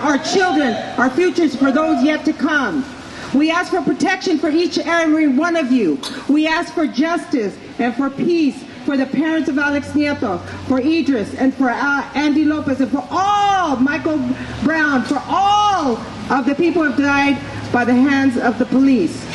our children, our futures for those yet to come. We ask for protection for each and every one of you. We ask for justice and for peace for the parents of Alex Nieto, for Idris, and for Andy Lopez, and for all, Michael Brown, for all of the people who have died by the hands of the police.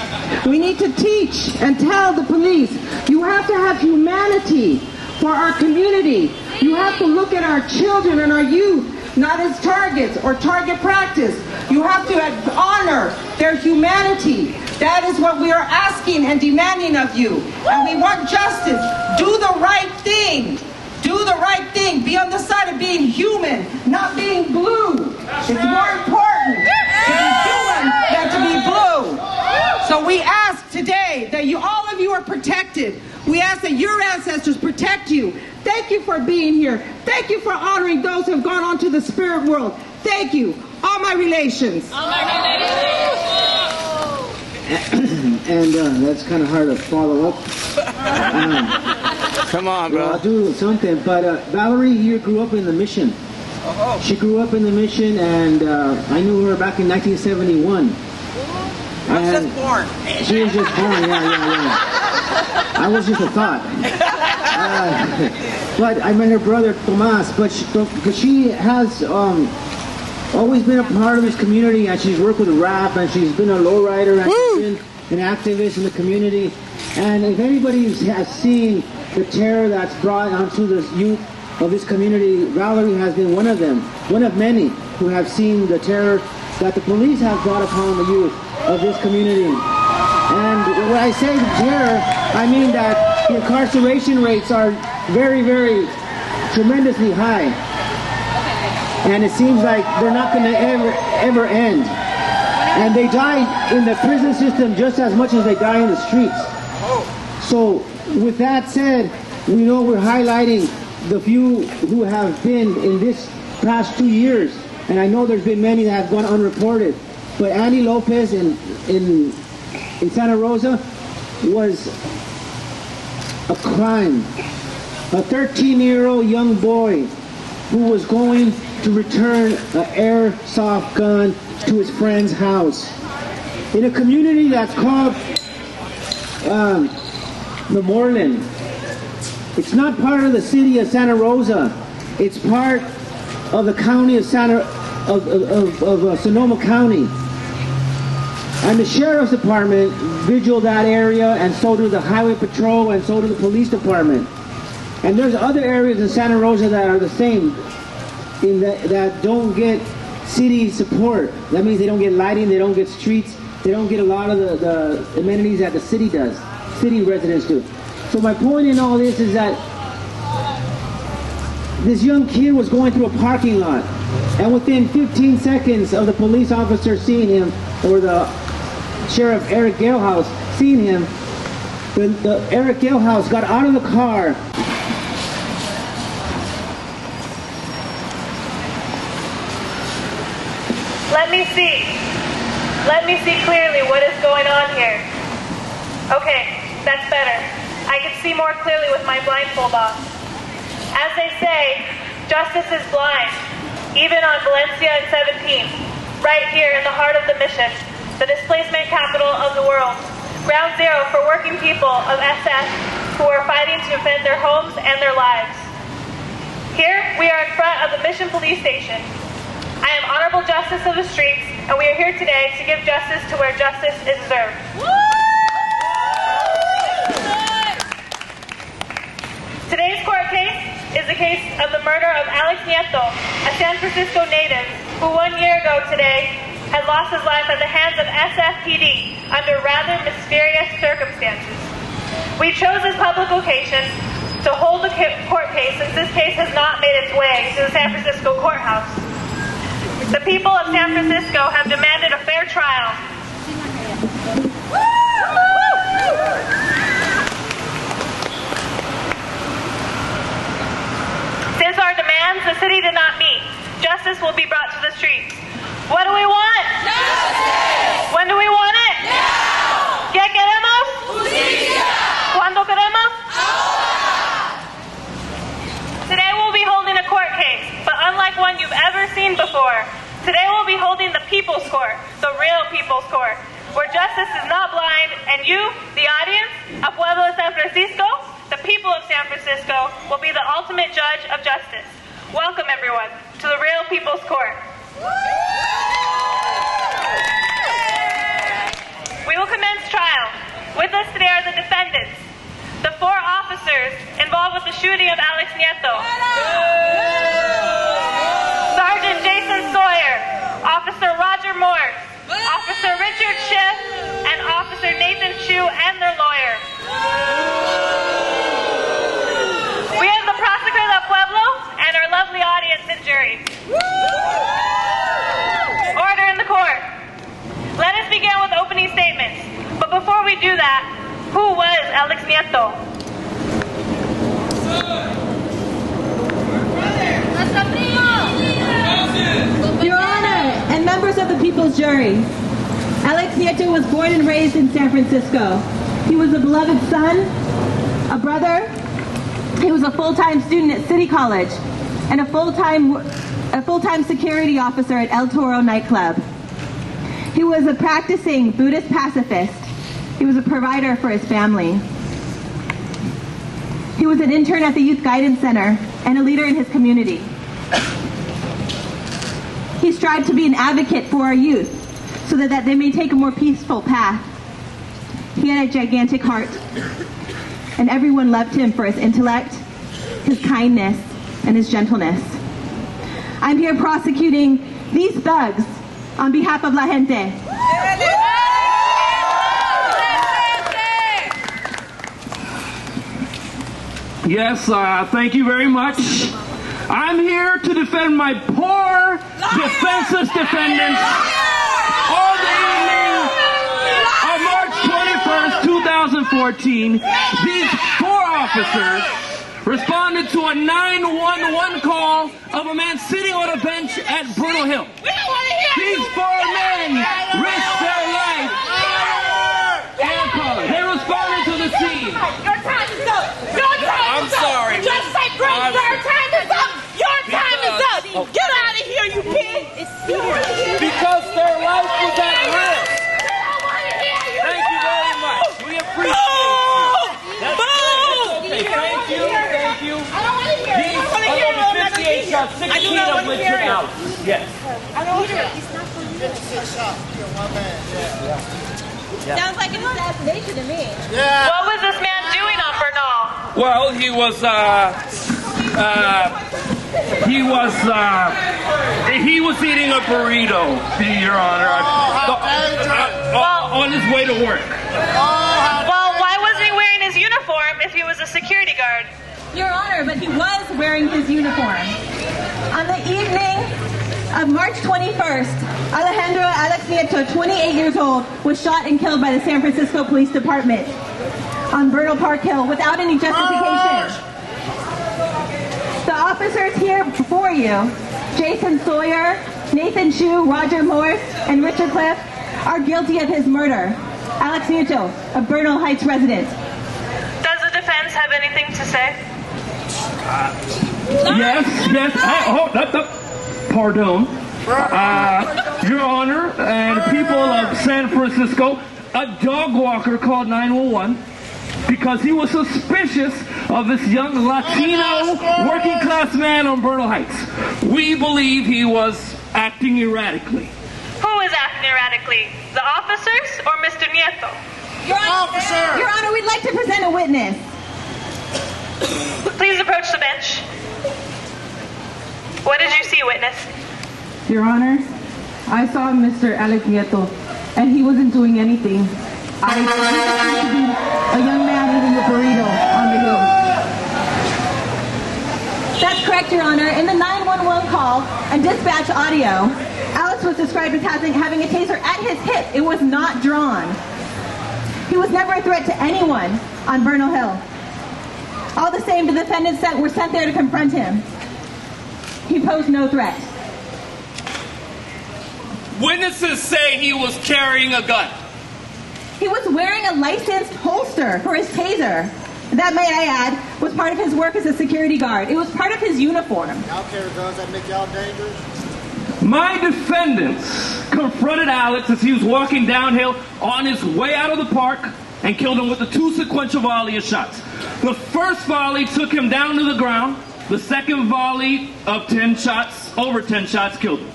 We need to teach and tell the police, you have to have humanity for our community. You have to look at our children and our youth not as targets or target practice. You have to honor their humanity. That is what we are asking and demanding of you. And we want justice. Do the right thing. Do the right thing. Be on the side of being human, not being blue. It's more important to be human than to be blue. So we ask today that all of you are protected. We ask that your ancestors protect you. Thank you for being here. Thank you for honoring those who have gone on to the spirit world. Thank you. All my relations. All my relations. And that's kind of hard to follow up. Come on, bro. Well, I'll do something. But Valerie here grew up in the Mission. Oh. She grew up in the Mission, and I knew her back in 1971. I was just born. She was just born, yeah. I was just a thought. But I met her brother, Tomas, but she has always been a part of this community, and she's worked with rap, and she's been a lowrider, and she's been an activist in the community. And if anybody has seen the terror that's brought onto the youth of this community, Valerie has been one of them, one of many who have seen the terror that the police have brought upon the youth of this community. And when I say terror, I mean that the incarceration rates are very, very tremendously high. And it seems like they're not going to ever end. And they die in the prison system just as much as they die in the streets. So with that said, we know we're highlighting the few who have been in this past 2 years. And I know there's been many that have gone unreported. But Andy Lopez in Santa Rosa was a crime. A 13-year-old young boy who was going to return an airsoft gun to his friend's house. In a community that's called the Moreland. It's not part of the city of Santa Rosa. It's part of the county of Sonoma County. And the Sheriff's Department vigiled that area, and so do the Highway Patrol, and so do the Police Department. And there's other areas in Santa Rosa that are the same, in that don't get city support. That means they don't get lighting, they don't get streets, they don't get a lot of the amenities that the city does, city residents do. So my point in all this is that this young kid was going through a parking lot, and within 15 seconds of the police officer seeing him, or the Sheriff Eric Galehouse seeing him, the Eric Galehouse got out of the car. Let me see clearly what is going on here. Okay, that's better. I can see more clearly with my blindfold off. As they say, justice is blind. Even on Valencia and 17th, right here in the heart of the Mission, the displacement capital of the world, ground zero for working people of SF who are fighting to defend their homes and their lives. Here, we are in front of the Mission Police Station. I am Honorable Justice of the Streets, and we are here today to give justice to where justice is deserved. Today's court case is the case of the murder of Alex Nieto, a San Francisco native who 1 year ago today had lost his life at the hands of SFPD under rather mysterious circumstances. We chose this public occasion to hold the court case since this case has not made its way to the San Francisco courthouse. The people of San Francisco have demanded a fair trial. Since our demands the city did not meet, justice will be brought to the streets. What do we want? Justice! When do we want it? Now! ¿Qué queremos? Justicia! ¿Cuándo queremos? Ahora! Today we'll be holding a court case, but unlike one you've ever seen before. Today will officers involved with the shooting of Alex Nieto. Sergeant Jason Sawyer, Officer Roger Morse, Officer Richard Schiff, and Officer Nathan Chu and their lawyer. We have the prosecutor del Pueblo and our lovely audience and jury. Order in the court. Let us begin with opening statements. But before we do that, who was Alex Nieto? Your Honor, and members of the People's Jury, Alex Nieto was born and raised in San Francisco. He was a beloved son, a brother. He was a full-time student at City College and a full-time security officer at El Toro nightclub. He was a practicing Buddhist pacifist. He was a provider for his family. He was an intern at the Youth Guidance Center and a leader in his community. He strived to be an advocate for our youth so that they may take a more peaceful path. He had a gigantic heart, and everyone loved him for his intellect, his kindness, and his gentleness. I'm here prosecuting these thugs on behalf of La Gente. Yes, thank you very much. I'm here to defend my poor, defenseless defendants on the evening of March 21st, 2014. These four officers responded to a 911 call of a man sitting on a bench at Bruno Hill. These four men risked their life. They responded to the scene. Your time is up. Your time is up. sorry. Just say, Grace, your time is up. Your time is up. Get out of here, you pig. Because their life was at risk. I don't want to hear you. Thank you very much. We appreciate you. That's okay. Thank you. Thank you. I don't want to hear These are over 58 shots, 16 of which were out. Yes. I don't want to hear it. 56 shots. One man. Sounds like an assassination to me. What was this man doing on Bernal? Well, he was eating a burrito, Your Honor. On his way to work. Well, why wasn't he wearing his uniform if he was a security guard? Your Honor, but he was wearing his uniform. On the evening of March 21st, Alejandro Alex Nieto, 28 years old, was shot and killed by the San Francisco Police Department on Bernal Park Hill without any justification. The officers here before you, Jason Sawyer, Nathan Chu, Roger Morse, and Richard Cliff, are guilty of his murder. Alex Nieto, a Bernal Heights resident. Does the defense have anything to say? Yes. Pardon. Your Honor and people of San Francisco, a dog walker called 911 because he was suspicious of this young Latino working class man on Bernal Heights. We believe he was acting erratically. Who is acting erratically? The officers or Mr. Nieto? Your Honor, we'd like to present a witness. Please approach the bench. What did you see, witness? Your Honor, I saw Mr. Alex Nieto, and he wasn't doing anything. I saw a young man eating a burrito on the hill. That's correct, Your Honor. In the 911 call and dispatch audio, Alex was described as having a taser at his hip. It was not drawn. He was never a threat to anyone on Bernal Hill. All the same, the defendants were sent there to confront him. He posed no threat. Witnesses say he was carrying a gun. He was wearing a licensed holster for his taser. That, may I add, was part of his work as a security guard. It was part of his uniform. Y'all carry guns that make y'all dangerous? My defendants confronted Alex as he was walking downhill on his way out of the park and killed him with a 2 sequential volley of shots. The first volley took him down to the ground. The second volley of 10 shots, over 10 shots, killed him.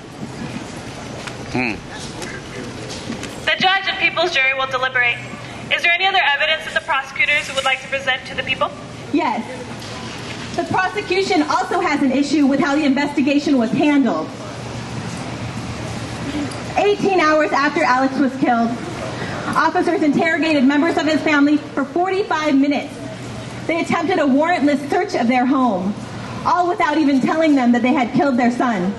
The judge and people's jury will deliberate. Is there any other evidence that the prosecutors would like to present to the people? Yes. The prosecution also has an issue with how the investigation was handled. 18 hours after Alex was killed, officers interrogated members of his family for 45 minutes. They attempted a warrantless search of their home, all without even telling them that they had killed their son.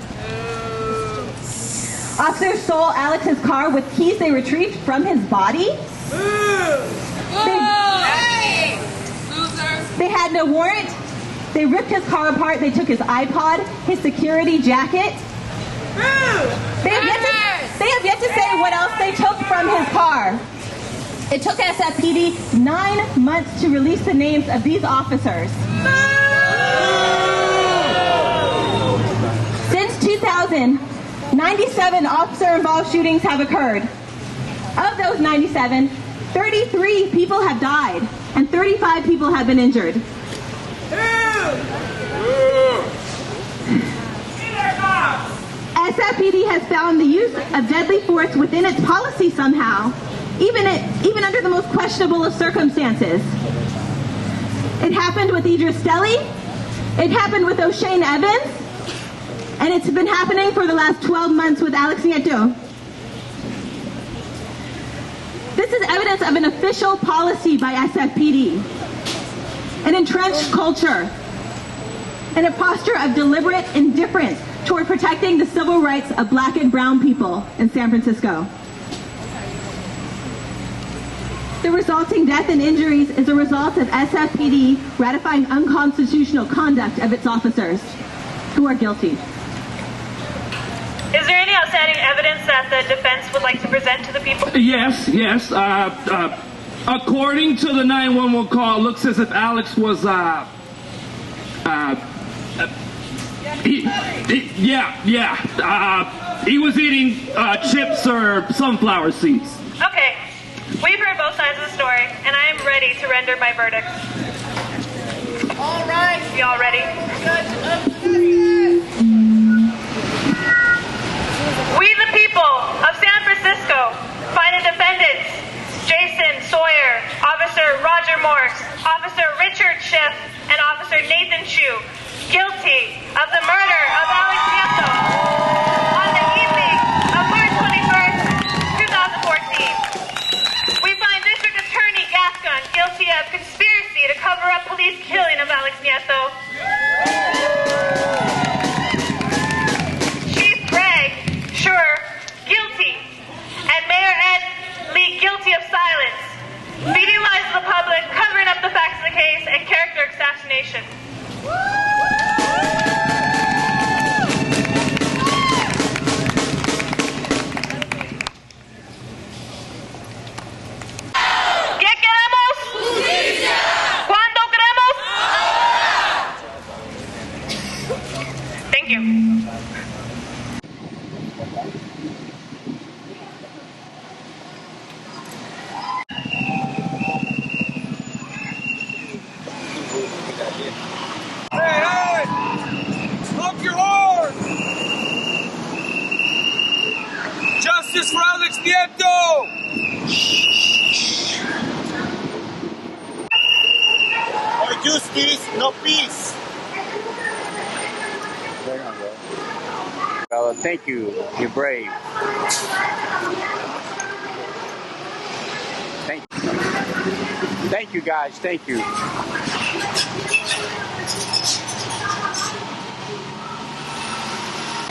Officers stole Alex's car with keys they retrieved from his body. They had no warrant. They ripped his car apart. They took his iPod, his security jacket. They have yet to say what else they took from his car. It took SFPD 9 months to release the names of these officers. Since 2000, 97 officer-involved shootings have occurred. Of those 97, 33 people have died, and 35 people have been injured. SFPD has found the use of deadly force within its policy somehow, even under the most questionable of circumstances. It happened with Idris Deli, it happened with O'Shane Evans, and it's been happening for the last 12 months with Alex Nieto. This is evidence of an official policy by SFPD, an entrenched culture, and a posture of deliberate indifference toward protecting the civil rights of black and brown people in San Francisco. The resulting death and injuries is a result of SFPD ratifying unconstitutional conduct of its officers, who are guilty. Is there any outstanding evidence that the defense would like to present to the people? Yes. According to the 911 call, it looks as if Alex was, he was eating chips or sunflower seeds. Okay, we've heard both sides of the story, and I am ready to render my verdict. All right. Y'all ready? We, the people of San Francisco, find the defendants, Jason Sawyer, Officer Roger Morse, Officer Richard Schiff, and Officer Nathan Chu, guilty of the murder of Alex Nieto on the evening of March 21st, 2014. We find District Attorney Gascon guilty of conspiracy to cover up police killing of Alex Nieto. Guilty, and Mayor Ed Lee guilty of silence, feeding lies to the public, covering up the facts of the case, and character assassination. ¿Qué queremos? Justicia. ¿Cuándo queremos? Thank you. Justice for Alex Nieto! Or justice, no peace. Well, thank you. You're brave. Thank you, guys. Thank you.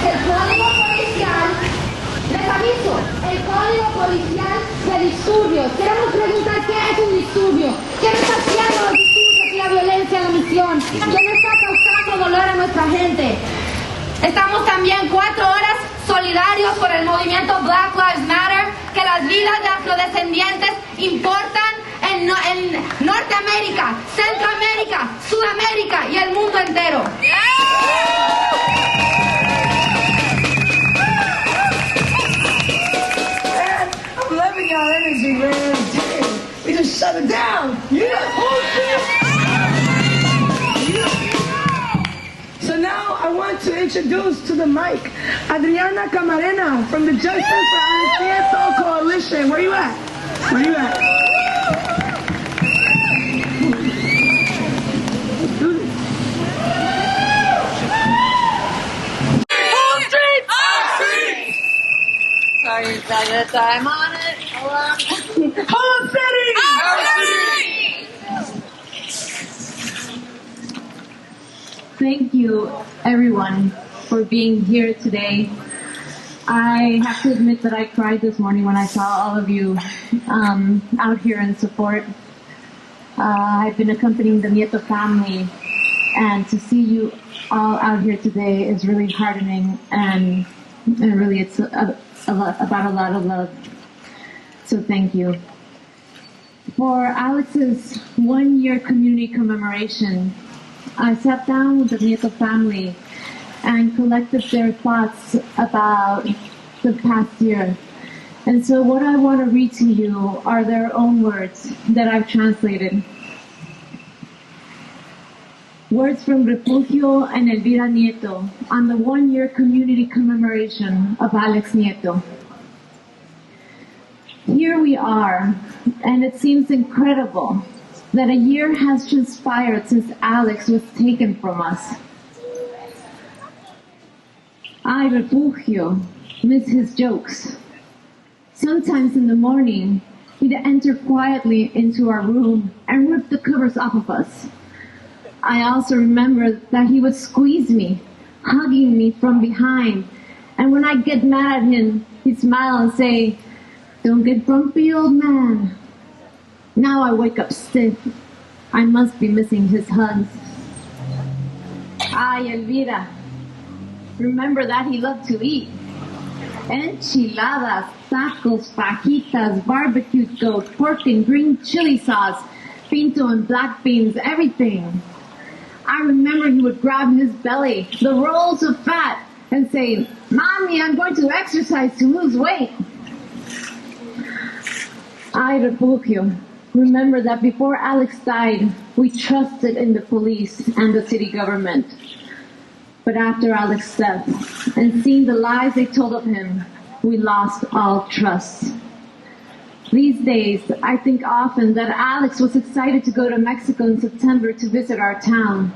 El código policial, les aviso, el código policial de disturbios. Queremos preguntar qué es un disturbio, qué está haciendo los disturbios y la violencia en la misión, quién está causando dolor a nuestra gente. Estamos también 4 horas solidarios por el movimiento Black Lives Matter, que las vidas de afrodescendientes importan en Norteamérica, Centroamérica, Sudamérica y el mundo entero. I'm loving y'all energy, man. Damn, we just shut it down. So now I want to introduce to the mic Adriana Camarena from the Justice for Alex Nieto Coalition. Where you at? Where you at? I'm on it. Whole Thank you, everyone, for being here today. I have to admit that I cried this morning when I saw all of you out here in support. I've been accompanying the Nieto family, and to see you all out here today is really heartening, and really it's about a lot of love. So thank you. For Alex's 1-year community commemoration, I sat down with the Nieto family and collected their thoughts about the past year. And so what I want to read to you are their own words that I've translated. Words from Refugio and Elvira Nieto on the 1-year community commemoration of Alex Nieto. Here we are, and it seems incredible that a year has transpired since Alex was taken from us. I, Refugio, miss his jokes. Sometimes in the morning, he'd enter quietly into our room and rip the covers off of us. I also remember that he would squeeze me, hugging me from behind, and when I'd get mad at him, he'd smile and say, "Don't get grumpy, old man." Now I wake up stiff. I must be missing his hugs. Ay, Elvira, remember that he loved to eat. Enchiladas, tacos, fajitas, barbecued goat, pork and green chili sauce, pinto and black beans, everything. I remember he would grab his belly, the rolls of fat, and say, "Mommy, I'm going to exercise to lose weight." I, Refugio, remember that before Alex died, we trusted in the police and the city government. But after Alex's death, and seeing the lies they told of him, we lost all trust. These days, I think often that Alex was excited to go to Mexico in September to visit our town.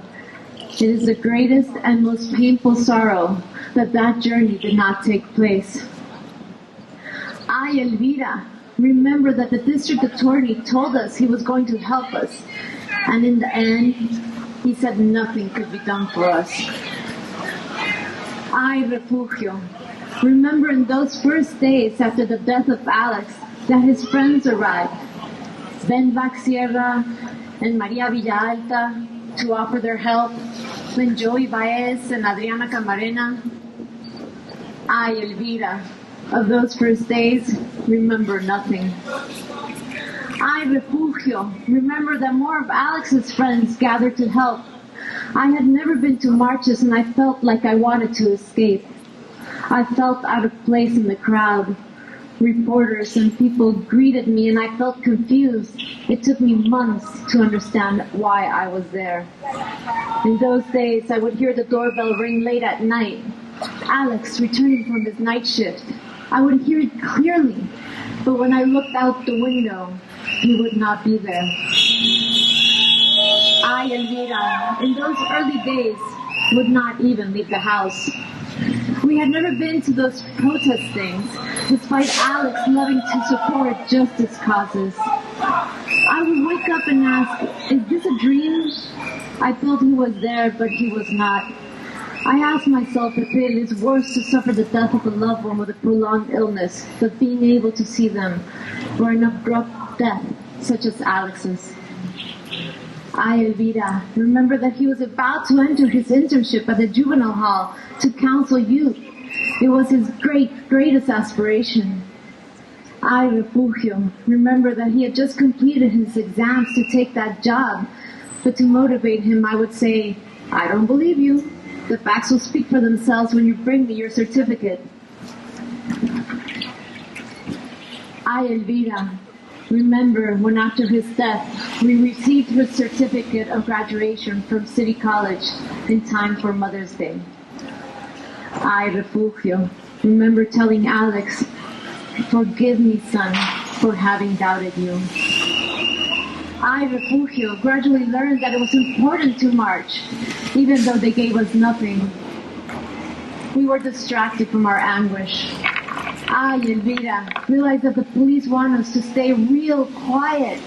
It is the greatest and most painful sorrow that that journey did not take place. I, Elvira, remember that the district attorney told us he was going to help us, and in the end, he said nothing could be done for us. I, Refugio, remember in those first days after the death of Alex that his friends arrived, Ben Sierra and Maria Villalta, to offer their help, then Joey Baez and Adriana Camarena. I, Elvira, of those first days, remember nothing. I, Refugio, remember that more of Alex's friends gathered to help. I had never been to marches and I felt like I wanted to escape. I felt out of place in the crowd. Reporters and people greeted me and I felt confused. It took me months to understand why I was there. In those days, I would hear the doorbell ring late at night. Alex returning from his night shift. I would hear it clearly, but when I looked out the window, he would not be there. I, Elvira, in those early days, would not even leave the house. We had never been to those protest things, despite Alex loving to support justice causes. I would wake up and ask, is this a dream? I felt he was there, but he was not. I asked myself if it is worse to suffer the death of a loved one with a prolonged illness than being able to see them, or an abrupt death, such as Alex's. I, Elvira, remember that he was about to enter his internship at the juvenile hall to counsel youth. It was his greatest aspiration. I, Refugio, remember that he had just completed his exams to take that job. But to motivate him, I would say, I don't believe you. The facts will speak for themselves when you bring me your certificate. I, Elvira, remember when after his death, we received his certificate of graduation from City College in time for Mother's Day. I, Refugio, remember telling Alex, forgive me, son, for having doubted you. I, Refugio, gradually learned that it was important to march, even though they gave us nothing. We were distracted from our anguish. I, Elvira, realize that the police want us to stay real quiet.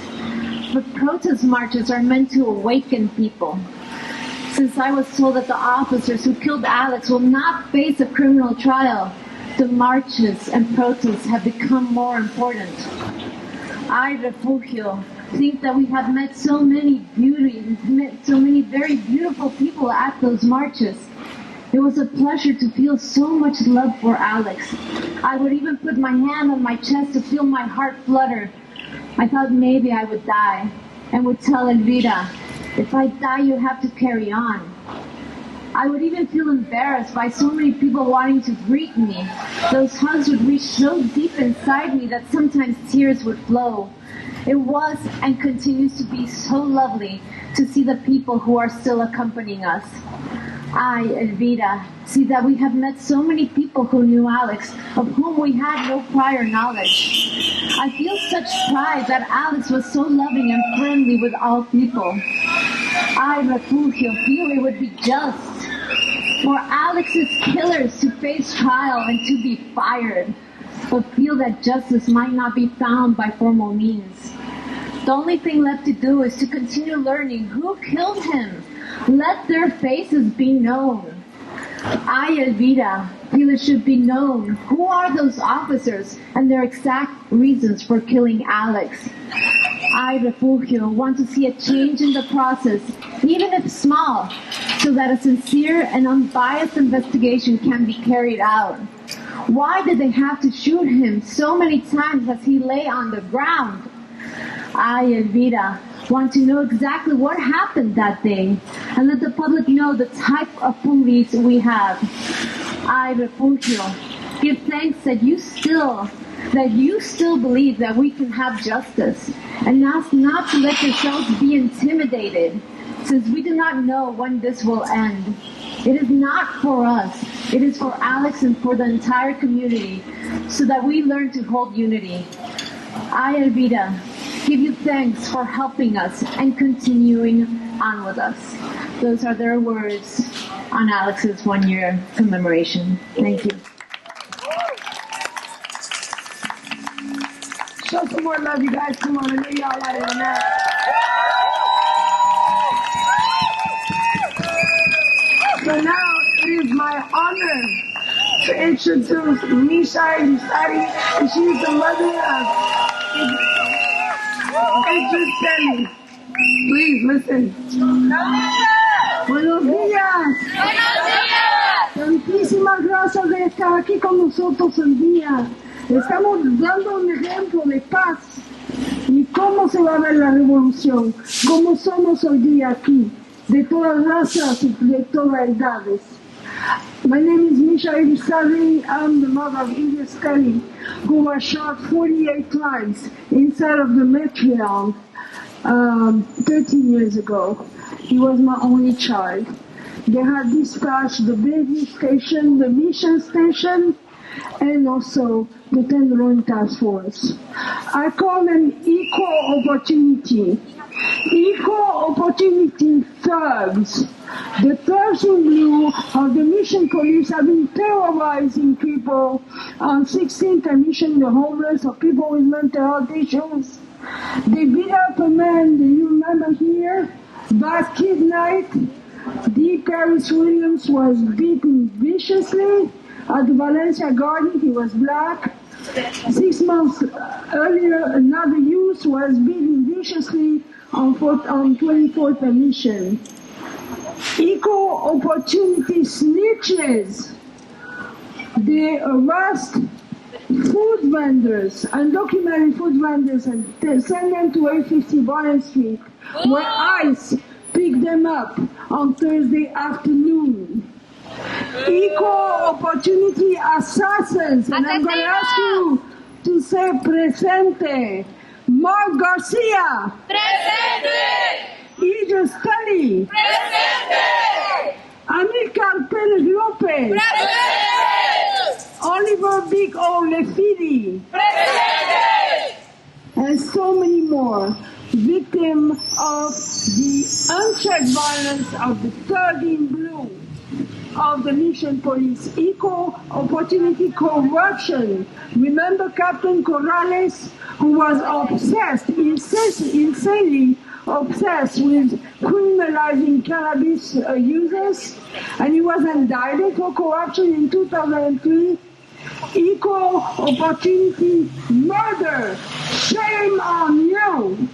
But protest marches are meant to awaken people. Since I was told that the officers who killed Alex will not face a criminal trial, the marches and protests have become more important. I, Refugio, think that we have met so many very beautiful people at those marches. It was a pleasure to feel so much love for Alex. I would even put my hand on my chest to feel my heart flutter. I thought maybe I would die and would tell Elvira, if I die, you have to carry on. I would even feel embarrassed by so many people wanting to greet me. Those hugs would reach so deep inside me that sometimes tears would flow. It was and continues to be so lovely to see the people who are still accompanying us. I, Elvira, see that we have met so many people who knew Alex, of whom we had no prior knowledge. I feel such pride that Alex was so loving and friendly with all people. I, Refugio, feel it would be just for Alex's killers to face trial and to be fired, but feel that justice might not be found by formal means. The only thing left to do is to continue learning who killed him. Let their faces be known. I, Elvira, feel it should be known who are those officers and their exact reasons for killing Alex. I, Refugio, want to see a change in the process, even if small, so that a sincere and unbiased investigation can be carried out. Why did they have to shoot him so many times as he lay on the ground? I, Elvira, want to know exactly what happened that day and let the public know the type of police we have. I, Refugio, give thanks that you still believe that we can have justice and ask not to let yourselves be intimidated, since we do not know when this will end. It is not for us. It is for Alex and for the entire community, so that we learn to hold unity. I, Elvira, give you thanks for helping us and continuing on with us. Those are their words on Alex's one-year commemoration. Thank you. Show some more love, you guys. Come on, I know y'all like it now. So now it is my honor to introduce Misha Irizarry, and she is the mother of Gentrification. Please listen. Buenos días. Buenos días. Tantísimas gracias de estar aquí con nosotros el día. Estamos dando un ejemplo de paz y cómo se va a ver la revolución, cómo somos hoy día aquí, de todas razas y de todas edades. My name is Misha Irizarry. I'm the mother of Idris Kelly, who was shot 48 times inside of the Metreon 13 years ago. He was my only child. They had dispatched the baby station, the mission station, and also the Tenderloin Task Force. I call them equal opportunity thugs. The thugs in blue of the mission police have been terrorizing people on 16th and Mission, the homeless, or people with mental health issues. They beat up a man, do you remember here? Back kid night, D. Paris Williams was beaten viciously at the Valencia Garden. He was black. 6 months earlier, another youth was beaten viciously on 24th and Mission. Equal opportunity snitches. They arrest food vendors, undocumented food vendors, and send them to 850 Balberan Street, where ICE picked them up on Thursday afternoon. Equal opportunity assassins, and I'm going to ask you to say presente. Mark Garcia. Presente. Idris Kelly. Presente. Amilcar Pérez-López. Presente. Oliver Big O Lefidi. Presente. And so many more, victims of the unchecked violence of the third in blue. of the mission police, equal opportunity corruption. Remember Captain Corrales, who was obsessed, insanely obsessed with criminalizing cannabis users, and he was indicted for corruption in 2003. Equal opportunity murder. Shame on you.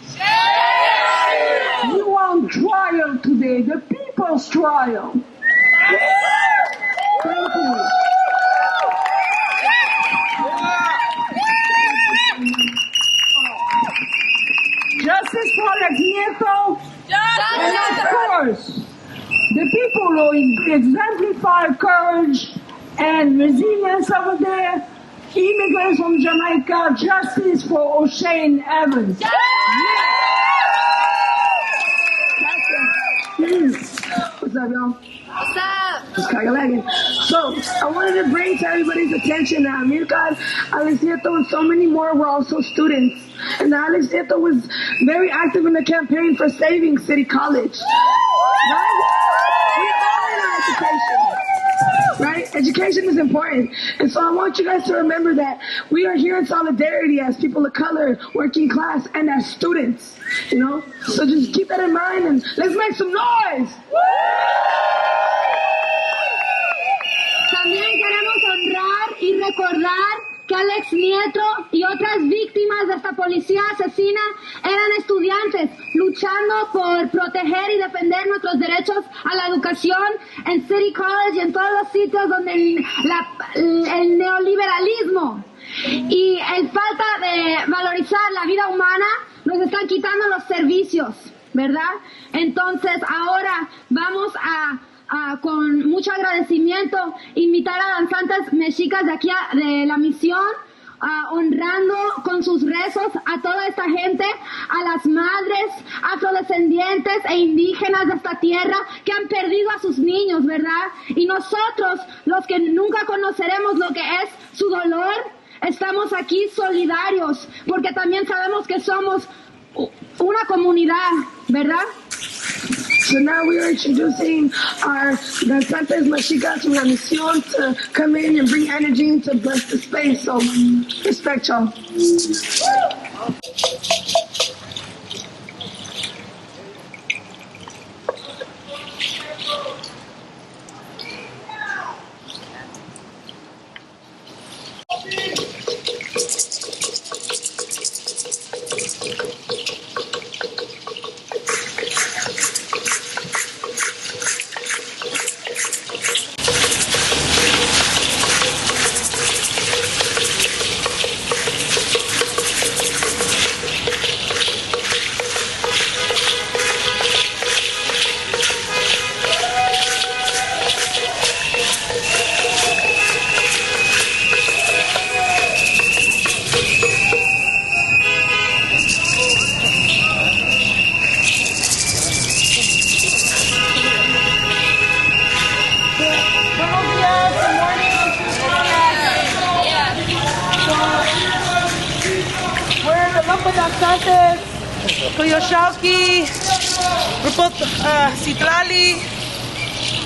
You on trial today, the people's trial. Thank you. Justice for Alex Nieto. And of course, the people who exemplify courage and resilience over there, immigrants from Jamaica, justice for O'Shane Evans. What's up, y'all? What's up? Just Kagalagan. So, I wanted to bring to everybody's attention that Amilcar, Alex Nieto, and so many more were also students. And Alex Nieto was very active in the campaign for saving City College. Right? We all in education. Right? Education is important. And so I want you guys to remember that we are here in solidarity as people of color, working class, and as students. You know? So just keep that in mind and let's make some noise! También queremos honrar y recordar que Alex Nieto y otras víctimas de esta policía asesina eran estudiantes luchando por proteger y defender nuestros derechos a la educación en City College y en todos los sitios donde el neoliberalismo y el falta de valorizar la vida humana nos están quitando los servicios, ¿verdad? Entonces ahora vamos a con mucho agradecimiento invitar a danzantes mexicas de aquí de la misión, honrando con sus rezos a toda esta gente, a las madres afrodescendientes e indígenas de esta tierra que han perdido a sus niños, ¿verdad? Y nosotros, los que nunca conoceremos lo que es su dolor, estamos aquí solidarios, porque también sabemos que somos una comunidad, ¿verdad? So now we are introducing our danzantes mexicas from La Misión to come in and bring energy and to bless the space. So respect y'all.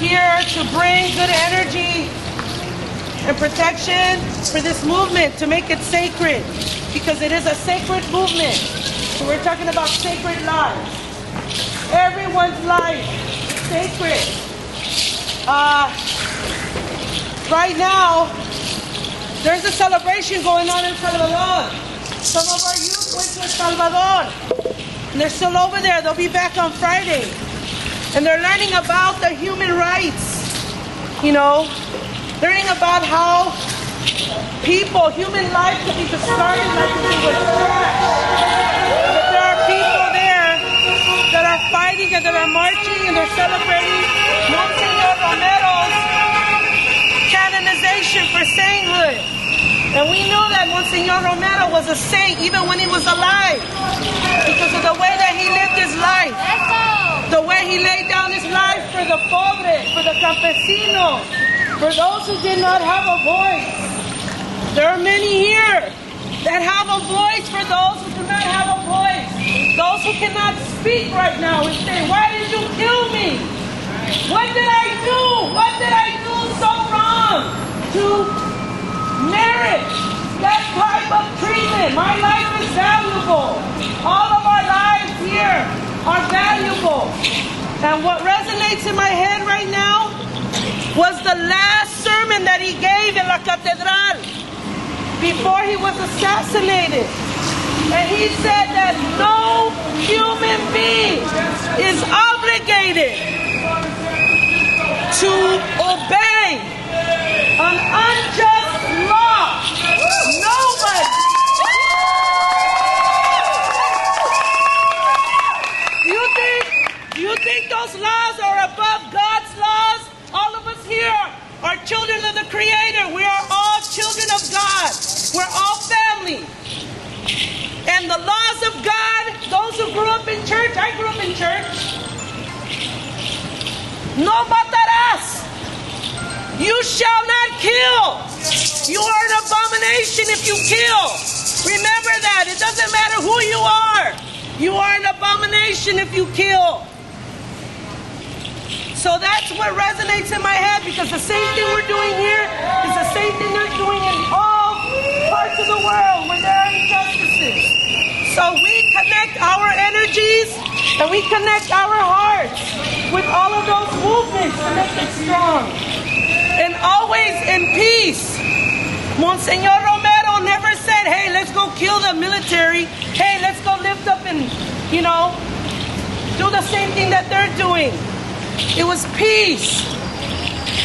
Here to bring good energy and protection for this movement, to make it sacred, because it is a sacred movement. So we're talking about sacred lives. Everyone's life is sacred. Right now, there's a celebration going on in Salvador. Some of our youth went to El Salvador. And they're still over there. They'll be back on Friday. And they're learning about the human rights, you know, learning about how human life can be discarded like if it was trash. But there are people there that are fighting and that are marching and they're celebrating Monsignor Romero's canonization for sainthood. And we know that Monsignor Romero was a saint even when he was alive because of the way that he lived his life. The way he laid down his life for the pobre, for the campesino, for those who did not have a voice. There are many here that have a voice for those who do not have a voice. Those who cannot speak right now and say, why did you kill me? What did I do? What did I do so wrong to merit that type of treatment? My life is valuable. All of our lives here are valuable. And what resonates in my head right now was the last sermon that he gave in La Catedral before he was assassinated. And he said that no human being is obligated to obey an unjust law. Nobody. Do you think those laws are above God's laws? All of us here are children of the Creator. We are all children of God. We're all family. And the laws of God, those who grew up in church, I grew up in church. No matarás. You shall not kill. You are an abomination if you kill. Remember that. It doesn't matter who you are. You are an abomination if you kill. So that's what resonates in my head, because the same thing we're doing here is the same thing they're doing in all parts of the world where there are injustices. So we connect our energies and we connect our hearts with all of those movements to make it strong. And always in peace. Monsignor Romero never said, hey, let's go kill the military. Hey, let's go lift up and, do the same thing that they're doing. It was peace.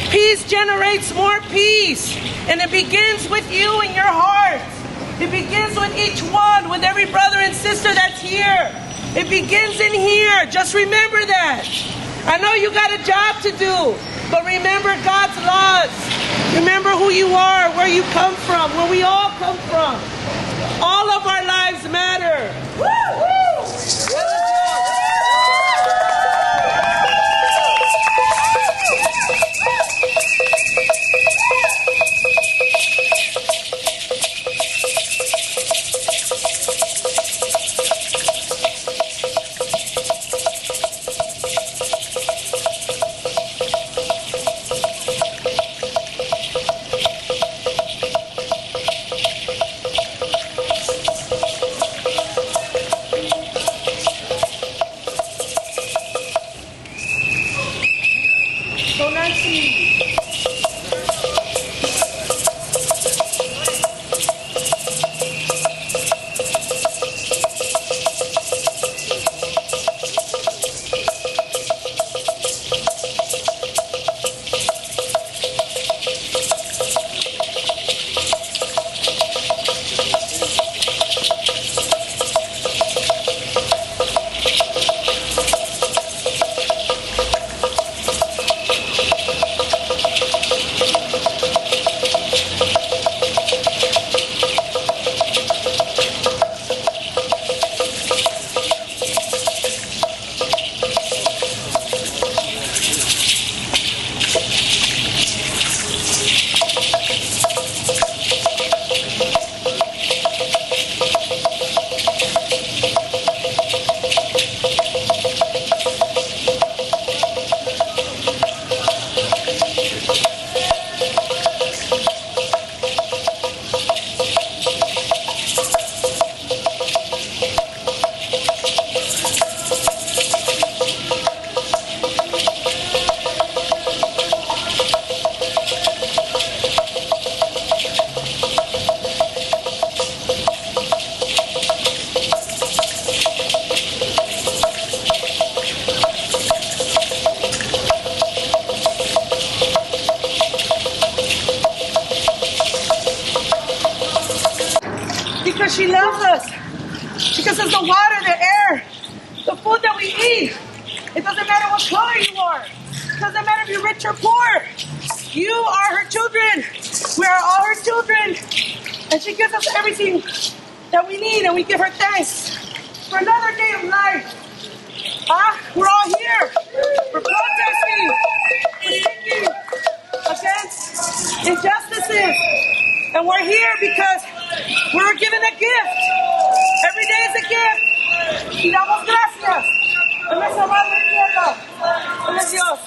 Peace generates more peace. And it begins with you in your heart. It begins with each one, with every brother and sister that's here. It begins in here. Just remember that. I know you got a job to do, but remember God's laws. Remember who you are, where you come from, where we all come from. All of our lives matter. Woo! Woo! Because she loves us. Because it's the water, the air, the food that we eat. It doesn't matter what color you are. It doesn't matter if you're rich or poor. You are her children. We are all her children. And she gives us everything that we need, and we give her thanks for another day of life. We're all here. We're protesting. We're speaking against injustices. And we're here because we're given a gift. Every day is a gift. Y damos gracias. En nuestra madre tierra. En Dios.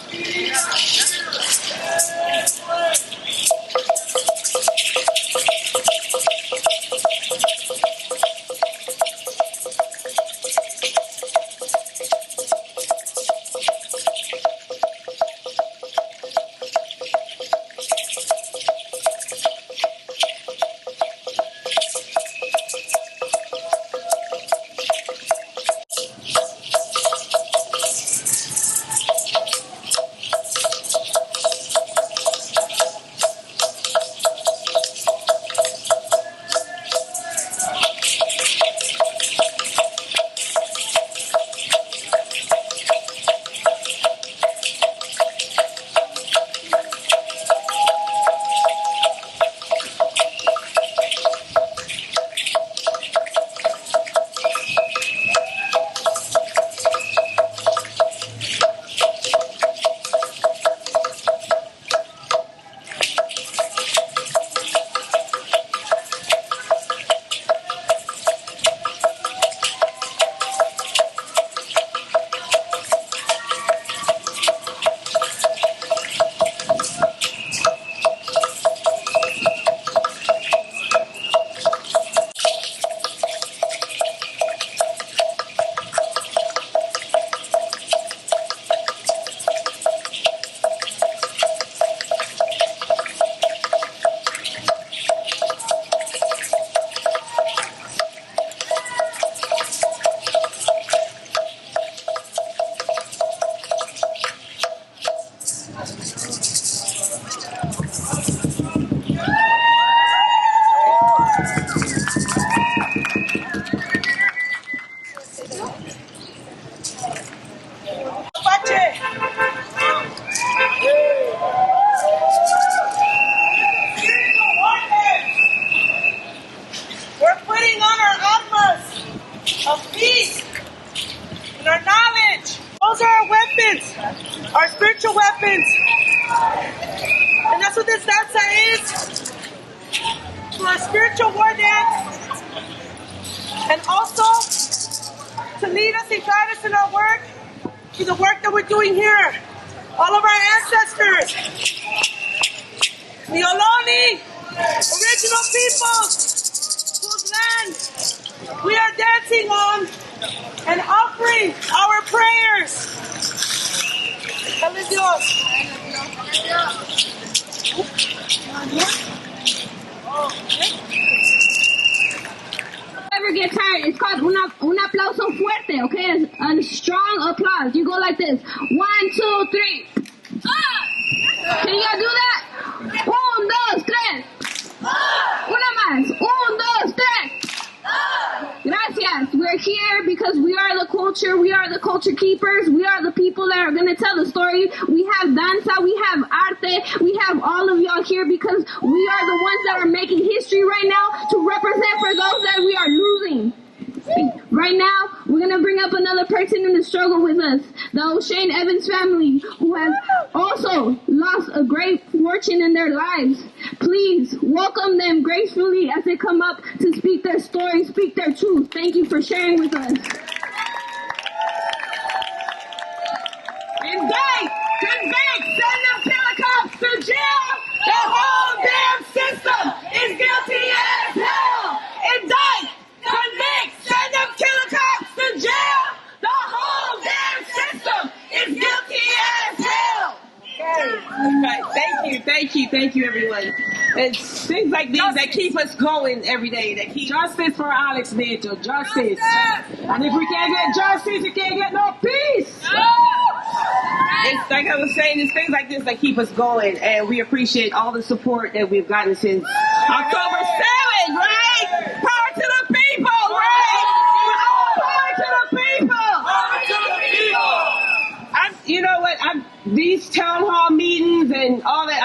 Those are our weapons, our spiritual weapons. And that's what this danza is. Our spiritual war dance. And also to lead us and guide us in our work, to the work that we're doing here. All of our ancestors, the Ohlone, original peoples whose land we are dancing on and offering our prayers. Never get tired. It's called un aplauso fuerte, okay? It's a strong applause. You go like this. 1, 2, 3. Can you guys do that? 1, 2, 3. Una más. 1, 2, 3. Gracias. We're here because we are the culture. We are the culture keepers. We are the people that are going to tell the story. We have danza. We have arte. We have all of y'all here because we are the ones that are making history right now to represent for those that we are losing. Right now, we're going to bring up another person in the struggle with us, the O'Shane Evans family, who has also lost a great fortune in their lives. Please welcome them gracefully as they come up to speak their story, speak their truth. Thank you for sharing with us. Indict, convict, send them killer cops to jail. The whole damn system is guilty as hell. Indict, convict, send them killer cops to jail. The whole damn system is guilty as hell. Okay. Thank you, everyone. It's things like these that keep us going every day. That keep justice for Alex Nieto, justice. And if we can't get justice, we can't get no peace. It's like I was saying, it's things like this that keep us going, and we appreciate all the support that we've gotten since October 7th, right? Power to the people, right? Power to the people. Power to the people. You know what? These town hall meetings and all that,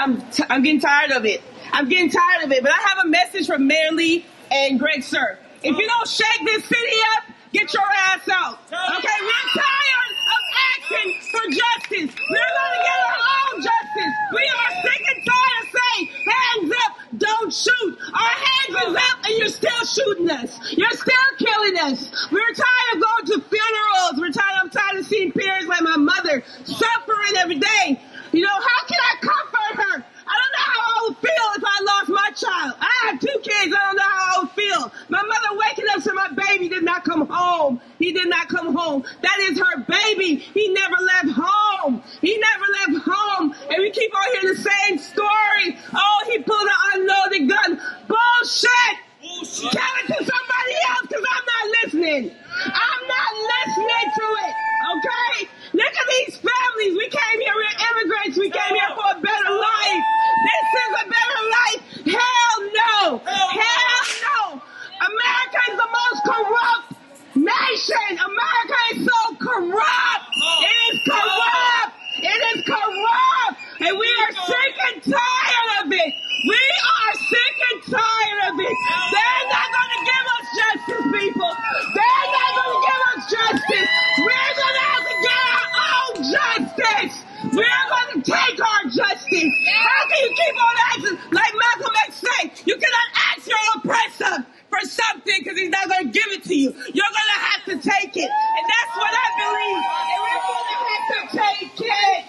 I'm getting tired of it. I'm getting tired of it. But I have a message from Mayor Lee and Greg Sir. If you don't shake this city up, get your ass out. Okay, we're tired of asking for justice. We're going to get our own justice. We are sick and tired of saying, hands up, don't shoot. Our hands is up and you're still shooting us. You're still killing us. We're tired of going to funerals. I'm tired of seeing parents like my mother suffering every day. You know, how can I comfort her? I don't know how I would feel if I lost my child. I have 2 kids. I don't know how I would feel. My mother waking up saying my baby did not come home. He did not come home. That is her baby. He never left home. He never left home. And we keep on hearing the same story. Oh, he pulled an unloaded gun. Bullshit. Tell it to somebody else because I'm not listening. I'm not listening to it. Okay? Look at these families. We came here, we're immigrants. We came here for a better life. This is a better life. Hell no. Hell no. America is the most corrupt nation. America is so corrupt. It is corrupt. It is corrupt. And we are sick and tired of it. We are sick and tired of it. They're not going to give us justice, people. They're not going to give us justice. We're going to have to get our own justice. We're going to take our justice. How can you keep on asking, like Malcolm X said, you cannot ask your oppressor for something because he's not going to give it to you. You're going to have to take it. And that's what I believe. And we're going to have to take it.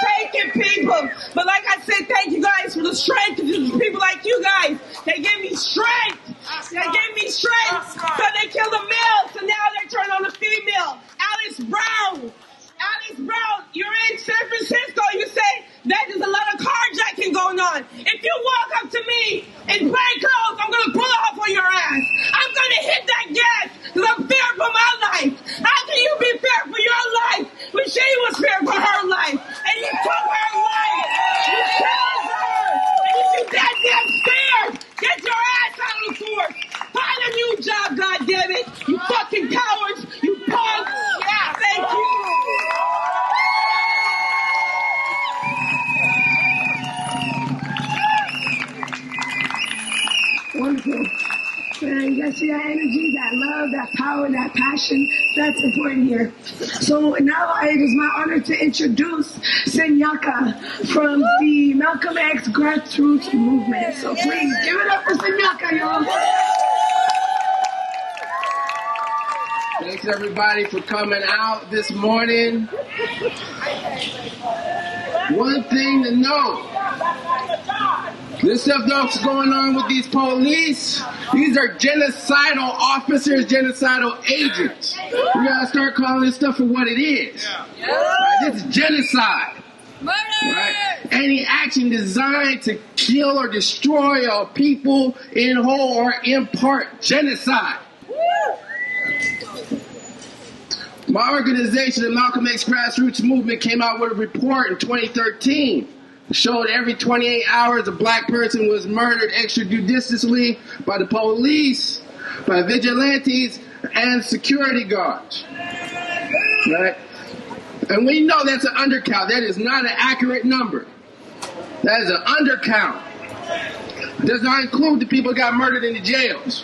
Take it, people. But like I said, thank you guys for the strength. People like you guys, they give me strength. They give me strength. So they killed the male, so now they turn on the female. Alex Brown, you're in San Francisco. You say that there's a lot of carjacking going on. If you walk up to me in plain clothes, I'm going to pull off on your ass. I'm going to hit that gas because I'm fearing for my life. How can you be fearing for your life when she was fearing for her life? And you took her life. You killed her. And if you that damn scared, get your ass out of the force. Find a new job, goddammit. You fucking cowards. You punk. Yeah, thank you. Wonderful. And you see that energy, that love, that power, that passion That's important here. So now it is my honor to introduce Senyaka from the Malcolm X grassroots movement. So please give it up for Senyaka, y'all. Thanks everybody for coming out this morning. One thing to know. This stuff that's going on with these police, these are genocidal officers, genocidal agents. We gotta start calling this stuff for what it is. Right? This is genocide. Right? Any action designed to kill or destroy a people in whole or in part, genocide. My organization, the Malcolm X Grassroots Movement, came out with a report in 2013. It showed every 28 hours a black person was murdered extrajudicially by the police, by vigilantes, and security guards. Right? And we know that's an undercount. That is not an accurate number. That is an undercount. It does not include the people who got murdered in the jails.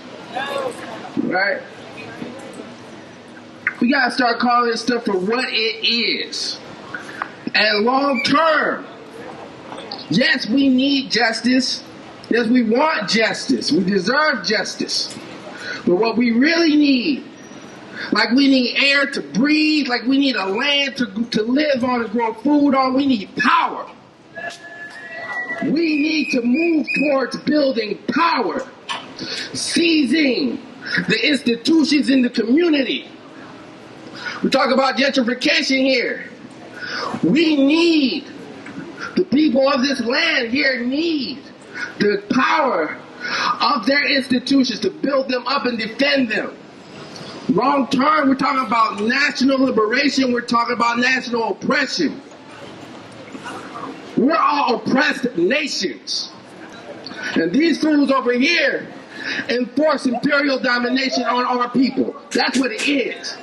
Right? We gotta start calling this stuff for what it is. And long term, yes, we need justice. Yes, we want justice. We deserve justice. But what we really need, like we need air to breathe, like we need a land to live on and grow food on, we need power. We need to move towards building power, seizing the institutions in the community. We talk about gentrification here. We need, the people of this land here need the power of their institutions to build them up and defend them. Long term, we're talking about national liberation. We're talking about national oppression. We're all oppressed nations. And these fools over here enforce imperial domination on our people. That's what it is.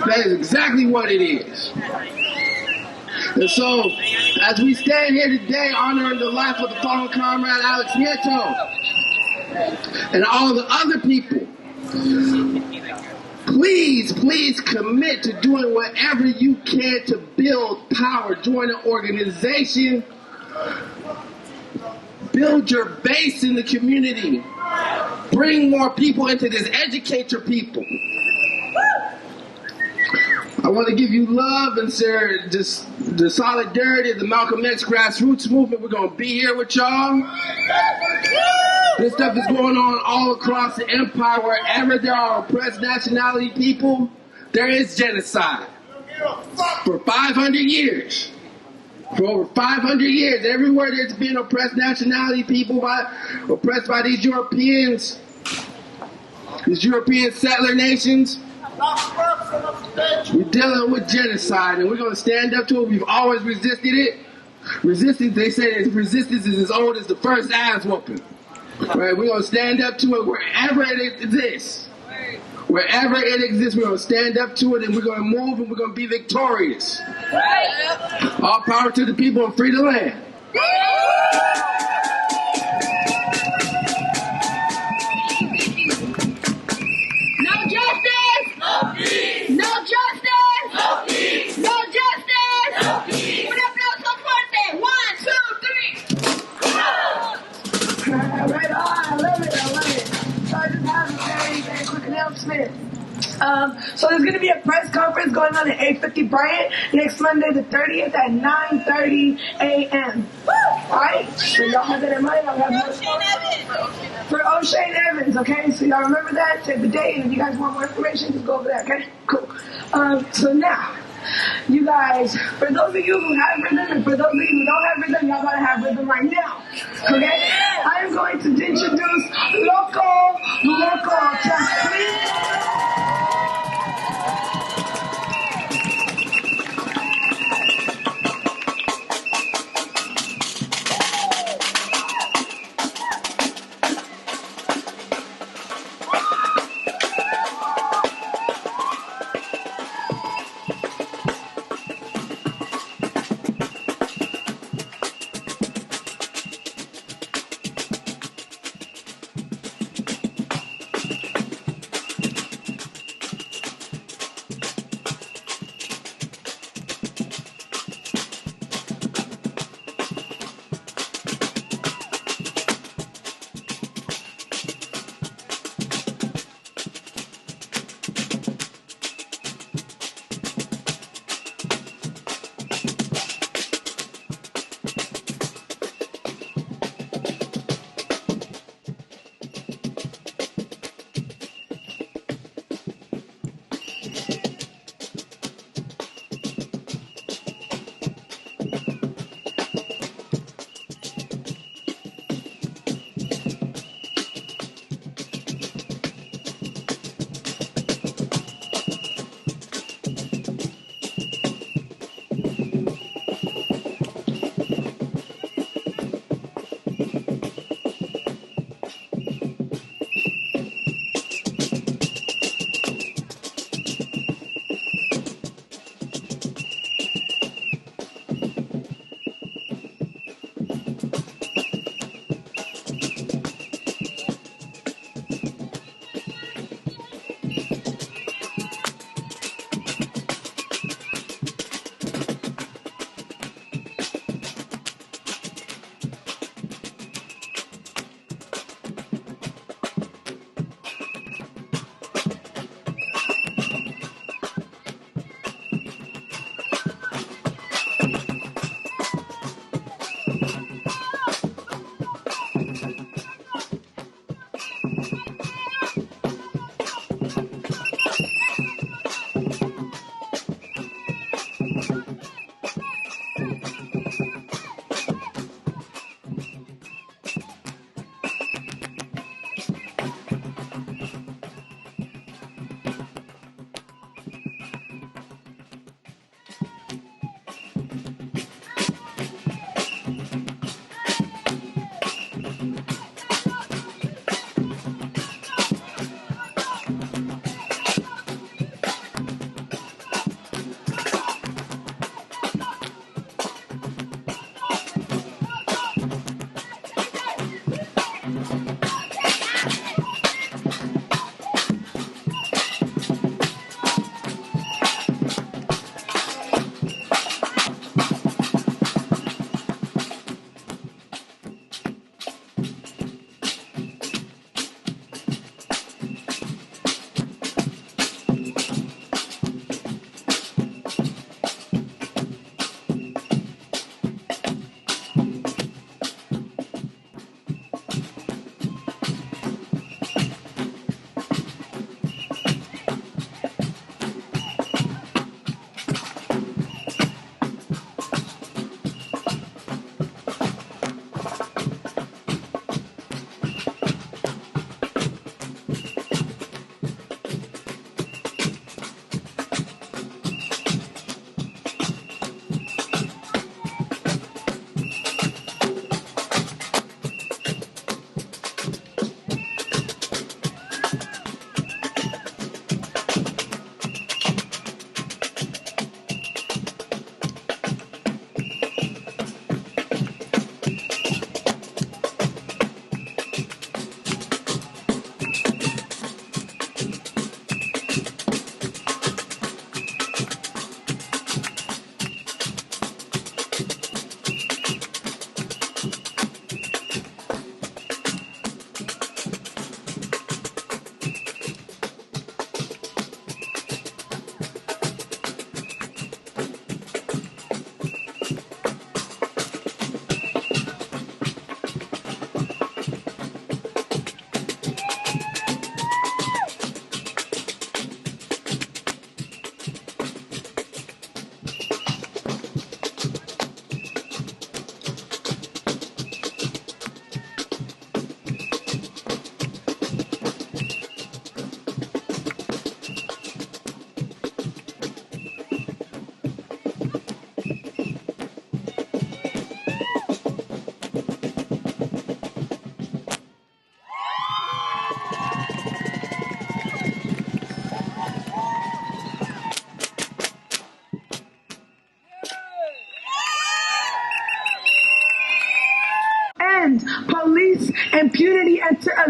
That is exactly what it is. And so, as we stand here today honoring the life of the fallen comrade Alex Nieto and all the other people, please, please commit to doing whatever you can to build power. Join an organization. Build your base in the community. Bring more people into this. Educate your people. I want to give you love and just the solidarity of the Malcolm X Grassroots Movement. We're going to be here with y'all. This stuff is going on all across the empire. Wherever there are oppressed nationality people, there is genocide. For 500 years. For over 500 years, everywhere there's been oppressed nationality people oppressed by these European settler nations, we're dealing with genocide, and we're going to stand up to it. We've always resisted it. Resistance, they say that resistance is as old as the first ass whooping. Right? We're going to stand up to it wherever it exists. Wherever it exists, we're going to stand up to it, and we're going to move, and we're going to be victorious. All power to the people and free the land. No justice! No peace! No justice! No peace! No justice! No peace! Un aplauso fuerte! 1, 2, 3! Right on, I love it. So I just have a very quick announcement. So there's going to be a press conference going on at 850 Bryant next Monday the 30th at 9:30 a.m. Alright? So y'all have that in mind. For O'Shane Evans, okay? So y'all remember that? Save the date, and if you guys want more information, just go over there, okay? Cool. So now, you guys, for those of you who have rhythm, and for those of you who don't have rhythm, y'all gotta have rhythm right now. Okay? I am going to introduce Loco Bloco. Just please.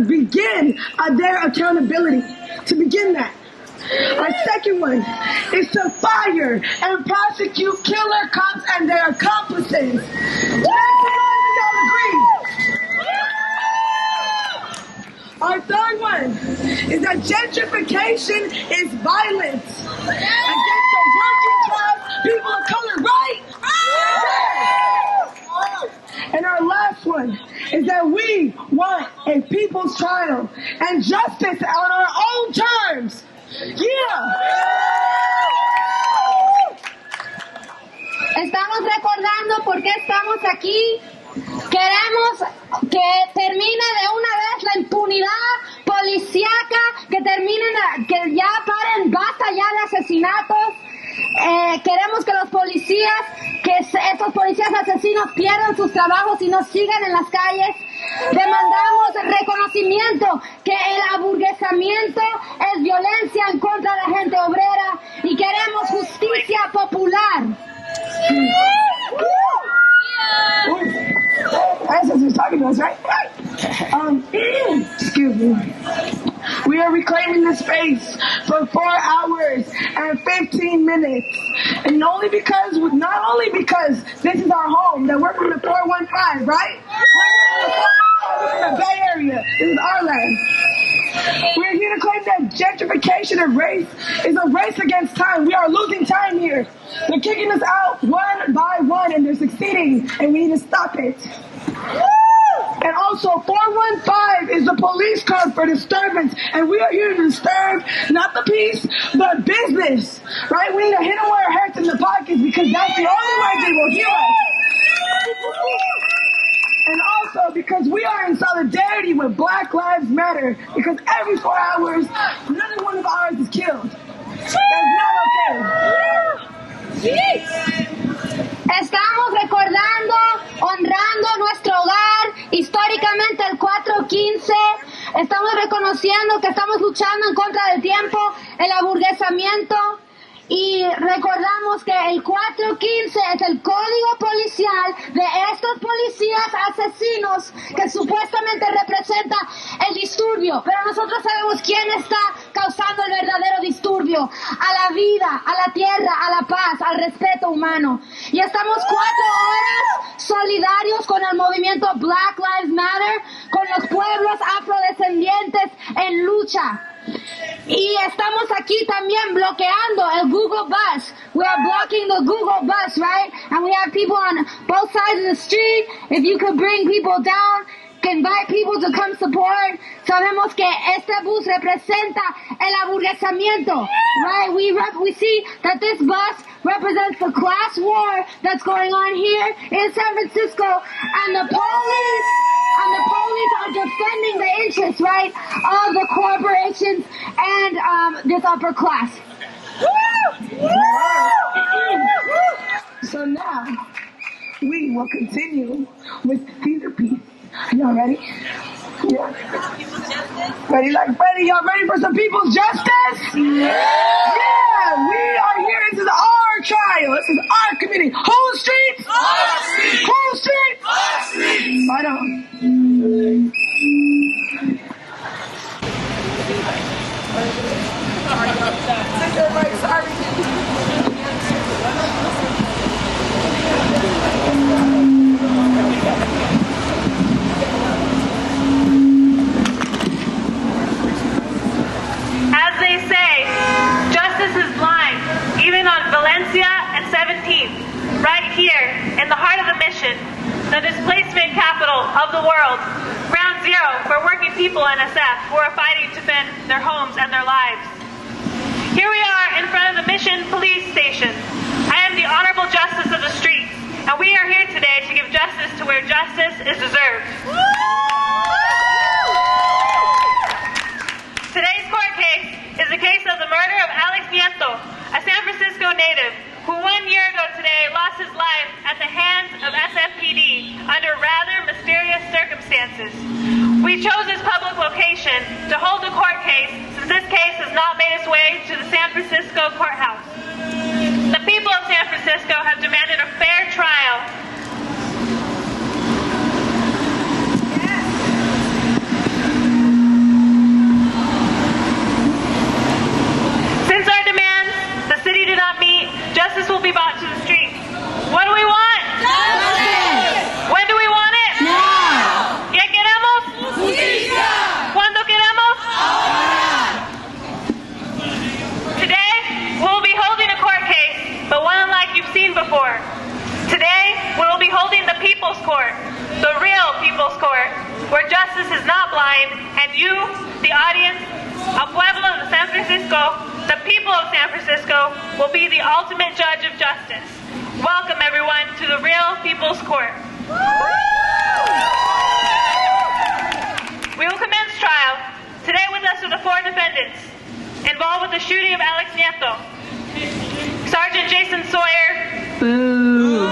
begin their accountability. To begin that. Our second one is to fire and prosecute killer cops and their accomplices. Our third one is that gentrification is violence against the working class people of color, right? And our last one is that we want a people's trial and justice on our own terms. Estamos recordando por qué estamos aquí. Queremos que termine de una vez la impunidad policíaca, que ya paren, basta ya de asesinatos. Queremos que estos policías asesinos pierdan sus trabajos y no sigan en las calles. Demandamos reconocimiento, que el aburguesamiento es violencia en contra de la gente obrera, y queremos justicia popular. As he's talking to us, right? Excuse me. We are reclaiming the space for 4 hours and 15 minutes. And not only because this is our home, that we're from the 415, right? We're from the Bay Area. This is our land. We're here to claim that gentrification and race is a race against time. We are losing time here. They're kicking us out one by one, and they're succeeding, and we need to stop it. And also, 415 is the police code for disturbance, and we are here to disturb not the peace, but business, right? We need to hit them where it hurts in the pockets, because that's the only way they will hear us. And also because we are in solidarity with Black Lives Matter, because every 4 hours, another one of ours is killed. That's not okay. Estamos recordando, honrando nuestro hogar, históricamente el 415. Estamos reconociendo que estamos luchando en contra del tiempo, el aburguesamiento. Y recordamos que el 415 es el código policial de estos policías asesinos que supuestamente representa el disturbio. Pero nosotros sabemos quién está causando el verdadero disturbio: a la vida, a la tierra, a la paz, al respeto humano. Y estamos 4 horas solidarios con el movimiento Black Lives Matter, con los pueblos afrodescendientes en lucha. Y estamos aquí también bloqueando el Google Bus. We are blocking the Google Bus, right? And we have people on both sides of the street. If you could bring people down, invite people to come support. Sabemos que este bus representa el aburguesamiento, right? We see that this bus represents the class war that's going on here in San Francisco, and the police are defending the interests, right, of the corporations and this upper class. So now we will continue with theater piece. Y'all ready? Yeah. Ready like Freddie? Y'all ready for some people's justice? Yeah, we are here. This is our trial. This is our community. Whole streets? Our streets. Whole streets? Our streets. Right on. Sorry. As they say, justice is blind, even on Valencia and 17th, right here in the heart of the mission, the displacement capital of the world, ground zero for working people in SF who are fighting to defend their homes and their lives. Here we are in front of the Mission Police Station. I am the Honorable Justice of the Streets, and we are here today to give justice to where justice is deserved. Today's court case is the case of the murder of Alex Nieto, a San Francisco native, who 1 year ago today lost his life at the hands of SFPD under rather mysterious circumstances. We chose this public location to hold the court case since this case has not made its way to the San Francisco courthouse. The people of San Francisco have demanded a fair trial. court, the real people's court, where justice is not blind, and you, the audience, a pueblo de San Francisco, the people of San Francisco, will be the ultimate judge of justice. Welcome, everyone, to the real people's court. We will commence trial. Today with us are the 4 defendants involved with the shooting of Alex Nieto. Sergeant Jason Sawyer. Boo.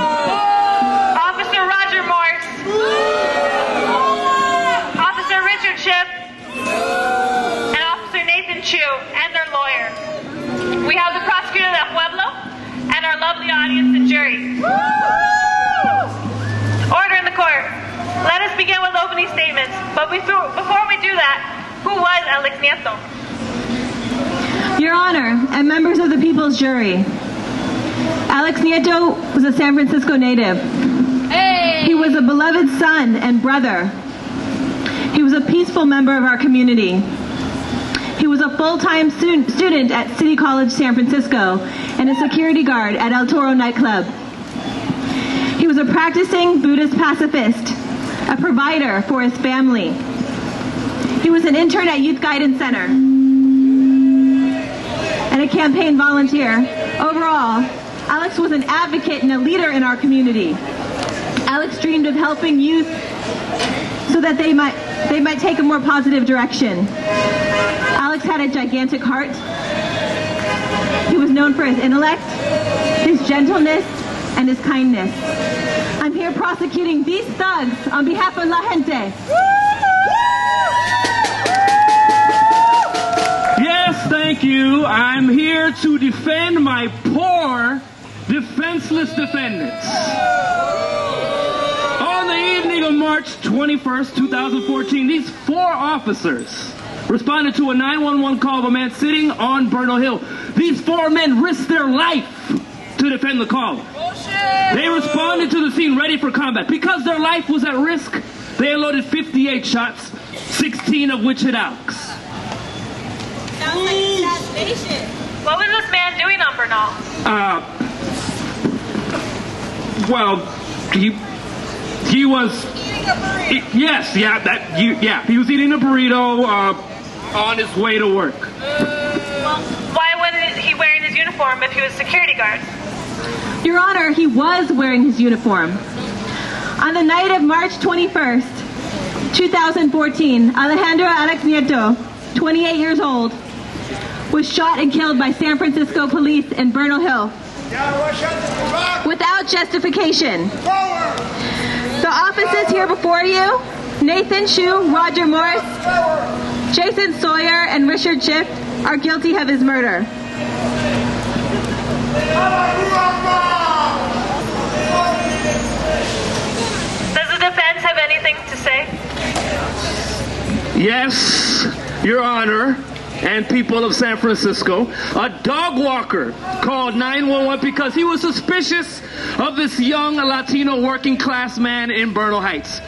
Officer Roger Morse. Officer Richard Shipp. And Officer Nathan Chu and their lawyer. We have the prosecutor del Pueblo and our lovely audience and jury. Order in the court. Let us begin with opening statements. But before we do that, who was Alex Nieto? Your Honor, and members of the People's Jury, Alex Nieto was a San Francisco native. Hey! He was a beloved son and brother. He was a peaceful member of our community. He was a full-time student at City College San Francisco and a security guard at El Toro nightclub. He was a practicing Buddhist pacifist, a provider for his family. He was an intern at Youth Guidance Center and a campaign volunteer. Overall, Alex was an advocate and a leader in our community. Alex dreamed of helping youth so that they might take a more positive direction. Alex had a gigantic heart. He was known for his intellect, his gentleness, and his kindness. I'm here prosecuting these thugs on behalf of La Gente. Yes, thank you. I'm here to defend my poor, defenseless defendants. On the evening of March 21st, 2014, these 4 officers responded to a 911 call of a man sitting on Bernal Hill. These 4 men risked their life to defend the caller. They responded to the scene ready for combat. Because their life was at risk, they unloaded 58 shots, 16 of which hit Alex. Sounds like assassination. What was this man doing on Bernal? He was eating a burrito. He was eating a burrito on his way to work. Well, why wasn't he wearing his uniform if he was a security guard? Your Honor, he was wearing his uniform. On the night of March 21st, 2014, Alejandro Alex Nieto, 28 years old, was shot and killed by San Francisco police in Bernal Hill without justification. The officers here before you, Nathan Chu, Roger Morse, Jason Sawyer, and Richard Shipp, are guilty of his murder. Does the defense have anything to say? Yes, Your Honor, and people of San Francisco, a dog walker called 911 because he was suspicious of this young Latino working class man in Bernal Heights.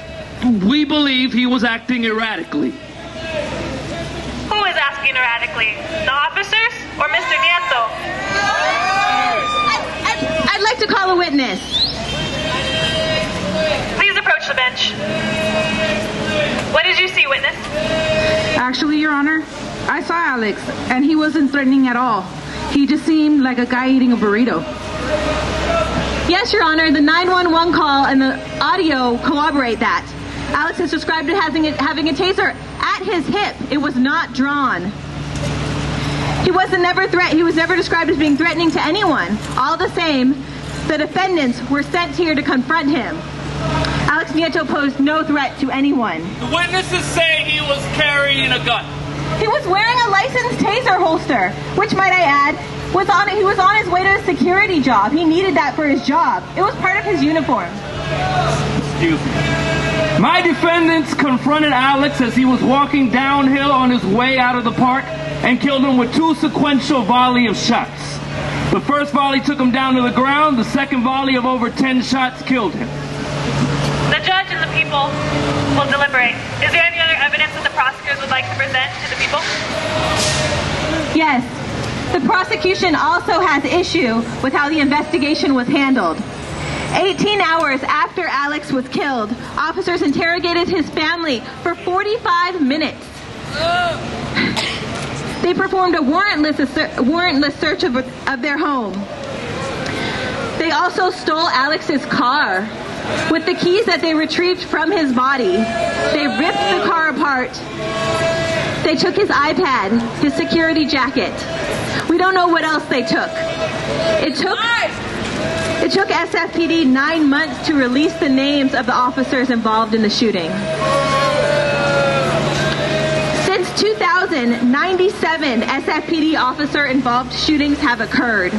We believe he was acting erratically. Who is acting erratically? The officers or Mr. Nieto? I'd like to call a witness. Please approach the bench. What did you see, witness? Actually, Your Honor, I saw Alex, and he wasn't threatening at all. He just seemed like a guy eating a burrito. Yes, Your Honor, the 911 call and the audio corroborate that. Alex is described as having a taser at his hip. It was not drawn. He was never described as being threatening to anyone. All the same, the defendants were sent here to confront him. Alex Nieto posed no threat to anyone. The witnesses say he was carrying a gun. He was wearing a licensed taser holster, which, might I add, he was on his way to a security job. He needed that for his job. It was part of his uniform. Excuse me. My defendants confronted Alex as he was walking downhill on his way out of the park and killed him with 2 sequential volley of shots. The first volley took him down to the ground. The second volley of over 10 shots killed him. The judge and the people will deliberate. Is there any other evidence that the prosecutors would like to present to the people? Yes. The prosecution also has issue with how the investigation was handled. 18 hours after Alex was killed, officers interrogated his family for 45 minutes. They performed a warrantless search of their home. They also stole Alex's car. With the keys that they retrieved from his body, they ripped the car apart. They took his iPad, his security jacket. We don't know what else they took. It took SFPD 9 months to release the names of the officers involved in the shooting. Since 2000, 97 SFPD officer-involved shootings have occurred.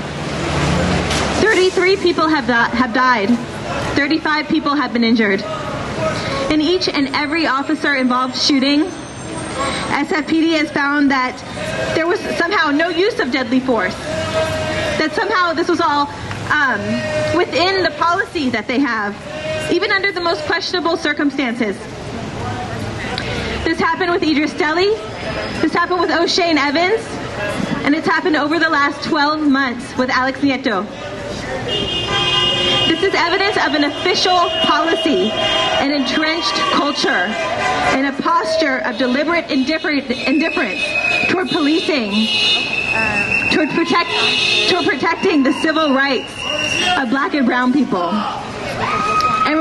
33 people have died. 35 people have been injured. In each and every officer-involved shooting, SFPD has found that there was somehow no use of deadly force. That somehow this was all within the policy that they have, even under the most questionable circumstances. This happened with Idris Deli, this happened with O'Shane Evans, and it's happened over the last 12 months with Alex Nieto. This is evidence of an official policy, an entrenched culture, and a posture of deliberate indifference toward policing, toward protecting the civil rights of Black and brown people. And the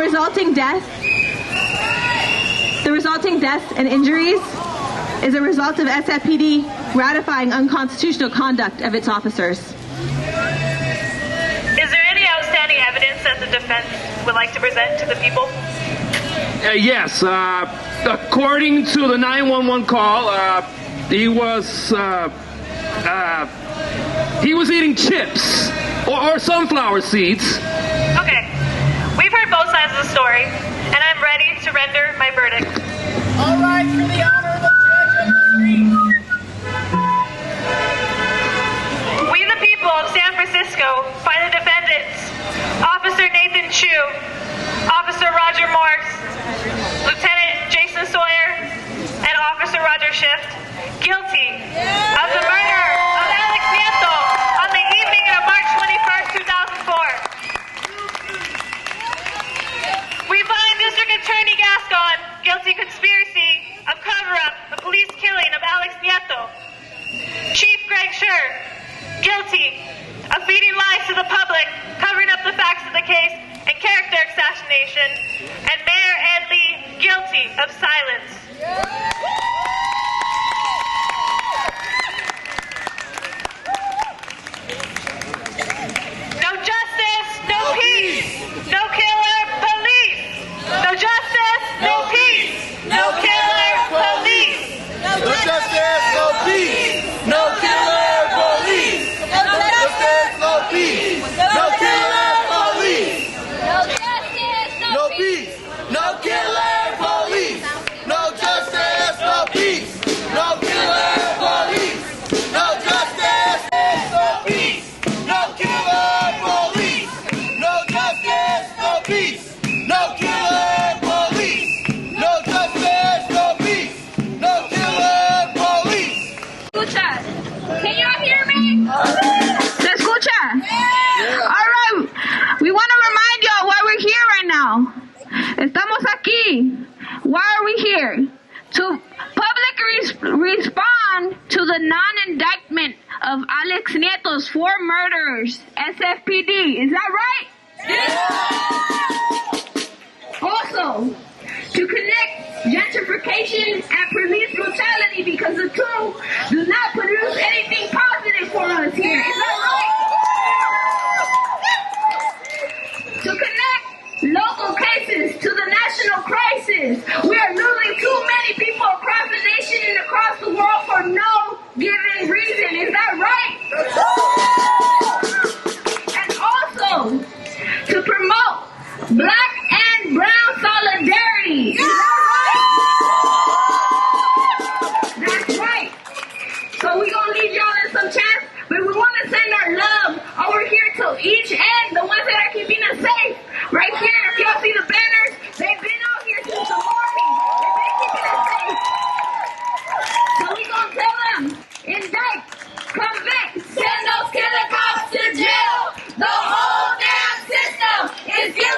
resulting deaths and injuries is a result of SFPD ratifying unconstitutional conduct of its officers. Is there any outstanding evidence that the defense would like to present to the people? Yes. According to the 911 call, he was eating chips or sunflower seeds. Okay. We've heard both sides of the story, and I'm ready to render my verdict. All right, for the honor of the judge on the street. We, the people of San Francisco, find the defendants, Officer Nathan Chu, Officer Roger Morse, Lieutenant Jason Sawyer, and Officer Roger Schiff, guilty of the murder of Alex Nieto on the evening of March 21st, 2004. We find District Attorney Gascon guilty conspiracy of cover-up the police killing of Alex Nieto. Chief Greg Scher guilty of feeding lies to the public, covering up the facts of the case, and character assassination. And Mayor Ed Lee guilty of silence. No justice, no peace. No killer, police. No justice, no peace. No killer, police. No justice, no peace. No killer, police. No justice, no peace. No killer, police. No justice, no peace. No killer, police. No justice, no peace. No killer, police. No justice, no peace. No killer, police. No justice, no peace. No killer, police. No justice, no peace. No killer, police. Escucha. Can y'all hear me? ¿Se escucha? All right. We want to remind y'all why we're here right now. Estamos aquí. Why are we here? To publicly respond to the non-indictment of Alex Nieto's 4 murderers, SFPD. Is that right? Yeah. Also, to connect gentrification and police brutality, because the two do not produce anything positive for us here. Is that right? To connect local cases to the national crisis. We are losing too many people across the nation and across the world for no given reason. Is that right? And also, to promote Black and brown solidarity. Is that right? That's right. So we're going to leave y'all in some chance, but we want to send our love over here to each end, the ones that are keeping us safe. Right here, if y'all see the banners, they've been out here since the morning. They've been keeping us safe. So we're going to tell them, indict, convict, send those killer cops to jail. The whole damn system is guilty.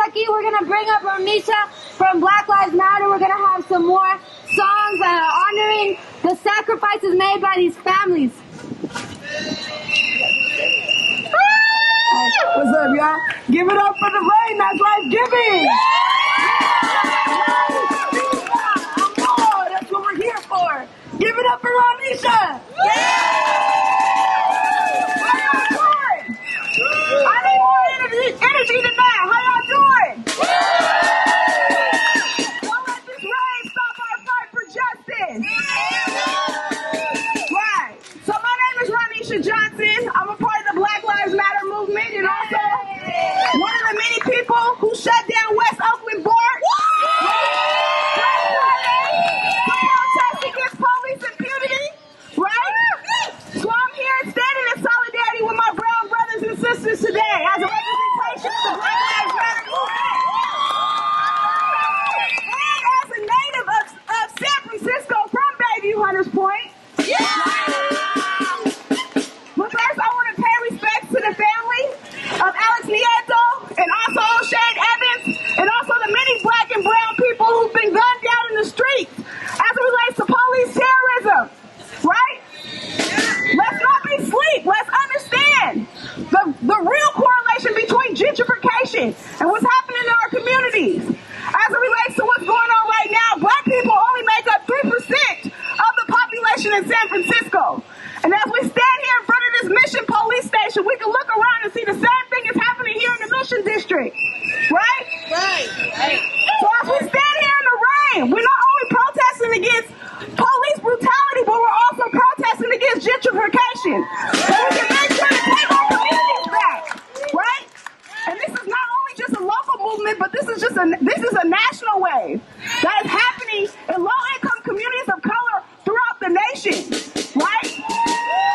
aquí. We're going to bring up Ronisha from Black Lives Matter. We're going to have some more songs honoring the sacrifices made by these families. What's up, y'all? Give it up for the rain. That's life-giving. That's what we're here for. Give it up for Ronisha. How y'all doing? I need more energy tonight. How y'all doing? Don't let this rain stop our fight for justice. Right. So my name is Ronisha Johnson. I'm a part of the Black Lives Matter movement and also one of the many people who shut down West Oakland Board to protest against police impunity. Right? So I'm here standing in solidarity with my brown brothers and sisters today as a representation of the Black Lives Matter movement. And as a native of San Francisco from Bayview Hunters Point. But first I want to pay respects to the family of Alex Nieto and also Shane Evans and also the many black and brown people who've been gunned down in the streets as it relates to police terrorism. Right? Let's not be asleep. Let's understand the real correlation between gentrification and what's happening in our communities. As it relates to what's going on right now, black people only make up 3% of the population in San Francisco. And as we stand here in front of this Mission Police Station, we can look around and see the same thing is happening here in the Mission District. Right? Right. So as we stand here in the rain, we're not only protesting against police brutality, but we're also protesting against gentrification. So we can make sure to take our communities back. Right? And this is not only just a local movement, but this is a national wave that is happening in low-income communities of color throughout the nation. Right?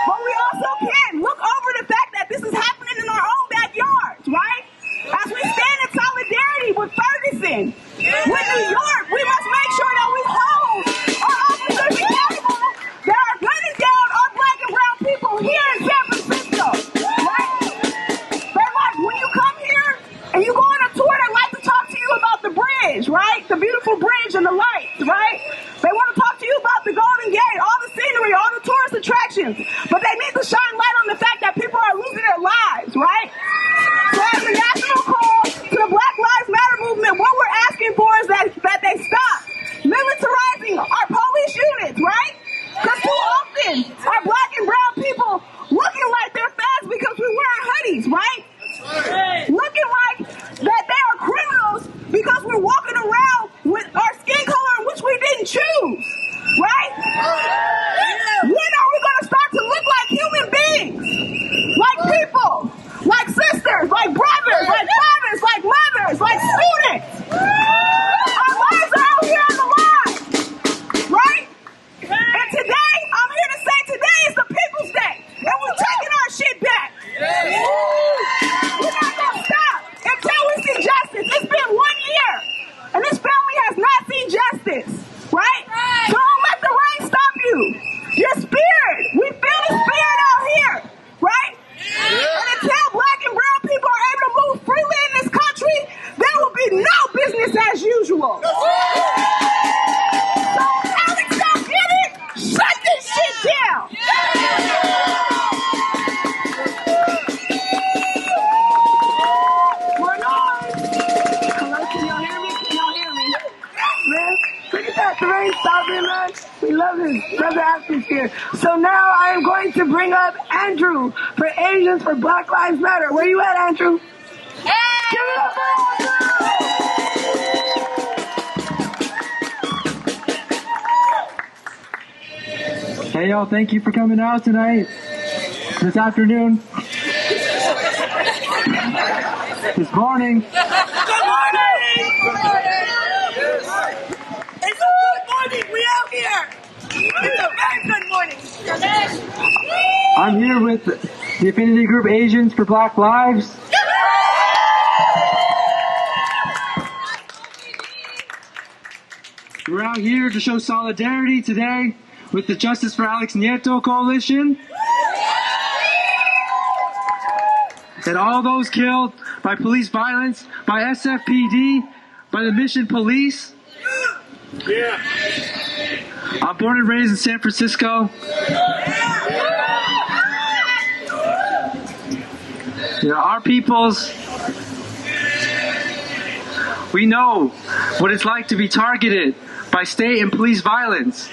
But we also can't look over the fact that this is happening in our own backyards, right? As we stand in solidarity with Ferguson, with New York, we must make sure that we hold our officers accountable that are gunning down our black and brown people here in San Francisco, right? They're like, when you come here and you go on a tour, they like to talk to you about the bridge, right? The beautiful bridge and the lights, right? They want to talk to you about the Golden Gate, all the scenery, all the tourist attractions. But they need to shine light on the fact that people are losing their lives, right? So as a national call to the Black Lives Matter movement, what we're asking for is that they stop militarizing our police units, right? Because too often our black and brown people looking like they're fads because we wear hoodies, right? Looking like that they are criminals because we're walking around with our skin color in which we didn't choose, right? When are we going to start to look like human beings? Like people, like sisters, like brothers, like fathers, like mothers, like students. Our lives are out here on the line, right? And today, I'm here to say today is the People's Day, and we're taking our shit back. We're not going to stop until we see justice. It's been 1 year, and this family has not seen justice, right? So don't let the rain stop you. Your spirit, we feel the spirit out here, right? And until black and brown people are able to move freely in this country, there will be no business as usual. So Alex, don't get it? Shut this shit down. We're on. Hello, can y'all hear me? Can y'all hear me? Man, look at that, the rain stopping, man. We love this. Love the atmosphere. So now I am going to bring up Andrew for Asians for Black Lives Matter. Where you at, Andrew? Hey! Give it up for Andrew! Hey y'all, thank you for coming out tonight, this afternoon, this morning. Good morning! It's a good morning. We out here. It's a very good morning. I'm here with the affinity group Asians for Black Lives. We're out here to show solidarity today with the Justice for Alex Nieto Coalition. that all those killed by police violence, by SFPD, by the Mission Police. Yeah. I'm born and raised in San Francisco. You know, our peoples, we know what it's like to be targeted by state and police violence,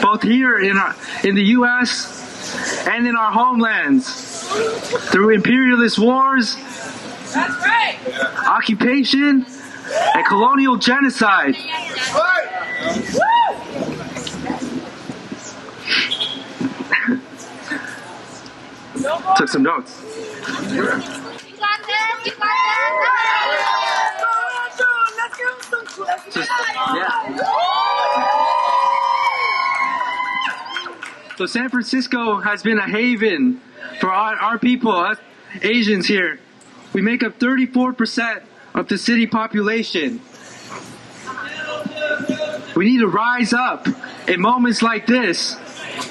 both here in the U.S. and in our homelands, through imperialist wars, That's right. occupation, and colonial genocide. Took some notes. So San Francisco has been a haven for our people, us Asians here. We make up 34% of the city population. We need to rise up in moments like this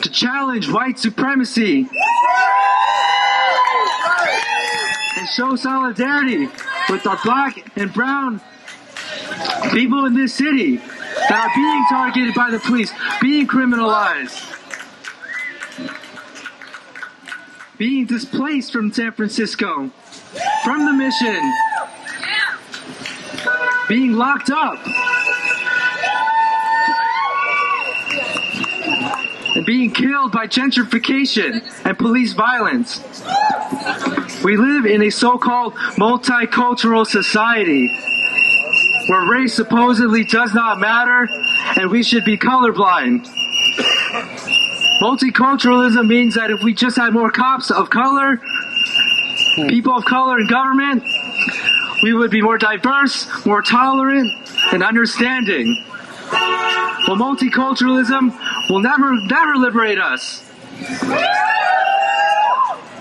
to challenge white supremacy and show solidarity with our black and brown people in this city that are being targeted by the police, being criminalized, being displaced from San Francisco, from the Mission, being locked up, and being killed by gentrification and police violence. We live in a so-called multicultural society where race supposedly does not matter and we should be colorblind. Multiculturalism means that if we just had more cops of color, people of color in government, we would be more diverse, more tolerant, and understanding. But multiculturalism will never liberate us.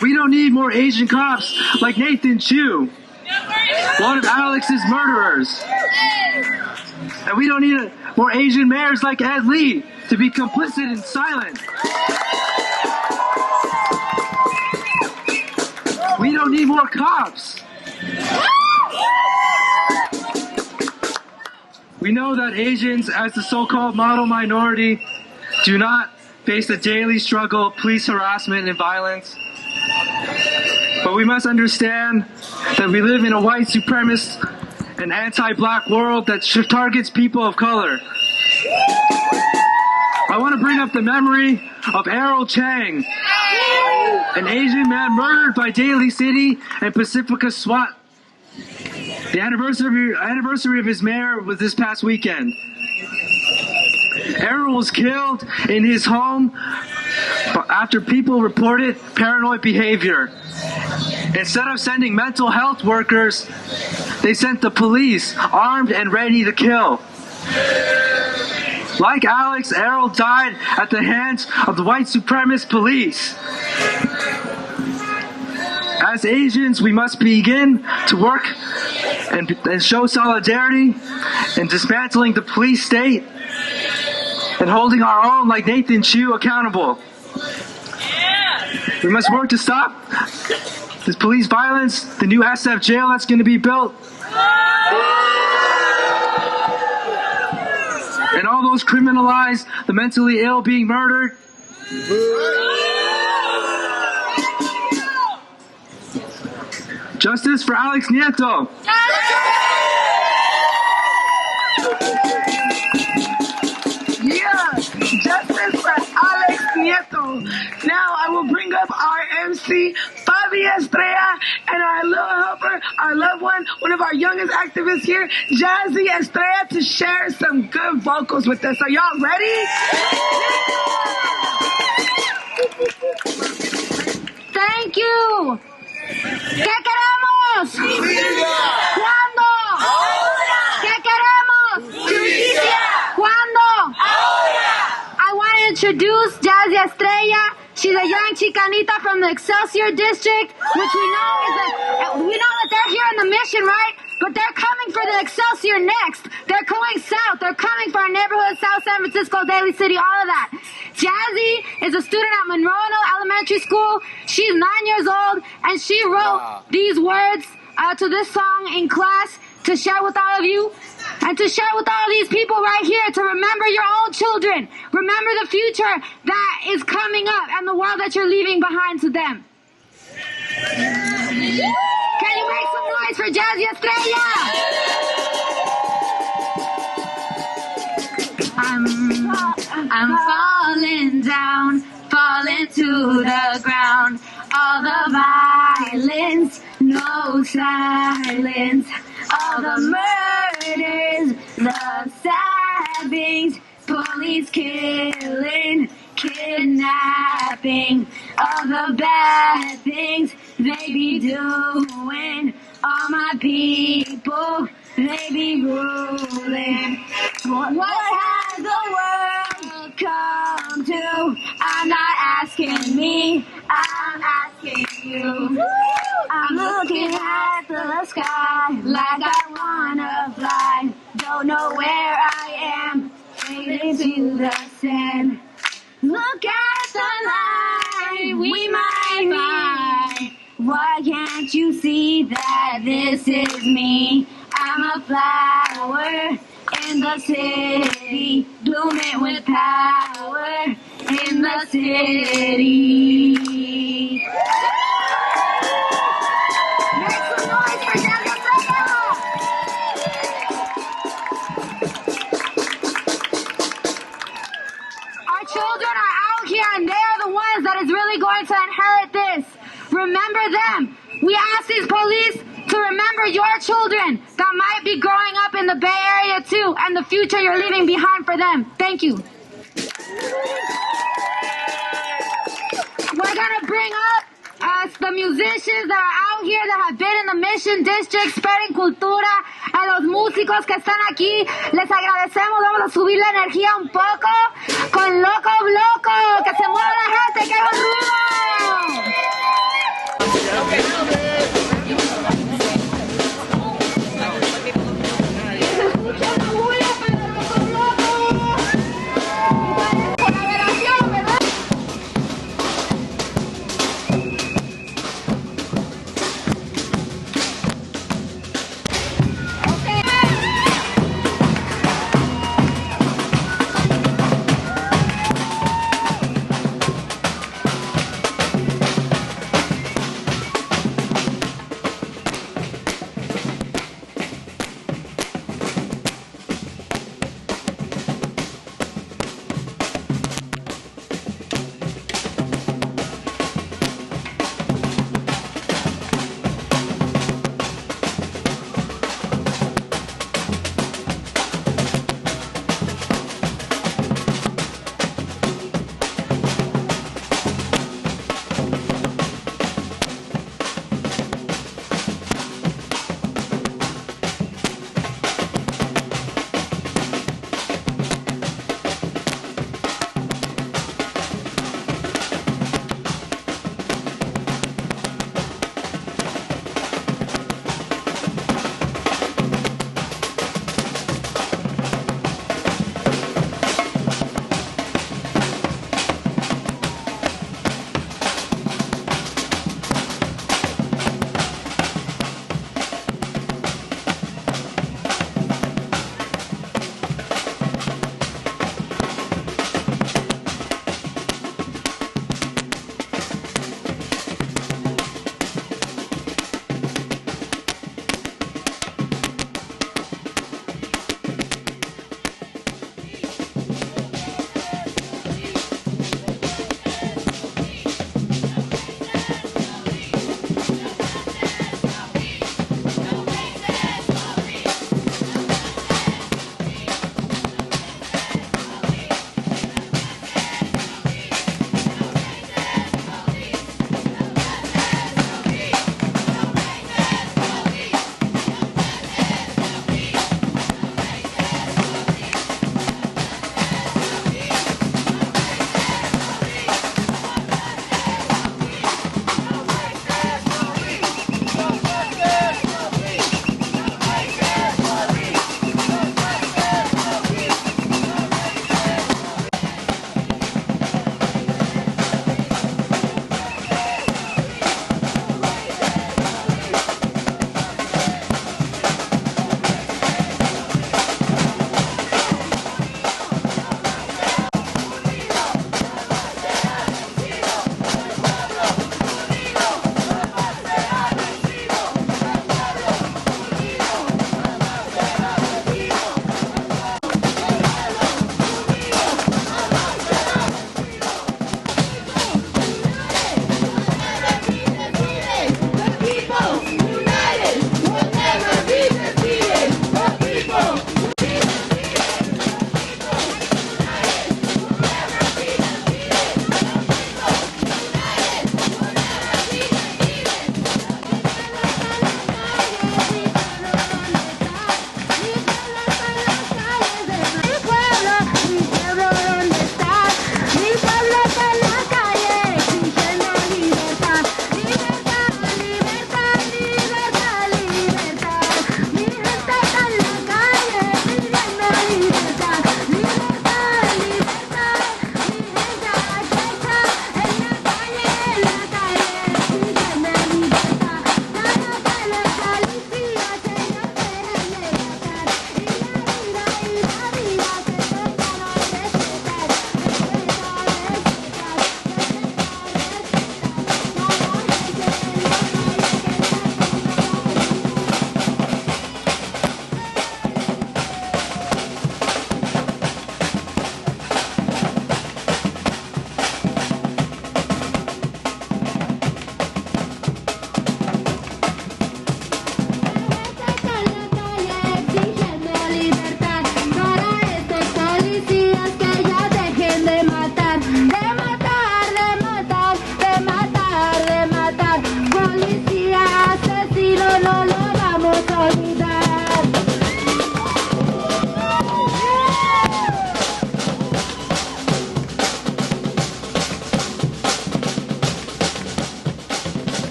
We don't need more Asian cops like Nathan Chu, one of Alex's murderers. And we don't need more Asian mayors like Ed Lee to be complicit and silent. We don't need more cops. We know that Asians, as the so-called model minority, do not face the daily struggle of police harassment and violence. But we must understand that we live in a white supremacist and anti-black world that targets people of color. I want to bring up the memory of Errol Chang, an Asian man murdered by Daly City and Pacifica SWAT. The anniversary of his mayor was this past weekend. Errol was killed in his home after people reported paranoid behavior. Instead of sending mental health workers, they sent the police, armed and ready to kill. Like Alex, Errol died at the hands of the white supremacist police. As Asians, we must begin to work and show solidarity in dismantling the police state and holding our own, like Nathan Chu, accountable. We must work to stop this police violence, the new SF jail that's going to be built, and all those criminalized, the mentally ill being murdered. Justice for Alex Nieto. Yeah, justice for Alex Nieto. Now I will bring up our MC, Fabi Estrella, and our little helper, our loved one of our youngest activists here, Jazzy Estrella, to share some good vocals with us. Are y'all ready? Thank you. ¿Qué queremos? Justicia. ¿Cuándo? Ahora. ¿Qué queremos? Justicia. ¿Cuándo? Ahora. I want to introduce Jazzy Estrella. She's a young Chicanita from the Excelsior district, which we know that they're here in the Mission, right? But they're coming for the Excelsior next. They're going south. They're coming for our neighborhood, South San Francisco, Daly City, all of that. Jazzy is a student at Monroe Elementary School. She's 9 years old, and she wrote these words to this song in class to share with all of you and to share with all these people right here to remember your own children. Remember the future that is coming up and the world that you're leaving behind to them. Can you make some noise for Jazzy Estrella? I'm falling down, falling to the ground. All the violence, no silence. All the murders, the stabbings, police killing, kidnapping, all the bad things they be doing. All my people, they be ruling. What has the world come to? I'm not asking me, I'm asking you. I'm looking at the sky like I wanna fly. Don't know where I am, fading to the sand. Look at the light we might find. Why can't you see that this is me? I'm a flower in the city, blooming with power in the city. Make some noise for Jazzy Estrella! Our children are out here and they're the ones that is really going to inherit this. Remember them. We ask these police to remember your children that might be growing up in the Bay Area too, and the future you're leaving behind for them. Thank you. We're gonna bring up the musicians that are out here that have been in the Mission District spreading cultura. A los músicos que están aquí, les agradecemos. Vamos a subir la energía un poco con Loco Bloco. Que se mueva la gente, que haga ruido.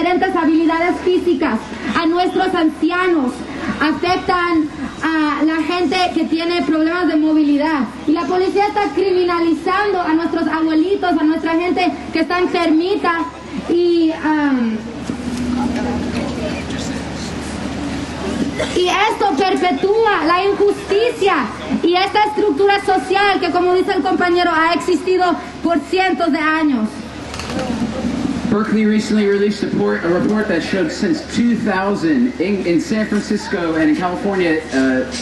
diferentes habilidades físicas, a nuestros ancianos, afectan a la gente que tiene problemas de movilidad. Y la policía está criminalizando a nuestros abuelitos, a nuestra gente que está enfermita y esto perpetúa la injusticia y esta estructura social que, como dice el compañero, ha existido por cientos de años. Berkeley recently released a report that showed since 2000 in San Francisco and in California,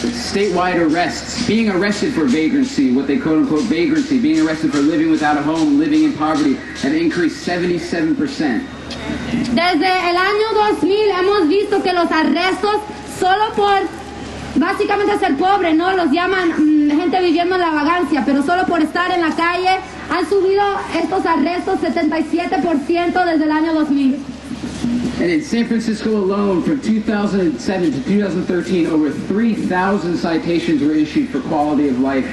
statewide arrests, being arrested for vagrancy, what they quote-unquote vagrancy, being arrested for living without a home, living in poverty, have increased 77%. Desde el año 2000 hemos visto que los arrestos solo por básicamente ser pobre, ¿no? Los llaman gente viviendo en la vagancia, pero solo por estar en la calle han subido estos arrestos 77% desde el año 2000. And in San Francisco alone, from 2007 to 2013, over 3,000 citations were issued for quality of life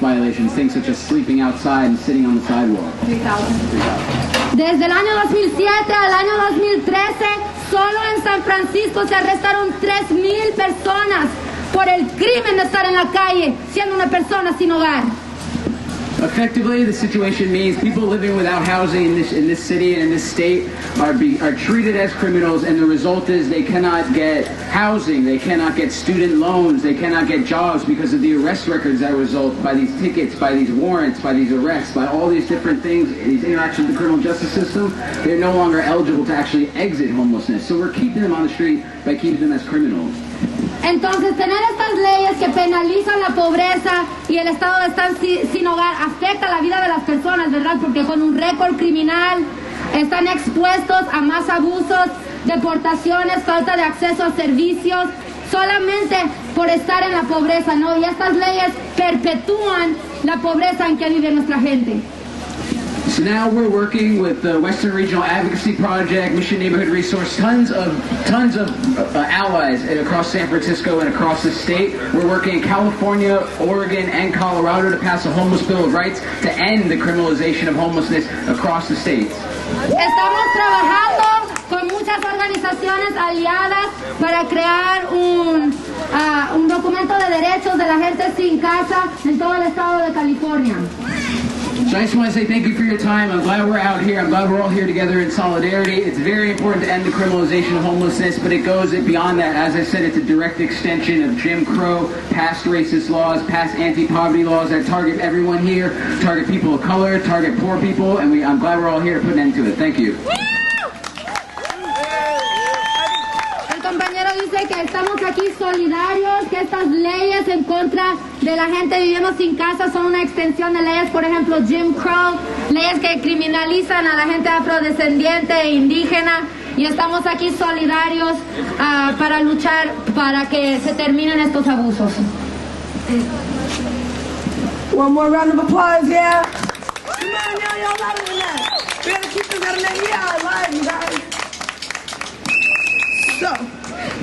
violations, things such as sleeping outside and sitting on the sidewalk. 3,000. Desde el año 2007 al año 2013, solo en San Francisco se arrestaron 3,000 personas por el crimen de estar en la calle, siendo una persona sin hogar. Effectively, the situation means people living without housing in this city and in this state are treated as criminals, and the result is they cannot get housing, they cannot get student loans, they cannot get jobs because of the arrest records that result by these tickets, by these warrants, by these arrests, by all these different things, these interactions with the criminal justice system. They're no longer eligible to actually exit homelessness. So we're keeping them on the street by keeping them as criminals. Entonces, tener estas leyes que penalizan la pobreza y el estado de estar sin hogar afecta la vida de las personas, ¿verdad? Porque con un récord criminal están expuestos a más abusos, deportaciones, falta de acceso a servicios, solamente por estar en la pobreza, ¿no? Y estas leyes perpetúan la pobreza en que vive nuestra gente. So now we're working with the Western Regional Advocacy Project, Mission Neighborhood Resource, tons of allies across San Francisco and across the state. We're working in California, Oregon, and Colorado to pass a homeless bill of rights to end the criminalization of homelessness across the states. Estamos trabajando con muchas organizaciones aliadas para crear un documento de derechos de la gente sin casa en todo el estado de California. So I just want to say thank you for your time. I'm glad we're out here. I'm glad we're all here together in solidarity. It's very important to end the criminalization of homelessness, but it goes beyond that. As I said, it's a direct extension of Jim Crow, past racist laws, past anti-poverty laws that target everyone here, target people of color, target poor people, and I'm glad we're all here to put an end to it. Thank you. El compañero dice que estamos aquí solidarios, que estas leyes en contra de la gente viviendo sin casa son una extensión de leyes, por ejemplo, Jim Crow, leyes que criminalizan a la gente afrodescendiente e indígena, y estamos aquí solidarios para luchar para que se terminen estos abusos. One more round of applause, yeah? Come on, y'all louder than that. We gotta keep this energy alive, you guys. So,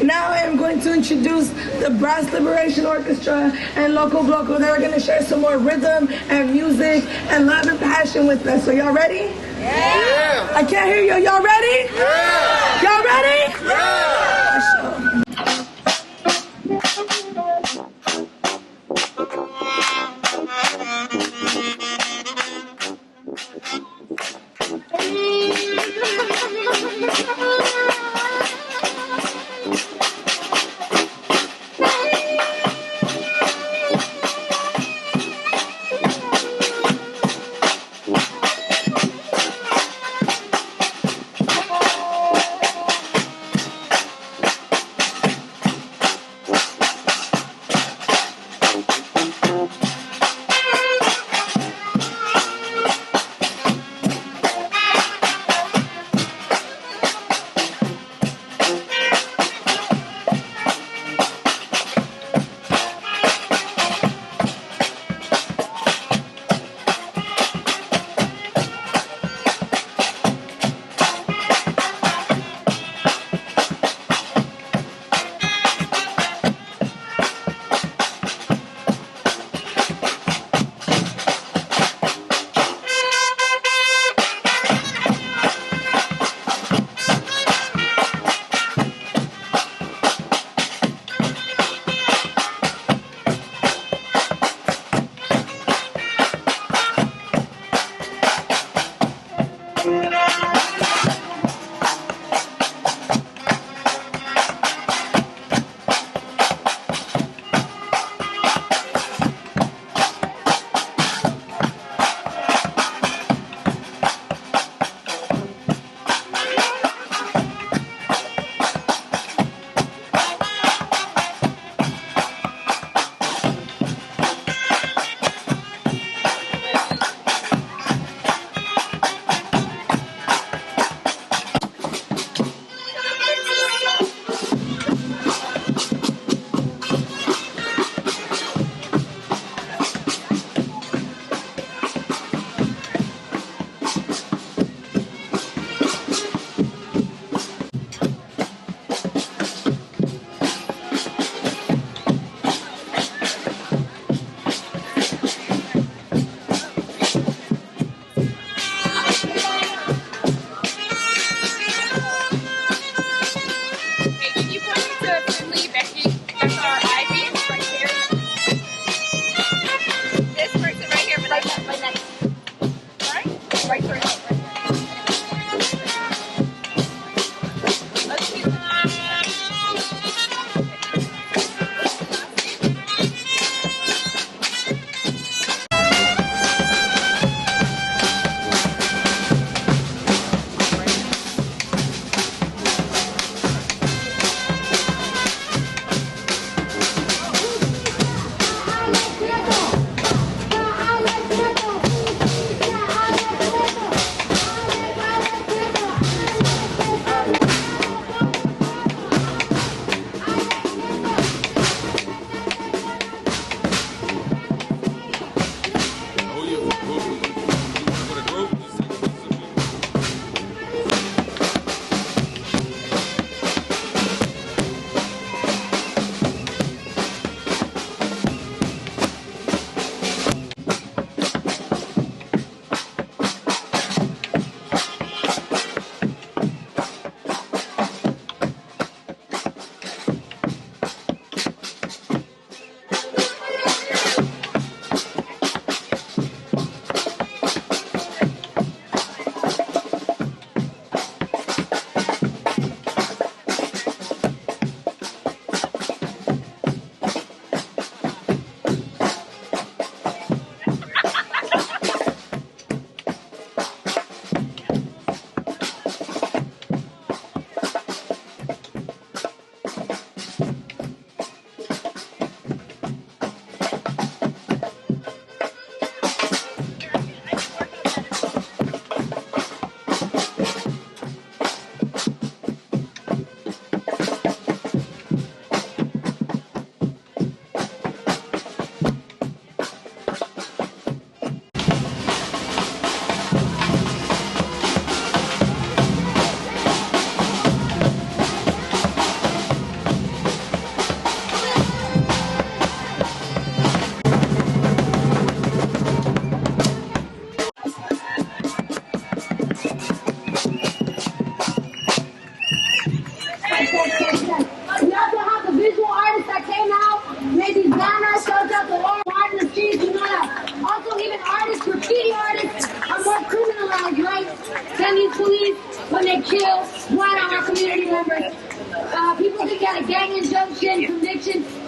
now I am going to introduce the Brass Liberation Orchestra and Loco Bloco. They're going to share some more rhythm and music and love and passion with us. So y'all ready? Yeah! I can't hear you. Y'all ready? Yeah! Y'all ready? Yeah!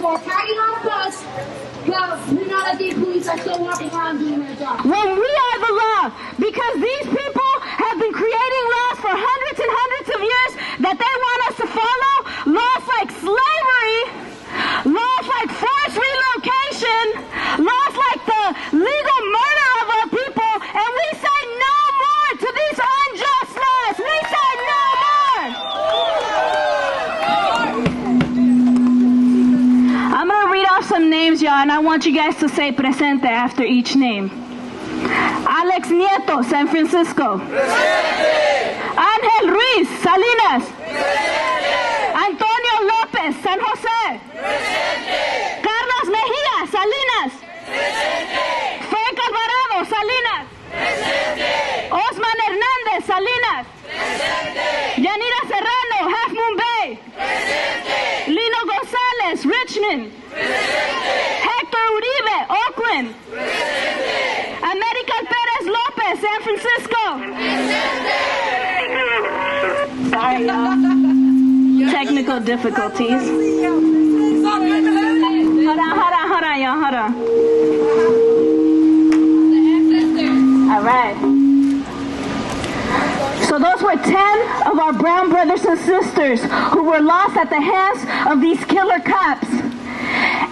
for tagging on a bus, but we know that these police are still walking around doing their job. When we are the law, because these people have been creating laws for hundreds and hundreds of years that they want us to follow, laws like slavery, laws like forced relocation, laws like the legal murder of our people, and we say no more to these unjust laws. We say no more. I'm going to read off some names, y'all, and I want you guys to say presente after each name. Alex Nieto, San Francisco. Presente. Ángel Ruiz, Salinas. Presente. Antonio López, San José. Presente. Carlos Mejía, Salinas. Presente. Frank Alvarado, Salinas. Presente. Osman Hernández, Salinas. Presente. Yanira Serrano, Half Moon Bay. Presente. Lino González, Richmond. Presente. Hector Uribe, Oakland. Presente. Amilcar Pérez-López, San Francisco. Sorry, y'all. Technical difficulties. Hold on, y'all, hold on. All right. So those were 10 of our brown brothers and sisters who were lost at the hands of these killer cops.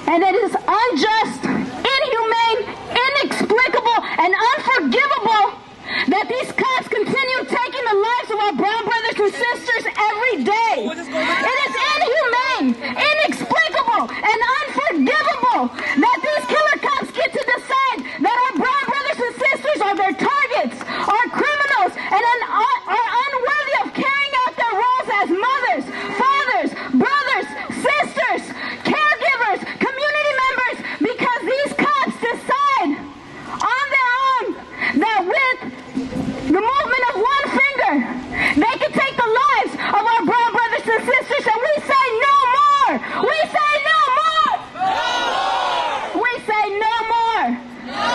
And it is unjust, inhumane, inexplicable, and unforgivable that these cops continue taking the lives of our brown brothers and sisters every day. It is inhumane, inexplicable, and unforgivable that these killer cops get to decide that our brown brothers and sisters are their targets, are criminals, and are unworthy of carrying out their roles as mothers, fathers, brothers, sisters, caregivers, community members, because these cops decide on their own that with the movement of one finger, they can take the lives of our brown brothers and sisters, and we say no more. We say no more. No. We say no more. No.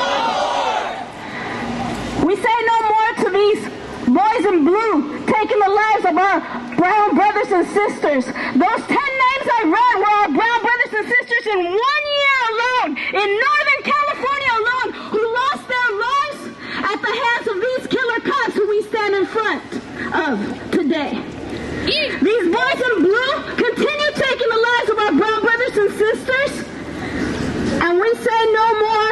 We say no more to these boys in blue taking the lives of our brown brothers and sisters. Those 10 names I read were our brown brothers and sisters in 1 year alone, in Northern California alone, who lost their lives at the hands of these killer cops who we stand in front of today. These boys in blue continue taking the lives of our brown brothers and sisters, and we say no more.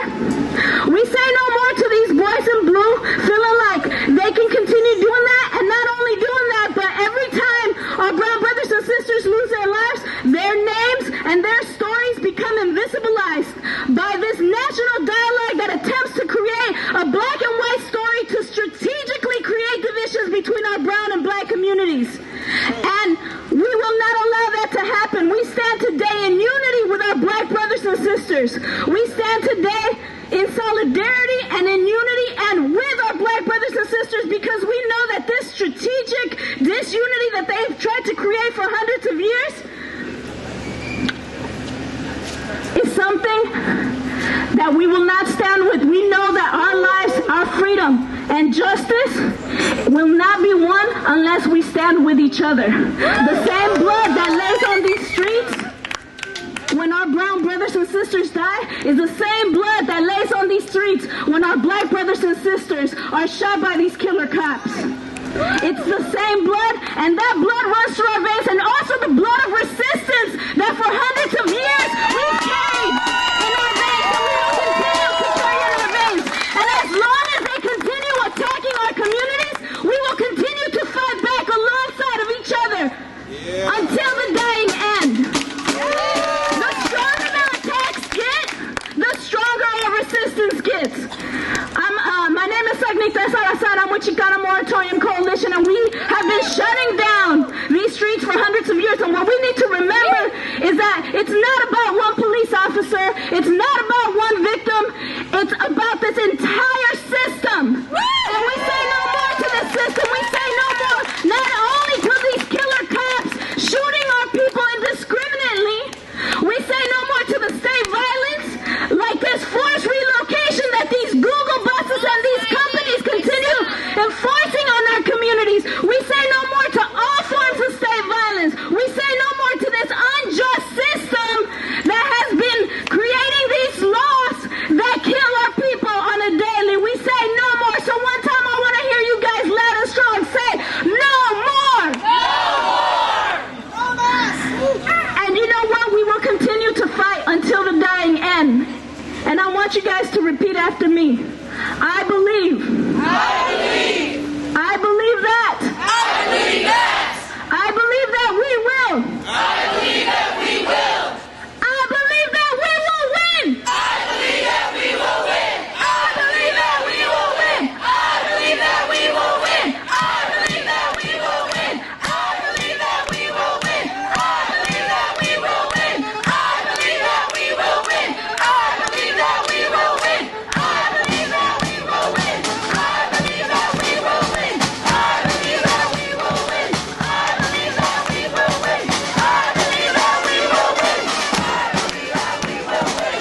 We say no more to these boys in blue, feeling like they can continue doing that, and not only doing that, but every time our brown brothers and sisters lose their lives, their names and their stories become invisibilized by this national dialogue that attempts to create a black and white story to strategically create divisions between our brown and black communities. And we will not allow that to happen. We stand today in unity with our black brothers and sisters. We stand today in solidarity and in unity and with our black brothers and sisters, because we know that this strategic disunity that they've tried to create for hundreds of years is something that we will not stand with. We know that our lives, our freedom, and justice will not be won unless we stand with each other. The same blood that lays on these streets when our brown brothers and sisters die is the same blood that lays on these streets when our black brothers and sisters are shot by these killer cops. It's the same blood, and that blood runs through our veins, and also the blood of resistance that for hundreds of years we've carried in our veins, and we will continue to carry in our veins. And as long as they continue attacking our communities, we will continue to fight back alongside of each other until the dying end. The stronger the attacks get, the stronger our resistance gets. My name is Agnita Salazar. I'm with Chicana Moratorium Coalition, and we have been shutting down these streets for hundreds of years. And what we need to remember is that it's not about one police officer. It's not about one victim. It's about this entire system. And we say no more to this system. We say no more not only to these killer cops shooting our people indiscriminately. We say no more to the state violence, like this forced relocation that these Google buses and these companies continue enforcing on our communities. We say no more to all forms of state violence. We say no more to this unjust system that has And I want you guys to repeat after me. I believe. I believe. I believe that. I believe that. I believe that we will. I believe that we will. I believe that we will win. I believe that we will win. I believe that we will win. I believe that we will win. I believe that we will win. I believe that we will win. I believe that we will win. I believe that we will win. I believe that we will win. I believe that we will win. I believe that we will win. I believe that we will win. I believe that we will win. I believe that we will win. I believe that we will win.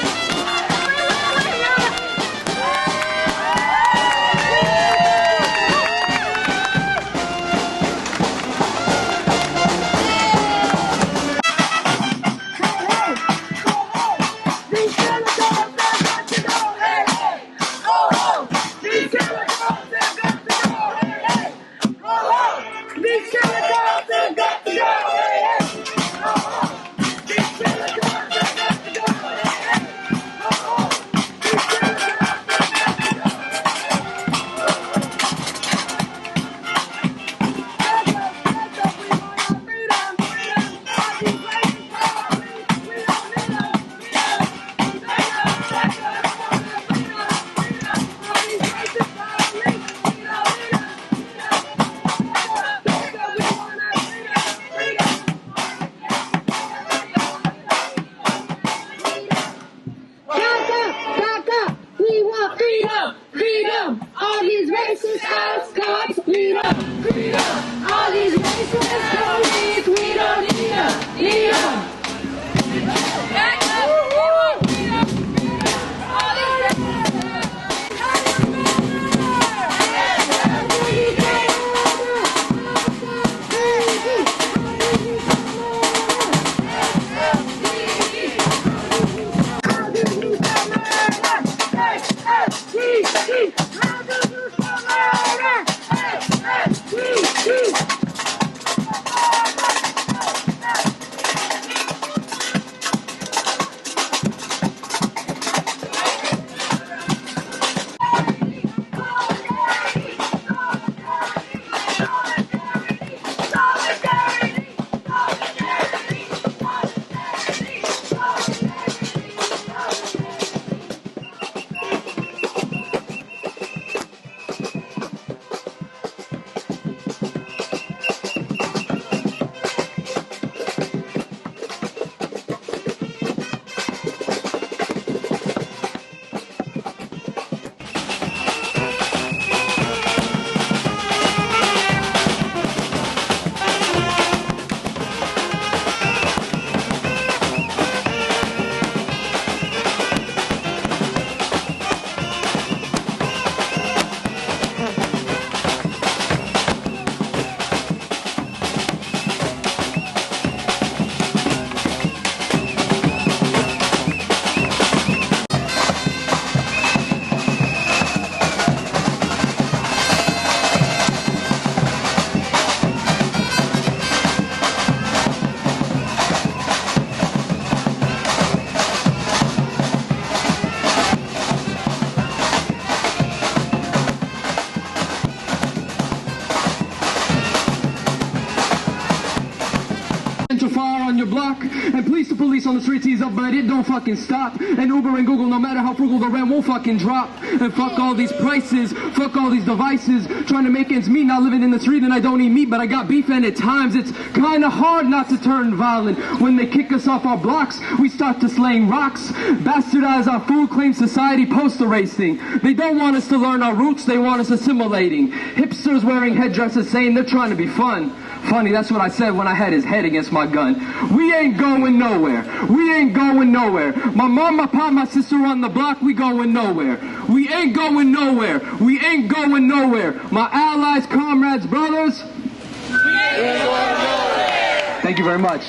Your block and police the police on the streets ease up, but it don't fucking stop. And Uber and Google, no matter how frugal the rent, won't fucking drop. And fuck all these prices, fuck all these devices, trying to make ends meet, not living in the street and I don't eat meat, but I got beef and at times it's kinda hard not to turn violent. When they kick us off our blocks, we start to slaying rocks, bastardize our food, claim society, post the race thing. They don't want us to learn our roots, they want us assimilating. Hipsters wearing headdresses saying they're trying to be fun. Funny, that's what I said when I had his head against my gun. We ain't going nowhere. We ain't going nowhere. My mom, my pop, my sister on the block, we going nowhere. We ain't going nowhere. We ain't going nowhere. My allies, comrades, brothers. We ain't going nowhere. Thank you very much.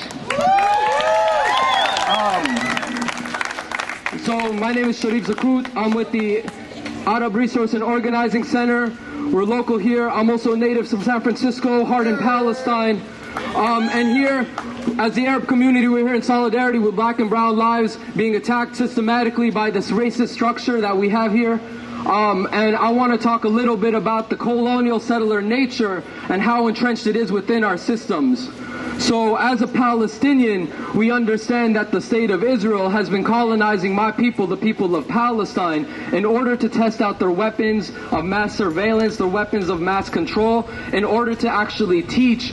So my name is Sharif Zakrut. I'm with the Arab Resource and Organizing Center. We're local here. I'm also a native from San Francisco, heart in Palestine. And here As the Arab community, we're here in solidarity with black and brown lives being attacked systematically by this racist structure that we have here. And I want to talk a little bit about the colonial settler nature and how entrenched it is within our systems. So as a Palestinian, we understand that the state of Israel has been colonizing my people, the people of Palestine, in order to test out their weapons of mass surveillance, their weapons of mass control, in order to actually teach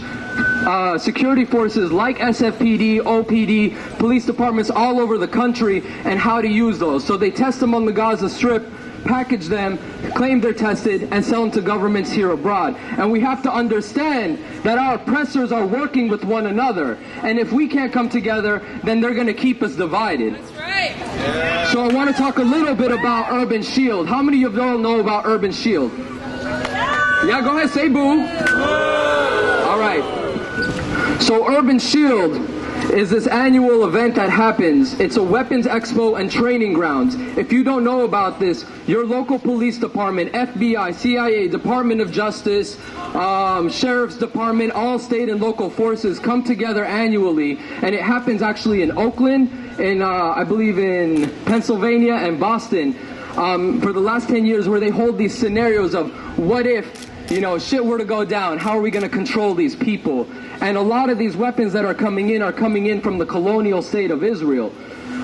security forces like SFPD, OPD, police departments all over the country and how to use those. So they test them on the Gaza Strip, package them, claim they're tested, and sell them to governments here abroad. And we have to understand that our oppressors are working with one another. And if we can't come together, then they're going to keep us divided. That's right. Yeah. So I want to talk a little bit about Urban Shield. How many of y'all know about Urban Shield? Yeah, go ahead, say boo. All right. So Urban Shield is this annual event that happens. It's a weapons expo and training grounds. If you don't know about this, your local police department, FBI, CIA, Department of Justice, Sheriff's Department, all state and local forces come together annually, and it happens actually in Oakland, in I believe in Pennsylvania and Boston, for the last 10 years, where they hold these scenarios of what if, you know, shit were to go down, how are we going to control these people? And a lot of these weapons that are coming in from the colonial state of Israel.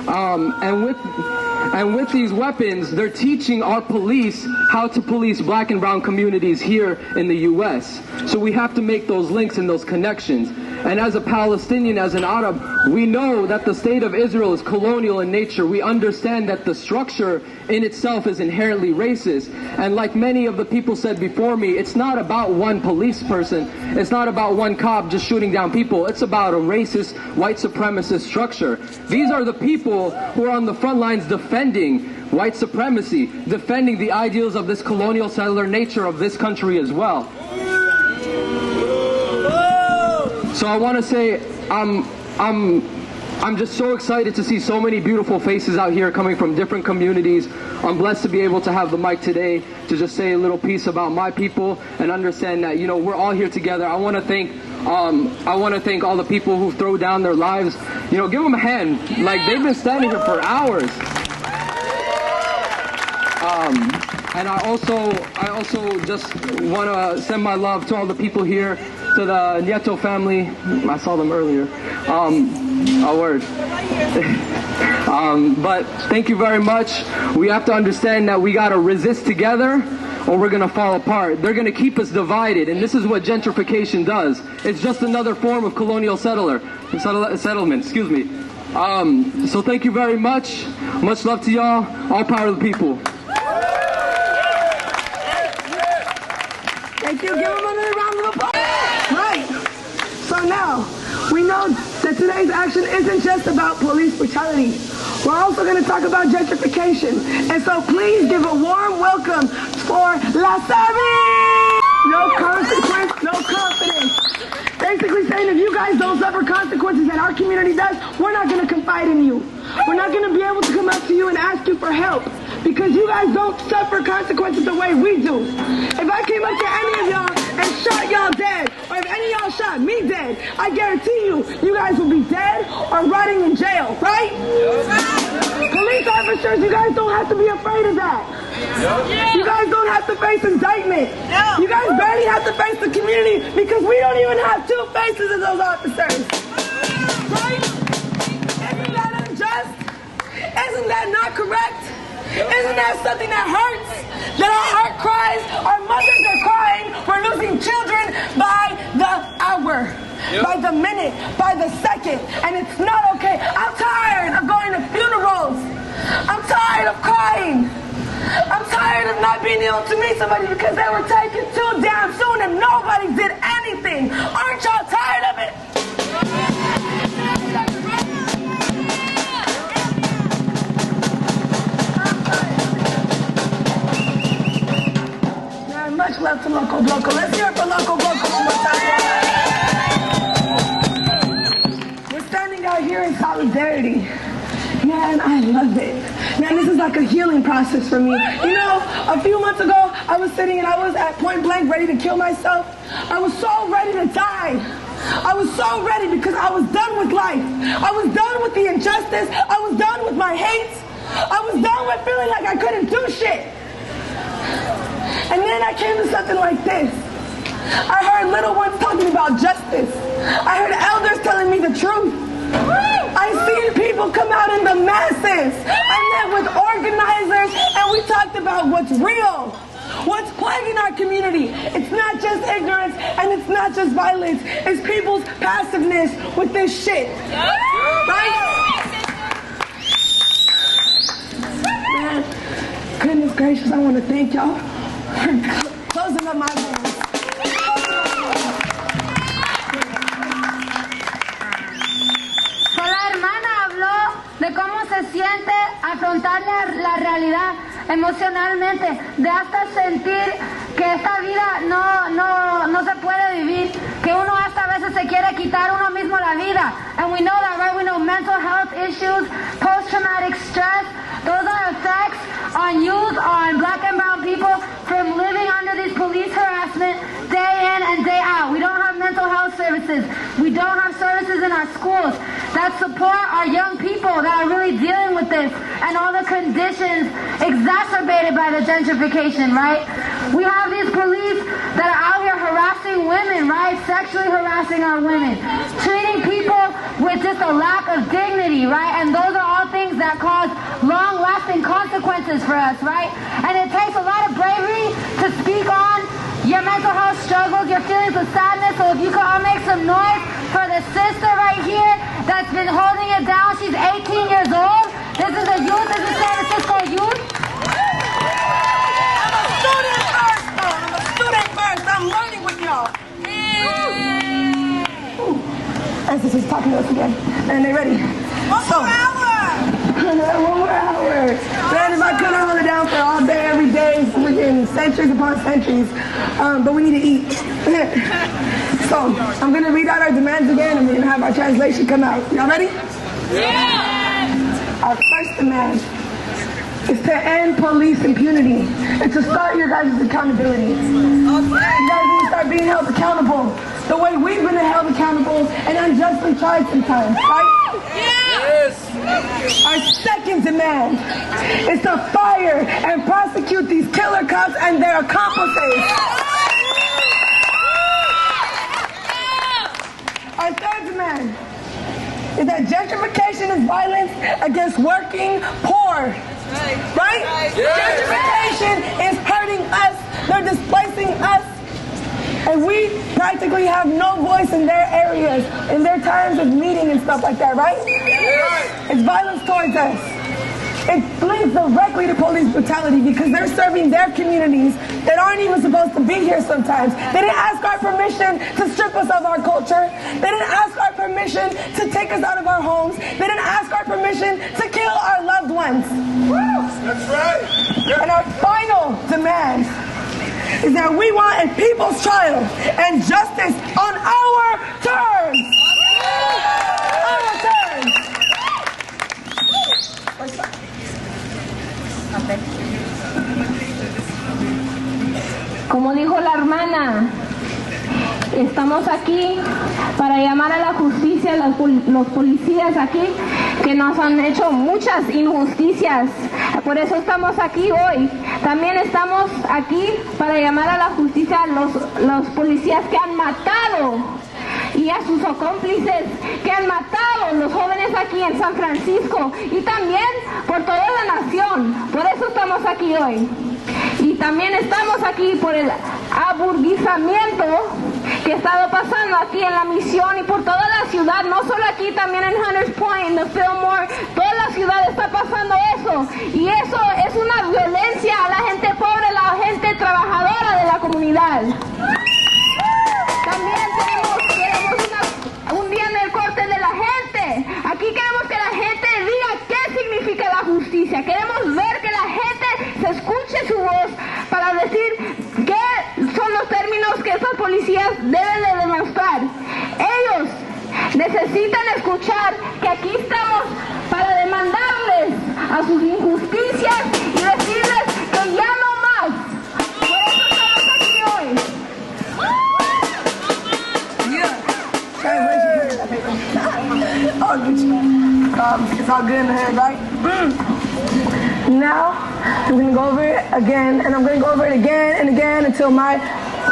And with these weapons, they're teaching our police how to police black and brown communities here in the U.S. So we have to make those links and those connections. And as a Palestinian, as an Arab, we know that the state of Israel is colonial in nature. We understand that the structure in itself is inherently racist. And like many of the people said before me, it's not about one police person. It's not about one cop just shooting down people. It's about a racist, white supremacist structure. These are the people who are on the front lines defending white supremacy, defending the ideals of this colonial settler nature of this country as well. So I want to say I'm just so excited to see so many beautiful faces out here coming from different communities. I'm blessed to be able to have the mic today to just say a little piece about my people and understand that, you know, we're all here together. I want to thank all the people who throw down their lives. You know, give them a hand. Like, they've been standing here for hours. And I also just want to send my love to all the people here, to the Nieto family. I saw them earlier. A word. But thank you very much. We have to understand that we got to resist together or we're going to fall apart. They're going to keep us divided, and this is what gentrification does. It's just another form of colonial settlement. Excuse me. So thank you very much. Much love to y'all. All power to the people. Thank you. Give them another round of applause. Right. So now, we know that today's action isn't just about police brutality. We're also going to talk about gentrification. And so please give a warm welcome for La Sabi! No consequence, no confidence. Basically saying if you guys don't suffer consequences and our community does, we're not going to confide in you. We're not going to be able to come up to you and ask you for help because you guys don't suffer consequences the way we do. If I came up to any of y'all and shot y'all dead, or if any of y'all shot me dead, I guarantee you guys will be dead or rotting in jail, right? Police officers, you guys don't have to be afraid of that. You guys don't have to face indictment. You guys barely have to face the community because we don't even have two faces as those officers. Right? Isn't that unjust? Isn't that not correct? Isn't that something that hurts? That our heart cries, our mothers are crying, we're losing children by the hour, by the minute, by the second, and it's not okay. I'm tired of going to funerals. I'm tired of crying. I'm tired of not being able to meet somebody because they were taken too damn soon and nobody did anything. Aren't y'all tired of it? Much love to Loco Bloco. Let's hear it for Loco Bloco one more time. We're standing out here in solidarity. Man, I love it. Man, this is like a healing process for me. You know, a few months ago, I was sitting and I was at point blank ready to kill myself. I was so ready to die. I was so ready because I was done done with life. I was done with the injustice. I was done with my hate. I was done with feeling like I couldn't do shit. And then I came to something like this. I heard little ones talking about justice. I heard elders telling me the truth. I seen people come out in the masses. I met with organizers and we talked about what's real. What's plaguing our community? It's not just ignorance and it's not just violence. It's people's passiveness with this shit. Right? Man, goodness gracious, I want to thank y'all for closing up my doors. La hermana habló de cómo se siente afrontar la realidad emocionalmente, de hasta sentir que esta vida no se puede vivir, que uno hasta a veces se quiere quitar uno mismo la vida. And we know that, right? We know mental health issues, post-traumatic stress, those are effects on youth, on black and brown people from living under this police harassment day in and day out. We don't have mental health services. We don't have services in our schools that support our young people that are really dealing with this and all the conditions exacerbated by the gentrification, right? We have these police that are out here harassing women, right? Sexually harassing our women, treating people with just a lack of dignity, right? And those are all things that cause long-lasting consequences for us, right? And it takes a lot of bravery to speak on your mental health struggles, your feelings of sadness. So if you could all make some noise for the sister right here that's been holding it down. She's 18 years old. This is a youth. This is San Francisco youth. I'm a student first, though. I'm a student first. I'm learning with y'all. This is talking to us again. And they ready. One more hour. Man, if I could hold it down for all day, every day, freaking centuries upon centuries. But we need to eat. So, I'm going to read out our demands again, and we're going to have our translation come out. Y'all ready? Yeah! Our first demand is to end police impunity and to start your guys' accountability. You guys need to start being held accountable the way we've been held accountable and unjustly tried sometimes, right? Yes! Our second demand is to fire and prosecute these killer cops and their accomplices. Our third demand is that gentrification is violence against working poor. Right? Gentrification is hurting us. They're displacing us. And we practically have no voice in their areas, in their times of meeting and stuff like that, right? It's violence towards us. It links directly to police brutality because they're serving their communities that aren't even supposed to be here sometimes. They didn't ask our permission to strip us of our culture. They didn't ask our permission to take us out of our homes. They didn't ask our permission to kill our loved ones. That's right. And our final demand is that we want a people's trial and justice on our terms. Our terms. Como dijo la hermana, estamos aquí para llamar a la justicia a los policías aquí que nos han hecho muchas injusticias. Por eso estamos aquí hoy. También estamos aquí para llamar a la justicia a los policías que han matado y a sus cómplices que han matado a los jóvenes aquí en San Francisco y también por toda la nación. Por eso estamos aquí hoy. Y también estamos aquí por el aburguesamiento que ha estado pasando aquí en la misión y por toda la ciudad, no solo aquí, también en Hunters Point, en Fillmore, toda la ciudad está pasando eso. Y eso es una violencia a la gente pobre, a la gente trabajadora de la comunidad. También queremos un día en el corte de la gente. Aquí queremos que la gente diga qué significa la justicia. Queremos ver que la gente se escuche su voz para decir qué son los términos que estos policías deben de demostrar. Ellos necesitan escuchar que aquí estamos para demandarles a sus injusticias y decirles que ya no más. Por eso estamos aquí hoy. I'm going to go over it again, and I'm going to go over it again and again until my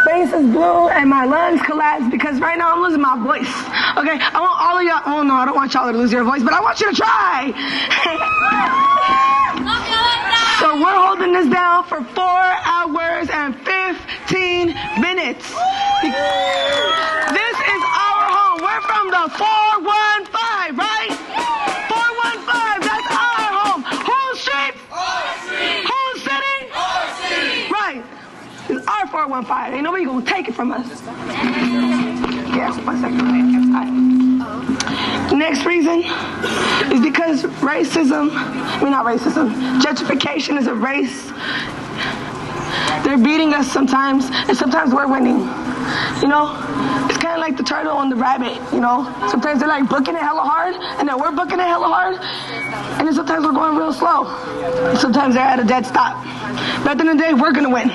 face is blue and my lungs collapse, because right now I'm losing my voice. Okay, I want all of y'all, oh no, I don't want y'all to lose your voice, but I want you to try. So we're holding this down for 4 hours and 15 minutes. This is our home. We're from the 415, right? 415, that's our home. Whose street? Our street. Whose city? Our city. Right. It's our 415. Ain't nobody gonna take it from us. Yeah, 1 second. All right. Next reason is because gentrification is a race. They're beating us sometimes, and sometimes we're winning. You know, it's kind of like the turtle and the rabbit, you know. Sometimes they're like booking it hella hard, and then we're booking it hella hard, and then sometimes we're going real slow. Sometimes they're at a dead stop. But at the end of the day, we're going to win.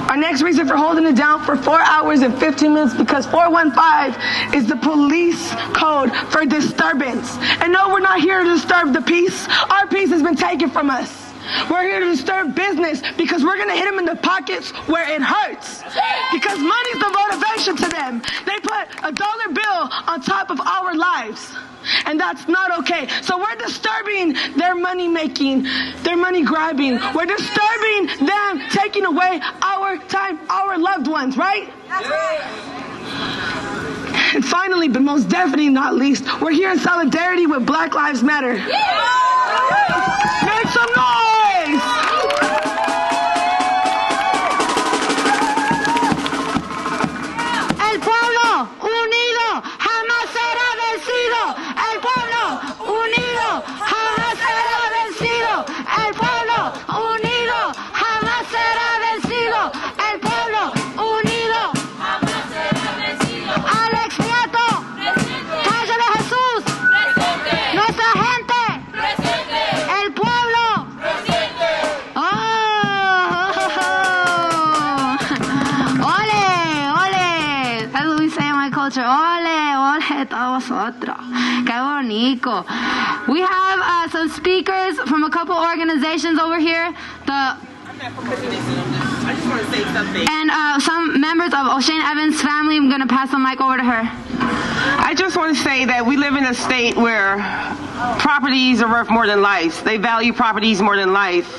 Our next reason for holding it down for 4 hours and 15 minutes, because 415 is the police code for disturbance. And no, we're not here to disturb the peace. Our peace has been taken from us. We're here to disturb business, because we're going to hit them in the pockets where it hurts. Because money's the motivation to them. They put a $1 bill on top of our lives. And that's not okay. So we're disturbing their money making, their money grabbing. We're disturbing them taking away our time, our loved ones, right? That's right. And finally, but most definitely not least, we're here in solidarity with Black Lives Matter. Make some noise! El pueblo unido jamás será vencido. El pueblo unido jamás será vencido. El pueblo unido jamás será vencido. El pueblo unido jamás será vencido. Alex Nieto, Calle de Jesús, presente. Nuestra gente, presente. El pueblo, presente. Ole, that's what we say in my culture. Ole, todos vosotros. Qué bonito. We have some speakers from a couple organizations over here. I just want to say something. And some members of O'Shane Evans' family. I'm going to pass the mic over to her. I just want to say that we live in a state where properties are worth more than lives. They value properties more than life.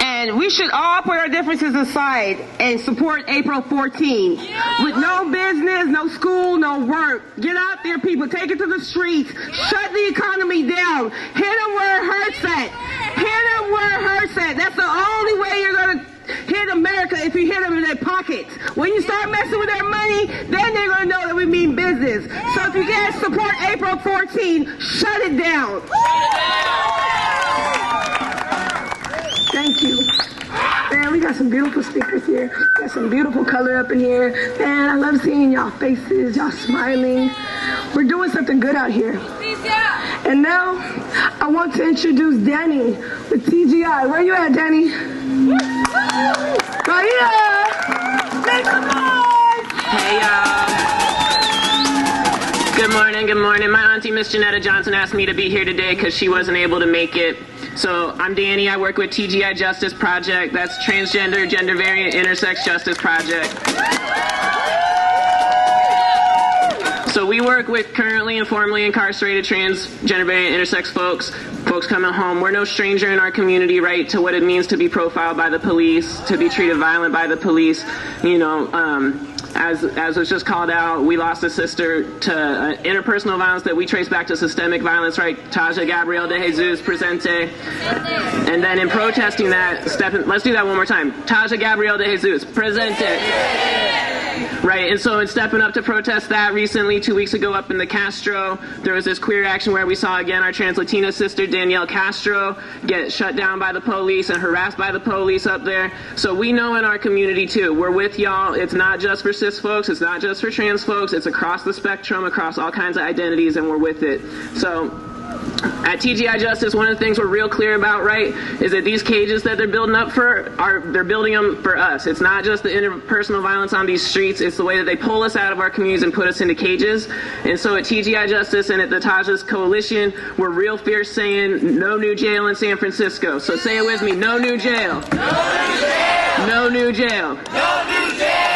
And we should all put our differences aside and support April 14th. With no business, no school, no work. Get out there, people. Take it to the streets. Shut the economy down. Hit them where it hurts at. Hit them where it hurts at. That's the only way you're going to hit America, if you hit them in their pockets. When you start messing with their money, then they're going to know that we mean business. So if you guys support April 14, shut it down. Thank you. Man, we got some beautiful speakers here. We got some beautiful color up in here. Man, I love seeing y'all faces, y'all smiling. We're doing something good out here. And now, I want to introduce Danny with TGI. Where you at, Danny? Right here. Make some noise. Hey, y'all. Good morning. My auntie, Miss Janetta Johnson, asked me to be here today because she wasn't able to make it. So I'm Danny. I work with TGI Justice Project. That's Transgender, Gender Variant, Intersex Justice Project. So we work with currently and formerly incarcerated transgender variant intersex folks coming home. We're no stranger in our community, right, to what it means to be profiled by the police, to be treated violent by the police. You know, as was just called out, we lost a sister to interpersonal violence that we trace back to systemic violence, right? Taja Gabriel de Jesus Presente. And then in protesting that, let's do that one more time. Taja Gabriel de Jesus Presente. Right, and so in stepping up to protest that recently, 2 weeks ago up in the Castro, there was this queer action where we saw again our trans Latina sister, Danielle Castro, get shut down by the police and harassed by the police up there. So we know in our community too, we're with y'all. It's not just for cis folks, it's not just for trans folks, it's across the spectrum, across all kinds of identities, and we're with it. So At TGI Justice, one of the things we're real clear about, right, is that these cages that they're building up they're building them for us. It's not just the interpersonal violence on these streets, it's the way that they pull us out of our communities and put us into cages. And so at TGI Justice and at the Taja's Coalition, we're real fierce saying no new jail in San Francisco. So say it with me, no new jail. No new jail. No new jail.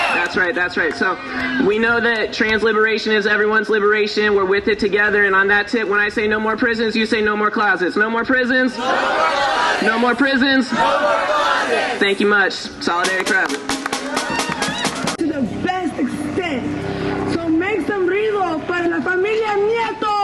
That's right. So we know that trans liberation is everyone's liberation. We're with it together. And on that tip, when I say no more prisons, you say no more closets. No more prisons. No more closets. No more prisons. No more closets. Thank you much. Solidarity crowd. To the best extent. So make some ruido para la familia Nieto.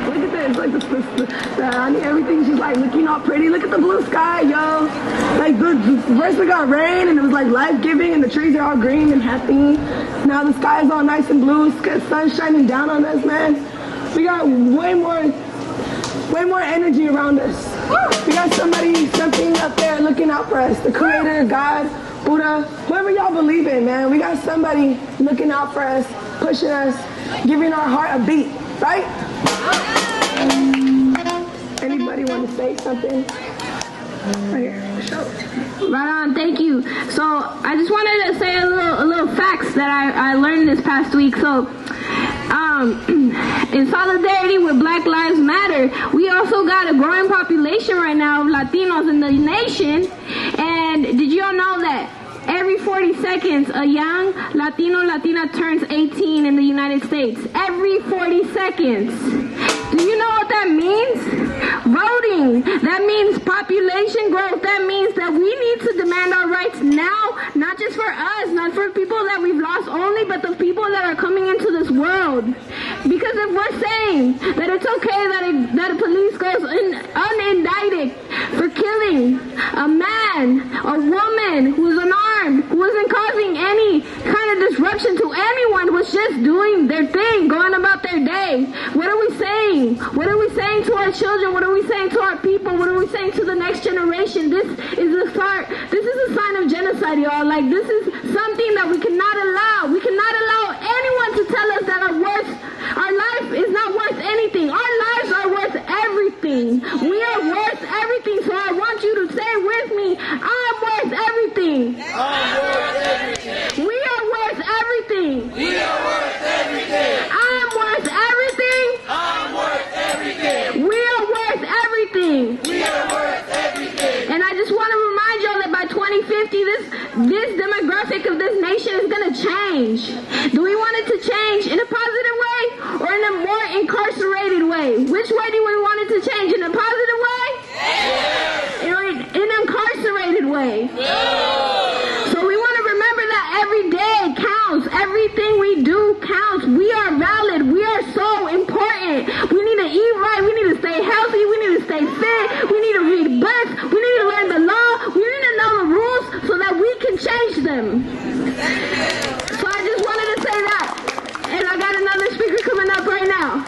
Look at this, like everything. She's like looking all pretty. Look at the blue sky, yo. Like first we got rain and it was like life-giving and the trees are all green and happy. Now the sky is all nice and blue. Sun's shining down on us, man. We got way more energy around us. We got something up there looking out for us. The Creator, God, Buddha, whoever y'all believe in, man. We got somebody looking out for us, pushing us, giving our heart a beat. Right? Anybody want to say something? Right here, show. Right on, thank you. So I just wanted to say a little facts that I learned this past week. So in solidarity with Black Lives Matter, we also got a growing population right now of Latinos in the nation. And did you all know that every 40 seconds, a young Latina turns 18 in the United States? Every 40 seconds. Do you know what that means? Voting. That means population growth. That means that we need to demand our rights now, not just for us, not for people that we've lost only, but the people that are coming into this world. Because if we're saying that it's okay that a police goes unindicted for killing a man, a woman who's unarmed, who wasn't causing any kind of disruption to anyone, was just doing their thing, going about their day. What are we saying? What are we saying to our children? What are we saying to our people? What are we saying to the next generation? This is a start. This is a sign of genocide, y'all. Like, this is something that we cannot allow. We cannot allow anyone to tell us that our life is not worth anything. Our lives are worth everything. We are worth everything. So I want you to say with me, I'm worth everything. I'm worth everything. We are worth everything. We are worth everything. I'm worth everything. I'm worth everything. We are worth everything. We are worth everything. And I just want to remind y'all that by 2050, this demographic of this nation is going to change. Do we want it to change in a positive way or in a more incarcerated way? Which way do we want it to change? In a positive way? Yes. Or in an incarcerated way? Yes. So we want to remember that every day counts. Everything we do counts. We are valid. We are so important. We need to eat right. We need to stay healthy. We need to stay fit. We need to read books. We need to learn the law. We need to know the rules so that we can change them. So I just wanted to say that. And I got another speaker coming up right now.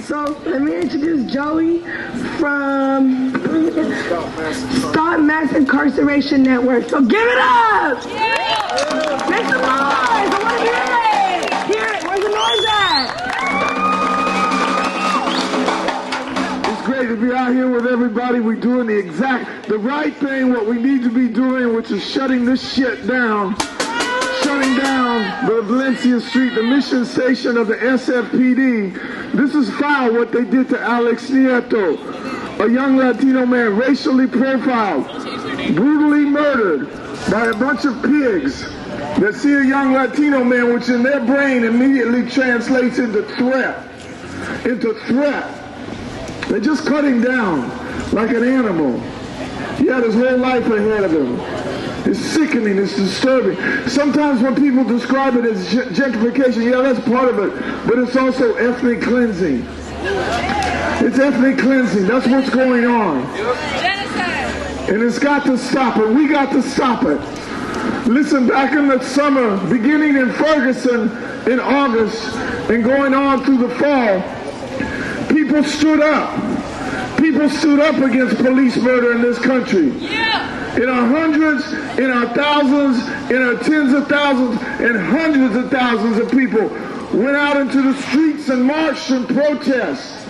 So let me introduce Joey from Stop Mass Incarceration Network. So give it up! Yeah. Make some noise! I want to hear it! Hear it! Where's the noise at? It's great to be out here with everybody. We're doing the right thing, what we need to be doing, which is shutting this shit down. Shutting down the Valencia Street, the mission station of the SFPD. This is foul what they did to Alex Nieto, a young Latino man racially profiled, brutally murdered by a bunch of pigs that see a young Latino man, which in their brain immediately translates into threat. They just cut him down like an animal. He had his whole life ahead of him. It's sickening, it's disturbing. Sometimes when people describe it as gentrification, yeah, that's part of it, but it's also ethnic cleansing. It's ethnic cleansing, that's what's going on. And it's got to stop it, we got to stop it. Listen, back in the summer, beginning in Ferguson in August and going on through the fall, people stood up. People stood up against police murder in this country. In our hundreds, in our thousands, in our tens of thousands, and hundreds of thousands of people went out into the streets and marched and protested,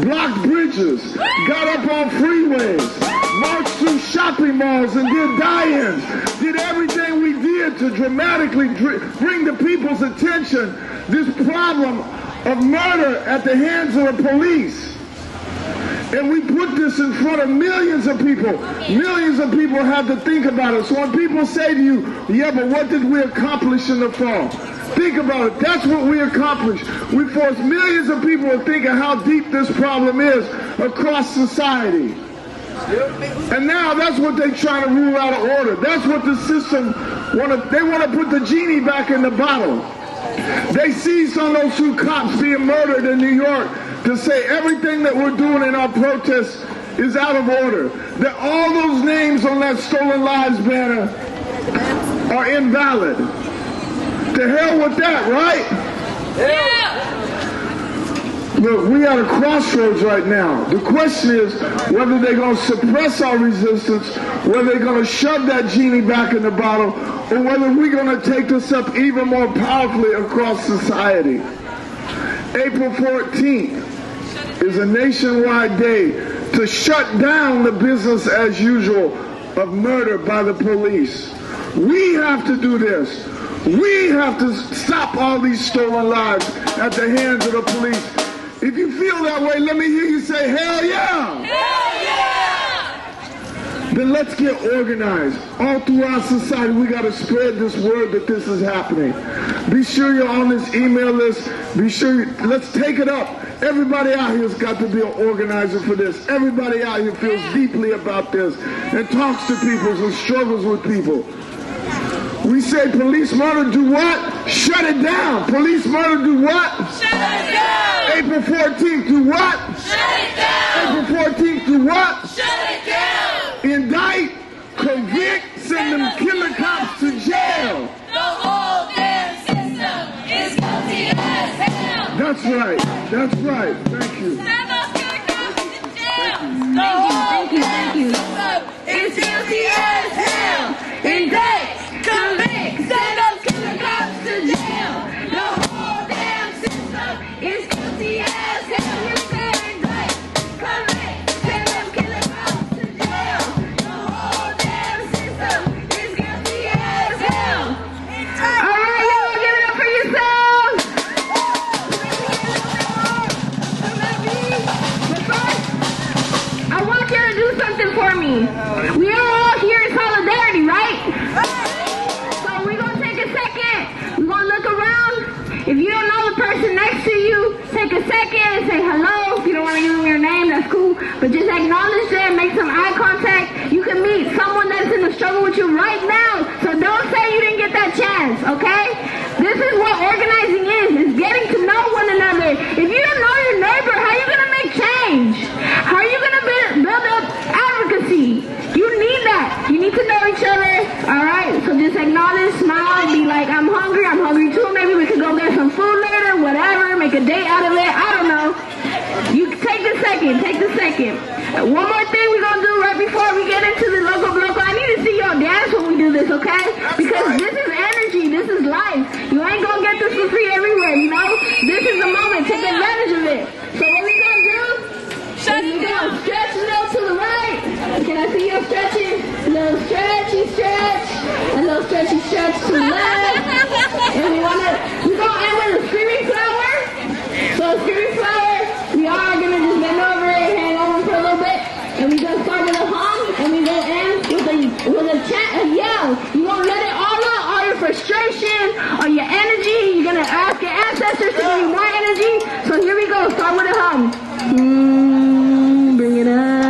blocked bridges, got up on freeways, marched through shopping malls and did die-ins, did everything we did to dramatically bring to people's attention this problem of murder at the hands of the police. And we put this in front of millions of people. Millions of people have to think about it. So when people say to you, yeah, but what did we accomplish in the fall? Think about it. That's what we accomplished. We forced millions of people to think of how deep this problem is across society. And now that's what they're trying to rule out of order. That's what the system they want to put the genie back in the bottle. They seized on those 2 cops being murdered in New York to say everything that we're doing in our protests is out of order. That all those names on that Stolen Lives banner are invalid. To hell with that, right? Yeah. Look, we are at a crossroads right now. The question is whether they're going to suppress our resistance, whether they're going to shove that genie back in the bottle, or whether we're going to take this up even more powerfully across society. April 14th is a nationwide day to shut down the business as usual of murder by the police. We have to do this. We have to stop all these stolen lives at the hands of the police. If you feel that way, let me hear you say, hell yeah! Hell yeah! Then let's get organized. All throughout society, we got to spread this word that this is happening. Be sure you're on this email list. Be sure, let's take it up. Everybody out here has got to be an organizer for this. Everybody out here feels deeply about this and talks to people and struggles with people. We say police murder do what? Shut it down. Police murder do what? Shut it down. April 14th do what? Shut it down. April 14th do what? Shut it down. Indict, convict, send them killer cops to jail. The whole damn system is guilty as hell. That's right. That's right. Thank you. Send those killer cops to jail. Thank you. It's guilty as hell. Indict, convict, send those killer cops to jail. The whole damn system is guilty as hell. You say indict, convict, send those killer cops to jail. The whole damn system is guilty as hell. All right, y'all, give it up for yourselves. But first, I want you to do something for me. We are all here in solidarity, right? So we're going to take a second. We're going to look around. If you don't know the person next to you, take a second and say hello. If you don't want to give them your name, that's cool. But just acknowledge them, make some eye contact. You can meet someone that's in the struggle with you right now. So don't say you didn't get that chance, okay? This is what organizing is getting to know one another. If you don't know your neighbor, how are you going to make change? How are you going to build up advocacy? You need that. You need to know each other, all right? So just acknowledge, smile, be like, I'm hungry too. Maybe we could go get some food later, whatever, make a date out of it. I don't know. You take the second. One more thing we're going to do right before we get into the Loco Bloco. I need to see y'all dance when we do this, okay? Because this is energy. This is life. You ain't going to get this for free everywhere, you know? This is the moment. Take advantage of it. So what we going to do? We're going to stretch a little to the right. Can I see you stretching? A little stretchy stretch. A little stretchy stretch to the left. And we're going to end with a screaming flower. So a screaming flower, we are going to just bend over and hang over for a little bit. And we're going to start with a hum. And we're going to end with a chant, a yell. You're going to let it all out, all your frustration, all your energy. You're going to ask your ancestors to give you more energy. So here we go. Start with a hum. Bring it up.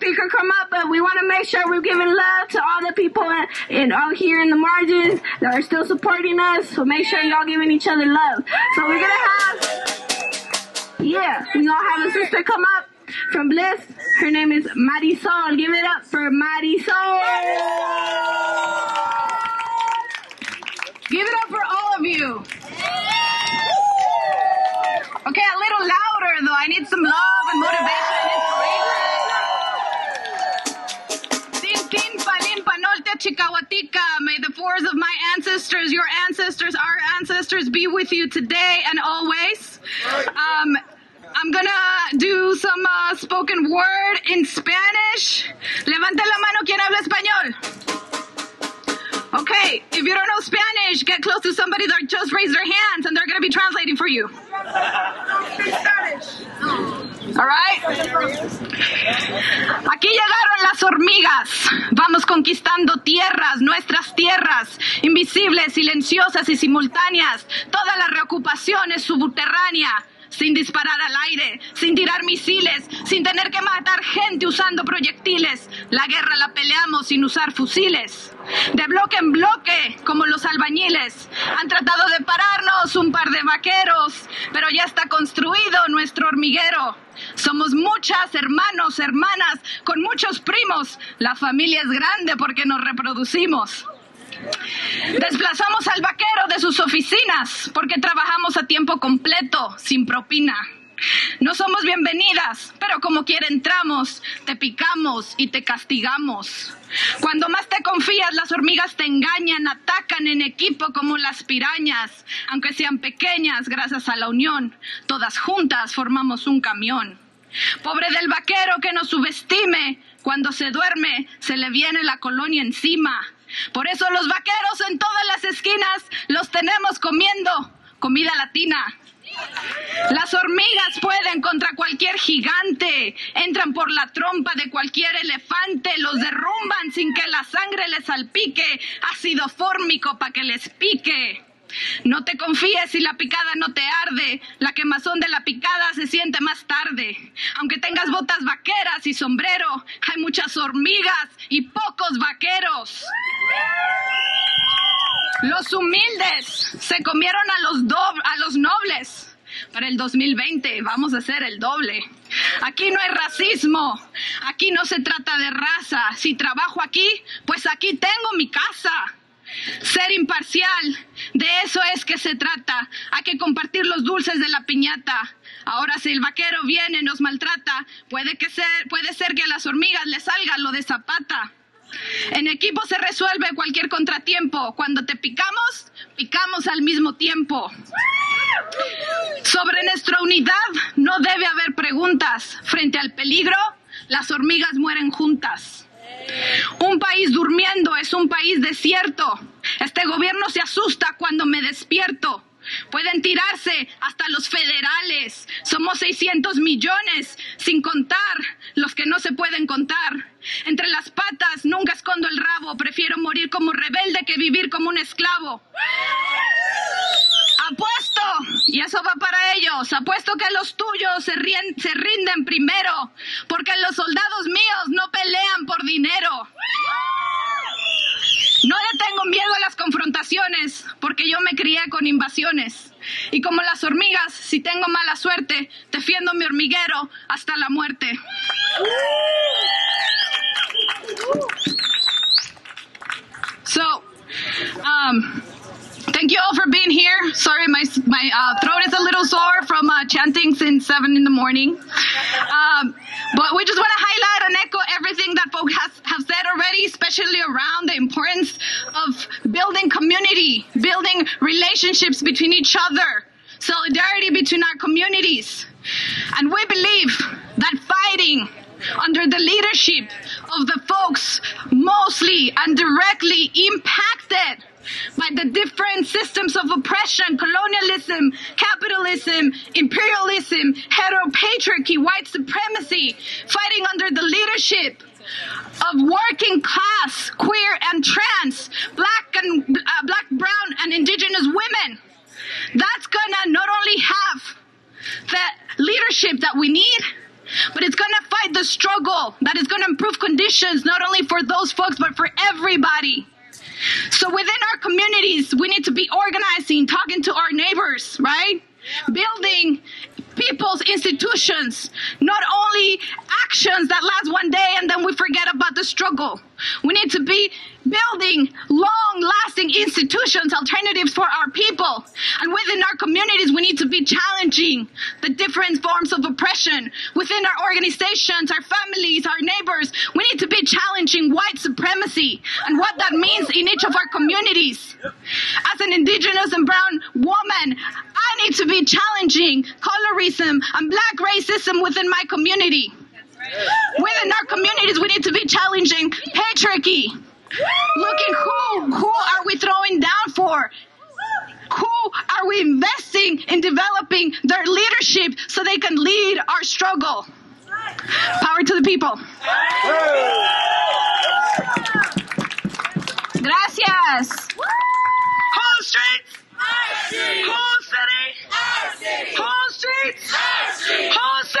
speaker come up, but we want to make sure we're giving love to all the people out here in the margins that are still supporting us. So make sure y'all giving each other love. So we're gonna have a sister come up from Bliss. Her name is Marisol. Give it up for Marisol. Give it up for all of you. Okay, a little louder though. I need some love and motivation and inspiration. Tin, tin, palin, panolte, chicahuatica. May the force of my ancestors, your ancestors, our ancestors be with you today and always. I'm gonna do some spoken word in Spanish. Levante la mano quien habla español. Okay, if you don't know Spanish, get close to somebody that just raised their hands and they're gonna be translating for you. All right? Aquí llegaron las hormigas. Vamos conquistando tierras, nuestras tierras, invisibles, silenciosas y simultáneas. Toda la reocupación es subterránea. Sin disparar al aire, sin tirar misiles, sin tener que matar gente usando proyectiles. La guerra la peleamos sin usar fusiles. De bloque en bloque, como los albañiles. Han tratado de pararnos un par de vaqueros, pero ya está construido nuestro hormiguero. Somos muchas, hermanos, hermanas, con muchos primos. La familia es grande porque nos reproducimos. Desplazamos al vaquero de sus oficinas porque trabajamos a tiempo completo, sin propina. No somos bienvenidas, pero como quiera entramos, te picamos y te castigamos. Cuando más te confías, las hormigas te engañan, atacan en equipo como las pirañas. Aunque sean pequeñas, gracias a la unión, todas juntas formamos un camión. Pobre del vaquero que nos subestime, cuando se duerme, se le viene la colonia encima. Por eso los vaqueros en todas las esquinas los tenemos comiendo comida latina. Las hormigas pueden contra cualquier gigante, entran por la trompa de cualquier elefante, los derrumban sin que la sangre les salpique, ácido fórmico pa' que les pique. No te confíes si la picada no te arde, la quemazón de la picada se siente más tarde. Aunque tengas botas vaqueras y sombrero, hay muchas hormigas y pocos vaqueros. Los humildes se comieron a los nobles. Para el 2020 vamos a hacer el doble. Aquí no hay racismo, aquí no se trata de raza. Si trabajo aquí, pues aquí tengo mi casa. Ser imparcial, de eso es que se trata. Hay que compartir los dulces de la piñata. Ahora si el vaquero viene y nos maltrata, puede ser que a las hormigas les salga lo de Zapata. En equipo se resuelve cualquier contratiempo. Cuando te picamos, picamos al mismo tiempo. Sobre nuestra unidad no debe haber preguntas. Frente al peligro, las hormigas mueren juntas. Un país durmiendo es un país desierto. Este gobierno se asusta cuando me despierto. Pueden tirarse hasta los federales. Somos 600 millones, sin contar los que no se pueden contar. Entre las patas nunca escondo el rabo. Prefiero morir como rebelde que vivir como un esclavo. Apuesto, y eso va para ellos, apuesto que los tuyos se rinden primero, porque los soldados míos no pelean por dinero. No le tengo miedo a las confrontaciones, porque yo me crié con invasiones. Y como las hormigas, si tengo mala suerte, defiendo mi hormiguero hasta la muerte. Thank you all for being here. Sorry, my throat is a little sore from chanting since 7 in the morning. But we just want to highlight and echo everything that folks have said already, especially around the importance of building community, building relationships between each other, solidarity between our communities. And we believe that fighting under the leadership of the folks mostly and directly impacted by the different systems of oppression, colonialism, capitalism, imperialism, heteropatriarchy, white supremacy, fighting under the leadership of working class, queer and trans, black, brown and indigenous women. That's gonna not only have the leadership that we need, but it's gonna fight the struggle that is gonna everybody. So within our communities, we need to be organizing, talking to our neighbors, right? Building people's institutions, not only actions that last one day and then we forget about the struggle. We need to be building long-lasting institutions, alternatives for our people. And within our communities, we need to be challenging the different forms of oppression. Within our organizations, our families, our neighbors, we need to be challenging white supremacy and what that means in each of our communities. As an indigenous and brown woman, I need to be challenging colorism and black racism within my community. Within our communities, we need to be challenging patriarchy. Looking who are we throwing down for? Who are we investing in developing their leadership so they can lead our struggle? Power to the people. Gracias. Whole streets. Whole city. Whole streets. Whole city.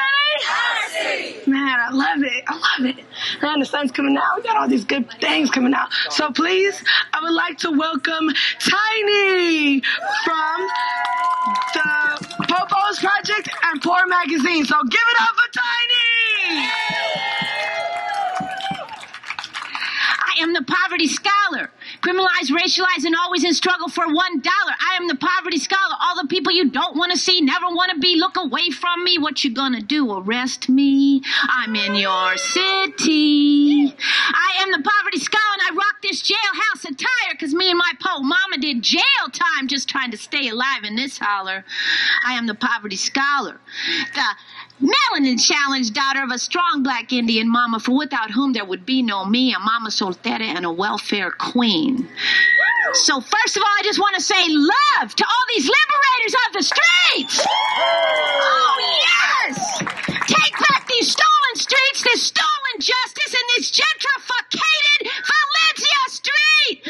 Man, I love it. I love it. Man, the sun's coming out. We got all these good things coming out. So please, I would like to welcome Tiny from the Popo's Project and Poor Magazine. So give it up for Tiny! I am the poverty scholar. Criminalized, racialized, and always in struggle for $1. I am the poverty scholar. All the people you don't want to see, never want to be, look away from me. What you gonna do, arrest me? I'm in your city. I am the poverty scholar, and I rock this jailhouse attire because me and my po mama did jail time just trying to stay alive in this holler. I am the poverty scholar. The melanin challenged daughter of a strong black Indian mama, for without whom there would be no me, a mama soltera and a welfare queen. So first of all, I just want to say love to all these liberators of the streets. Oh, yes. Take back these stolen streets, this stolen justice, and this gentrificated Valencia Street.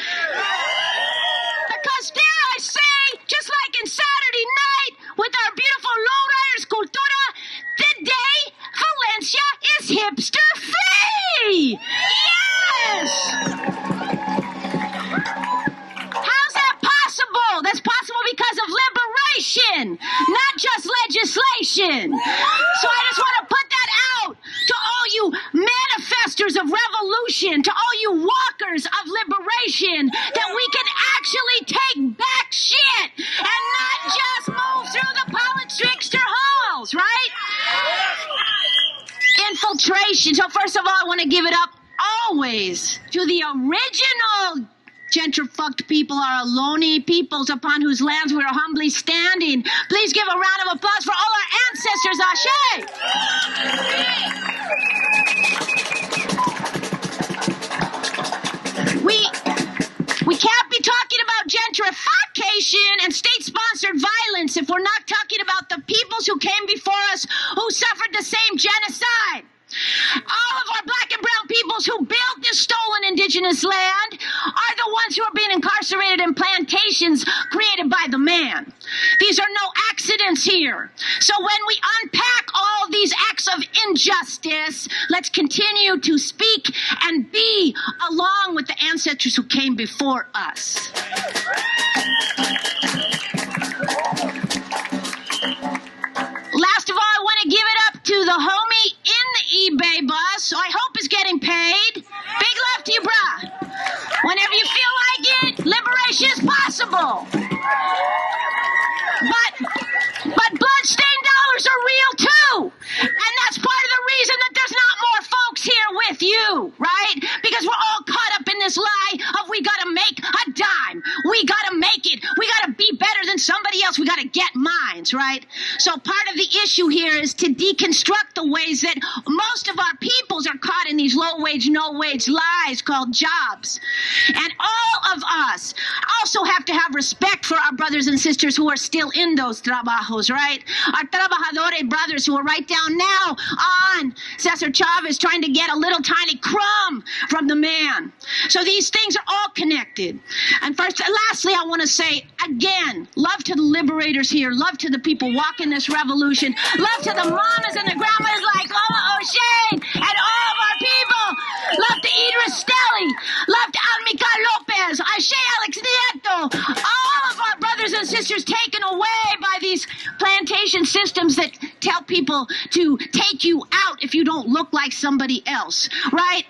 Because dare I say, just like in Saturday night with our beautiful lowriders cultura, today Valencia is hipster free. Yes. How's that possible? That's possible because of liberation, not just legislation. So I just want to put that out to all you manifestors of revolution, to all you walkers of liberation, that we can actually take back shit and not just move through the trickster halls, right? Infiltration. So first of all, I want to give it up always to the original gentrifucked people, our Ohlone peoples upon whose lands we are humbly standing. Please give a round of applause for all our ancestors, Ashe! We can't be talking about gentrification and state-sponsored violence if we're not talking about the peoples who came before us who suffered the same genocide. All of our black and brown peoples who built this stolen indigenous land are the ones who are being incarcerated in plantations created by the man. These are no accidents here. So when we unpack all these acts of injustice, let's continue to speak and be along with the ancestors who came before us. Last of all, I want to give it up to the homie in the eBay bus, so I hope is getting paid. Big love to you, brah. Whenever you feel like it, liberation is possible. But bloodstained dollars are real too. And that's part of the reason that there's not more folks here with you, right? Because we're all caught up in this lie of we gotta make a dime. We gotta make it. We gotta be better than somebody else. We gotta get mines, right? So part of the issue here is to deconstruct the ways that most of our peoples are caught in these low-wage, no-wage lies called jobs. And all of us also have to have respect for our brothers and sisters who are still in those trabajos, right? Our trabajadores brothers who are right down now on Cesar Chavez trying to get a little tiny crumb from the man. So these things are all connected. And first, lastly, I want to say, again, love to the liberators here, love to the people walking this revolution, love to the mamas and the grandmas like Oma O'Shane and all of our people, love to Idris Stelly, love to Amilcar ancestors taken away by these plantation systems that tell people to take you out if you don't look like somebody else, right?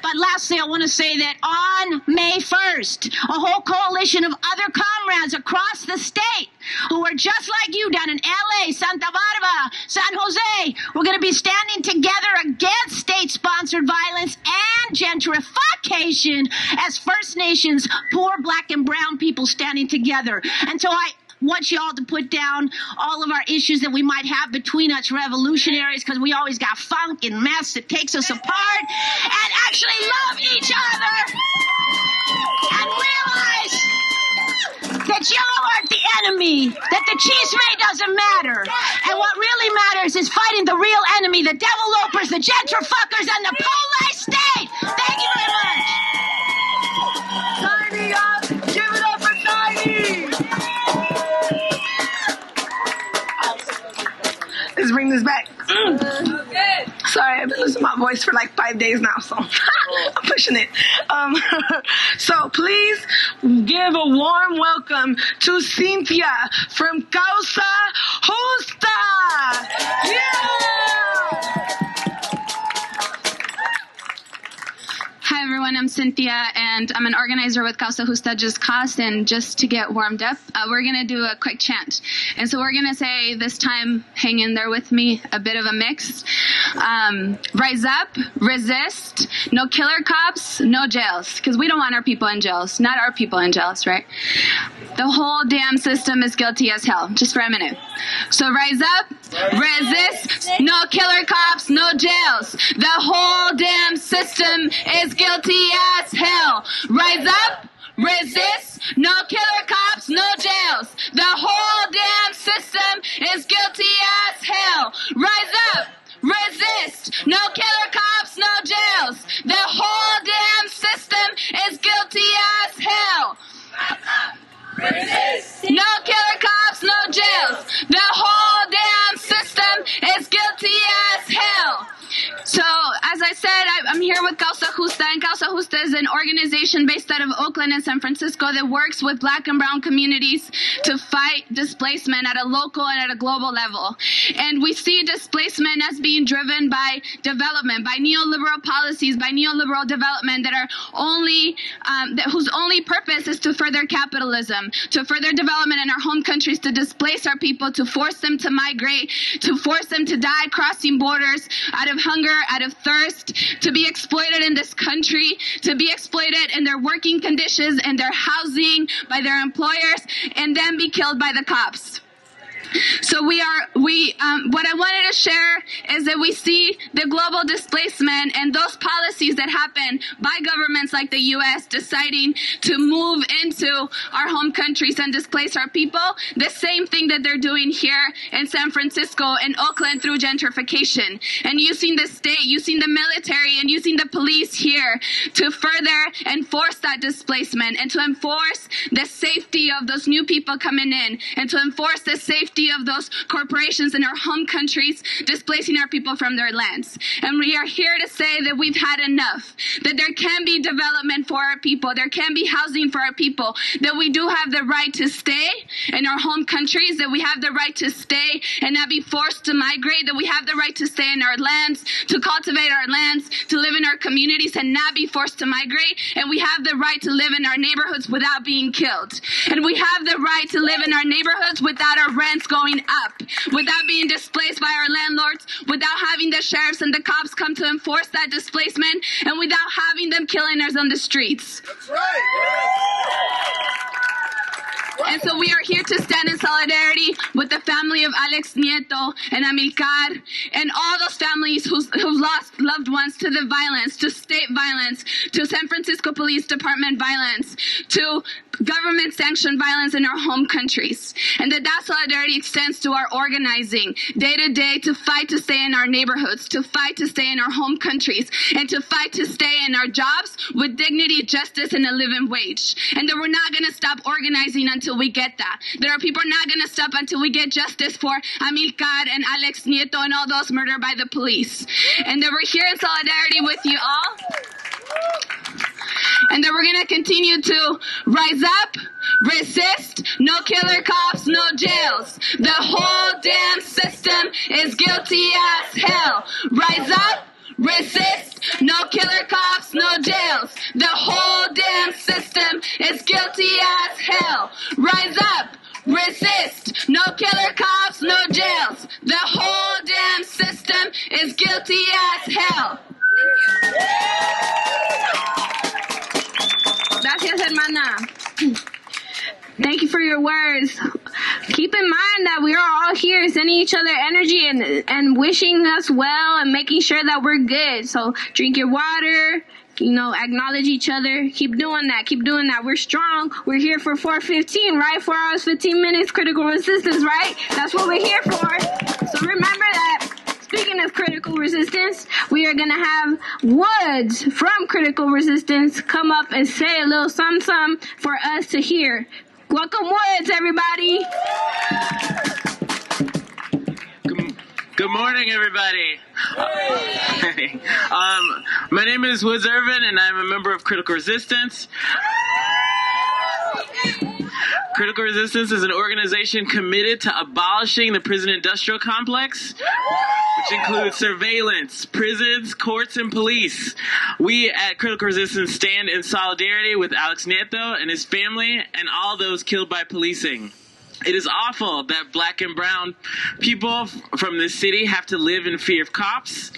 But lastly, I want to say that on May 1st, a whole coalition of other comrades across the state who are just like you down in LA, Santa Barbara, San Jose, we're going to be standing together against state-sponsored violence and gentrification as First Nations, poor black and brown people standing together. And so I want you all to put down all of our issues that we might have between us revolutionaries, because we always got funk and mess that takes us apart, and actually love each other and realize that y'all aren't the enemy, that the chisme doesn't matter, and what really matters is fighting the real enemy, the developers, the gentrifuckers, and the police state. Thank you very much. Tiny up, give it up for Tiny. Let's bring this back. Sorry, I've been losing my voice for like 5 days now, so I'm pushing it. So please give a warm welcome to Cynthia from Causa Justa. Yeah! Hi everyone, I'm Cynthia and I'm an organizer with Causa Justa Just Cause, and just to get warmed up, we're going to do a quick chant. And so we're going to say this time, hang in there with me, a bit of a mix. Rise up, resist, no killer cops, no jails, because we don't want our people in jails, not our people in jails, right? The whole damn system is guilty as hell, just for a minute. So rise up, resist, no killer cops, no jails. The whole damn system is guilty as hell. Rise up, resist, no killer cops, no jails. The whole damn system is guilty as hell. Rise up, resist, no killer cops, no jails. The whole damn system is guilty as hell. Resist. No killer cops, no jails. The whole damn system is guilty as hell. So, as I said, I'm here with Causa Justa, and Causa Justa is an organization based out of Oakland and San Francisco that works with black and brown communities to fight displacement at a local and at a global level. And we see displacement as being driven by development, by neoliberal policies, by neoliberal development that are only, whose only purpose is to further capitalism, to further development in our home countries, to displace our people, to force them to migrate, to force them to die crossing borders out of hunger, out of thirst, to be exploited in this country, to be exploited in their working conditions and their housing by their employers, and then be killed by the cops. So what I wanted to share is that we see the global displacement and those policies that happen by governments like the U.S. deciding to move into our home countries and displace our people, the same thing that they're doing here in San Francisco and Oakland through gentrification, and using the state, using the military, and using the police here to further enforce that displacement and to enforce the safety of those new people coming in, and to enforce the safety of those corporations in our home countries displacing our people from their lands. And we are here to say that we've had enough, that there can be development for our people, there can be housing for our people, that we do have the right to stay in our home countries, that we have the right to stay and not be forced to migrate, that we have the right to stay in our lands, to cultivate our lands, to live in our communities and not be forced to migrate, and we have the right to live in our neighborhoods without being killed, and we have the right to live in our neighborhoods without our rents going up, without being displaced by our landlords, without having the sheriffs and the cops come to enforce that displacement, and without having them killing us on the streets. That's right. And so we are here to stand in solidarity with the family of Alex Nieto and Amilcar and all those families who've lost loved ones to the violence, to state violence, to San Francisco Police Department violence, to government-sanctioned violence in our home countries. And that solidarity extends to our organizing day to day to fight to stay in our neighborhoods, to fight to stay in our home countries, and to fight to stay in our jobs with dignity, justice, and a living wage. And that we're not going to stop organizing until we get that. That our people are not going to stop until we get justice for Amilcar and Alex Nieto and all those murdered by the police. And that we're here in solidarity with you all. and that we're going to continue to rise up, resist, no killer cops, no jails. The whole damn system is guilty as hell. Rise up, resist, no killer cops, no jails. The whole damn system is guilty as hell. Rise up, resist, no killer cops, no jails. The whole damn system is guilty as hell. Gracias, hermana. Thank you for your words. Keep in mind that we are all here sending each other energy and wishing us well and making sure that we're good. So drink your water, acknowledge each other. Keep doing that. Keep doing that. We're strong. We're here for 4:15, right? 4 hours, 15 minutes, critical resistance, right? That's what we're here for. So remember that. Speaking of critical resistance, we are going to have Woods from Critical Resistance come up and say a little something for us to hear. Welcome, Woods, everybody. Good morning, everybody. My name is Woods Irvin, and I'm a member of Critical Resistance. Critical Resistance is an organization committed to abolishing the prison industrial complex, which includes surveillance, prisons, courts, and police. We at Critical Resistance stand in solidarity with Alex Nieto and his family and all those killed by policing. It is awful that black and brown people from this city have to live in fear of cops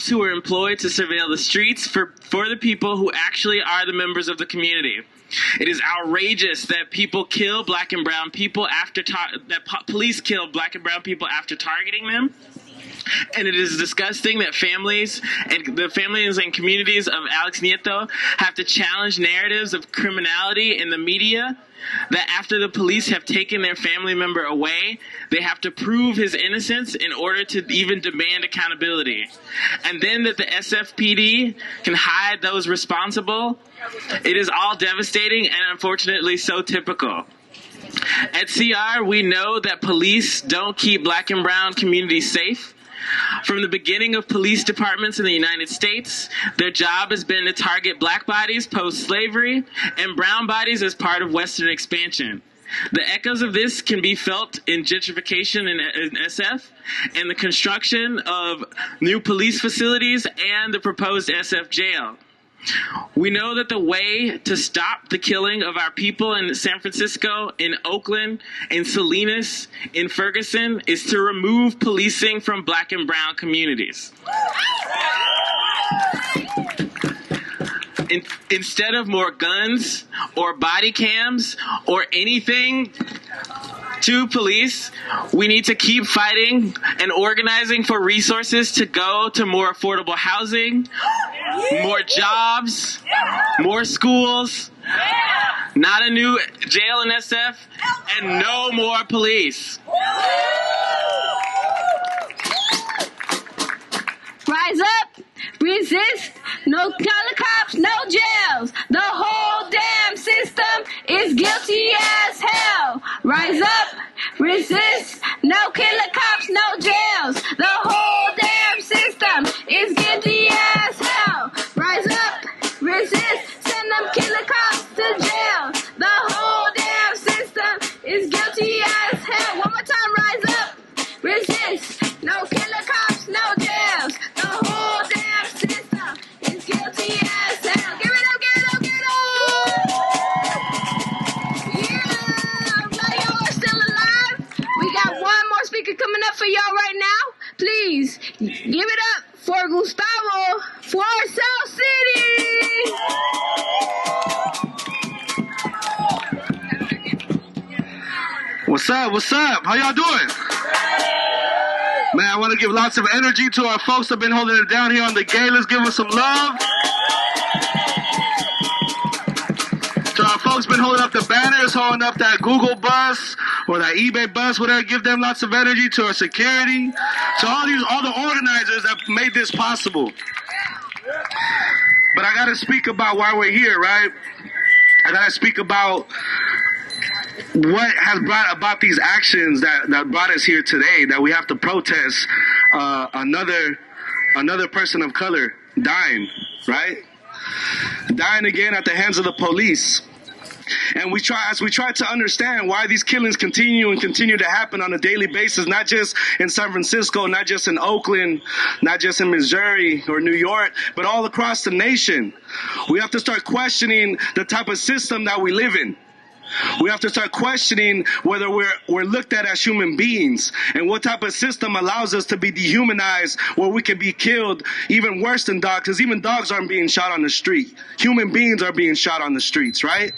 who are employed to surveil the streets for the people who actually are the members of the community. It is outrageous that people kill black and brown people police kill black and brown people after targeting them. And it is disgusting that families and communities of Alex Nieto have to challenge narratives of criminality in the media, that after the police have taken their family member away, they have to prove his innocence in order to even demand accountability. And then that the SFPD can hide those responsible. It is all devastating and unfortunately so typical. At CR, we know that police don't keep black and brown communities safe. From the beginning of police departments in the United States, their job has been to target black bodies post-slavery and brown bodies as part of Western expansion. The echoes of this can be felt in gentrification in SF and the construction of new police facilities and the proposed SF jail. We know that the way to stop the killing of our people in San Francisco, in Oakland, in Salinas, in Ferguson, is to remove policing from black and brown communities. Instead of more guns or body cams or anything to police, we need to keep fighting and organizing for resources to go to more affordable housing, more jobs, more schools, not a new jail in SF, and no more police. Rise up, resist, no killer cops, no jails. The whole damn system is guilty as hell. Rise up, resist, no killer cops, no jails. The whole damn system is guilty as hell. Rise up, resist, send them killer cops to jail. The whole damn system is guilty as hell. One more time, rise up, resist, no killer cops, no jails. The whole damn system is guilty as hell. Give it up, give it up, give it up! Yeah, I'm glad y'all are still alive. We got one more speaker coming up for y'all right now. Please, give it up for Gustavo for South City! What's up? What's up? How y'all doing? Man, I want to give lots of energy to our folks that have been holding it down here on the gate. Let's give them some love. To our folks been holding up the banners, holding up that Google bus or that eBay bus, whatever. Give them lots of energy. To our security, to all the organizers that made this possible. But I got to speak about why we're here, right? I got to speak about what has brought about these actions that brought us here today, that we have to protest another person of color dying, right? dying again at the hands of the police. And as we try to understand why these killings continue to happen on a daily basis, not just in San Francisco, not just in Oakland, not just in Missouri or New York, but all across the nation, we have to start questioning the type of system that we live in. We have to start questioning whether we're looked at as human beings, and what type of system allows us to be dehumanized, where we can be killed even worse than dogs, because even dogs aren't being shot on the street. Human beings are being shot on the streets, right?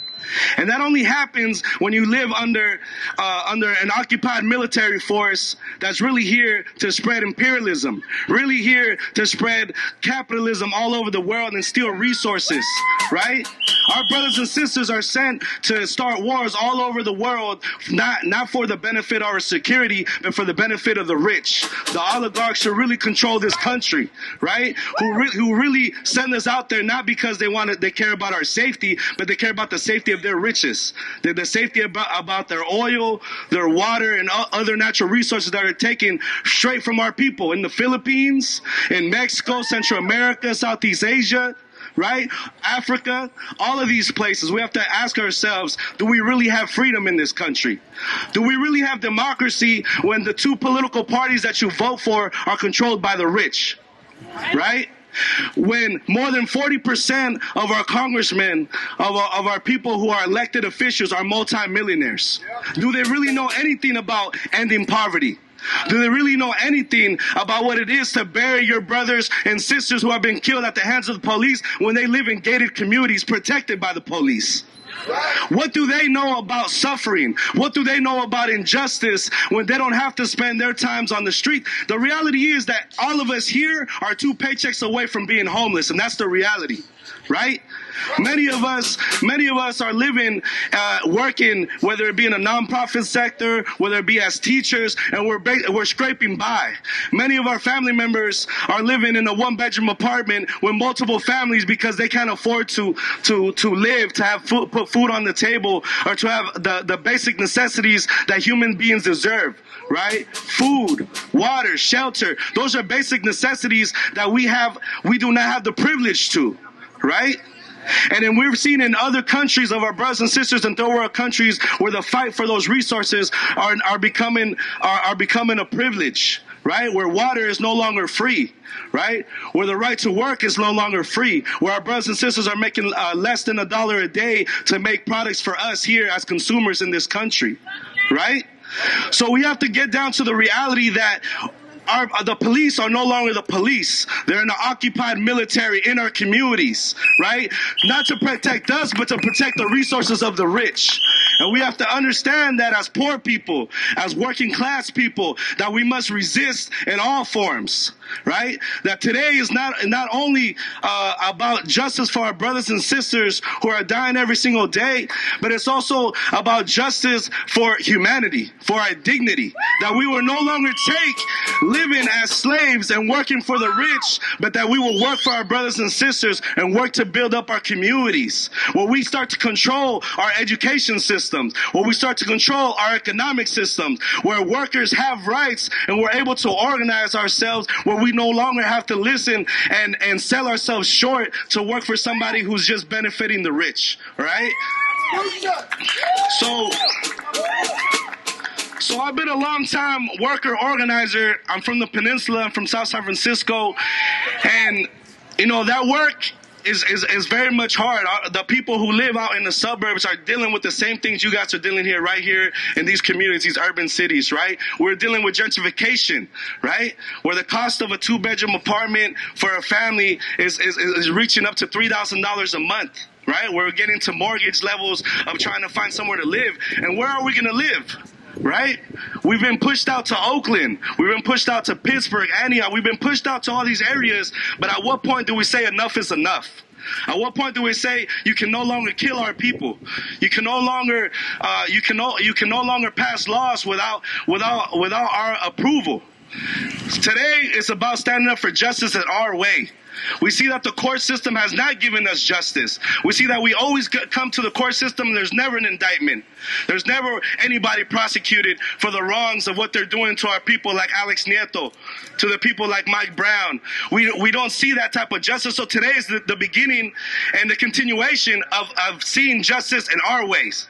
And that only happens when you live under an occupied military force that's really here to spread imperialism, really here to spread capitalism all over the world and steal resources, right? Our brothers and sisters are sent to start wars all over the world, not for the benefit of our security, but for the benefit of the rich. The oligarchs should really control this country, right? Who really send us out there not because they care about our safety, but they care about the safety of their riches. The safety about their oil, their water, and other natural resources that are taken straight from our people in the Philippines, in Mexico, Central America, Southeast Asia, right? Africa, all of these places. We have to ask ourselves, do we really have freedom in this country? Do we really have democracy when the two political parties that you vote for are controlled by the rich, right? When more than 40% of our congressmen, of our people who are elected officials, are multimillionaires? Do they really know anything about ending poverty? Do they really know anything about what it is to bury your brothers and sisters who have been killed at the hands of the police when they live in gated communities protected by the police? What do they know about suffering? What do they know about injustice when they don't have to spend their times on the street? The reality is that all of us here are 2 paychecks away from being homeless, and that's the reality, right? Many of us are living, working, whether it be in a nonprofit sector, whether it be as teachers, and we're scraping by. Many of our family members are living in a 1-bedroom apartment with multiple families because they can't afford to live, to have food, put food on the table, or to have the basic necessities that human beings deserve. Right? Food, water, shelter. Those are basic necessities that we do not have the privilege to, right? And then we've seen in other countries of our brothers and sisters in third world countries where the fight for those resources are becoming a privilege, right? Where water is no longer free, right? Where the right to work is no longer free, where our brothers and sisters are making less than $1 a day to make products for us here as consumers in this country, right? So we have to get down to the reality that the police are no longer the police. They're in the occupied military in our communities, right? Not to protect us, but to protect the resources of the rich. And we have to understand that as poor people, as working class people, that we must resist in all forms, right? That today is not only about justice for our brothers and sisters who are dying every single day, but it's also about justice for humanity, for our dignity. That we will no longer take living as slaves and working for the rich, but that we will work for our brothers and sisters and work to build up our communities. Where we start to control our education systems, where we start to control our economic systems, where workers have rights and we're able to organize ourselves, where we no longer have to listen and sell ourselves short to work for somebody who's just benefiting the rich, right? So I've been a long-time worker organizer. I'm from the Peninsula. I'm from South San Francisco. And, you know, that work is very much hard. The people who live out in the suburbs are dealing with the same things you guys are dealing right here in these communities, these urban cities, right? We're dealing with gentrification, right? Where the cost of a 2-bedroom apartment for a family is reaching up to $3,000 a month. Right? We're getting to mortgage levels of trying to find somewhere to live. And where are we going to live? Right? We've been pushed out to Oakland. We've been pushed out to Pittsburgh, Antioch. We've been pushed out to all these areas. But at what point do we say enough is enough? At what point do we say you can no longer kill our people? You can no longer pass laws without our approval. Today is about standing up for justice in our way. We see that the court system has not given us justice. We see that we always come to the court system and there's never an indictment. There's never anybody prosecuted for the wrongs of what they're doing to our people like Alex Nieto, to the people like Mike Brown. We don't see that type of justice. So today is the beginning and the continuation of seeing justice in our ways.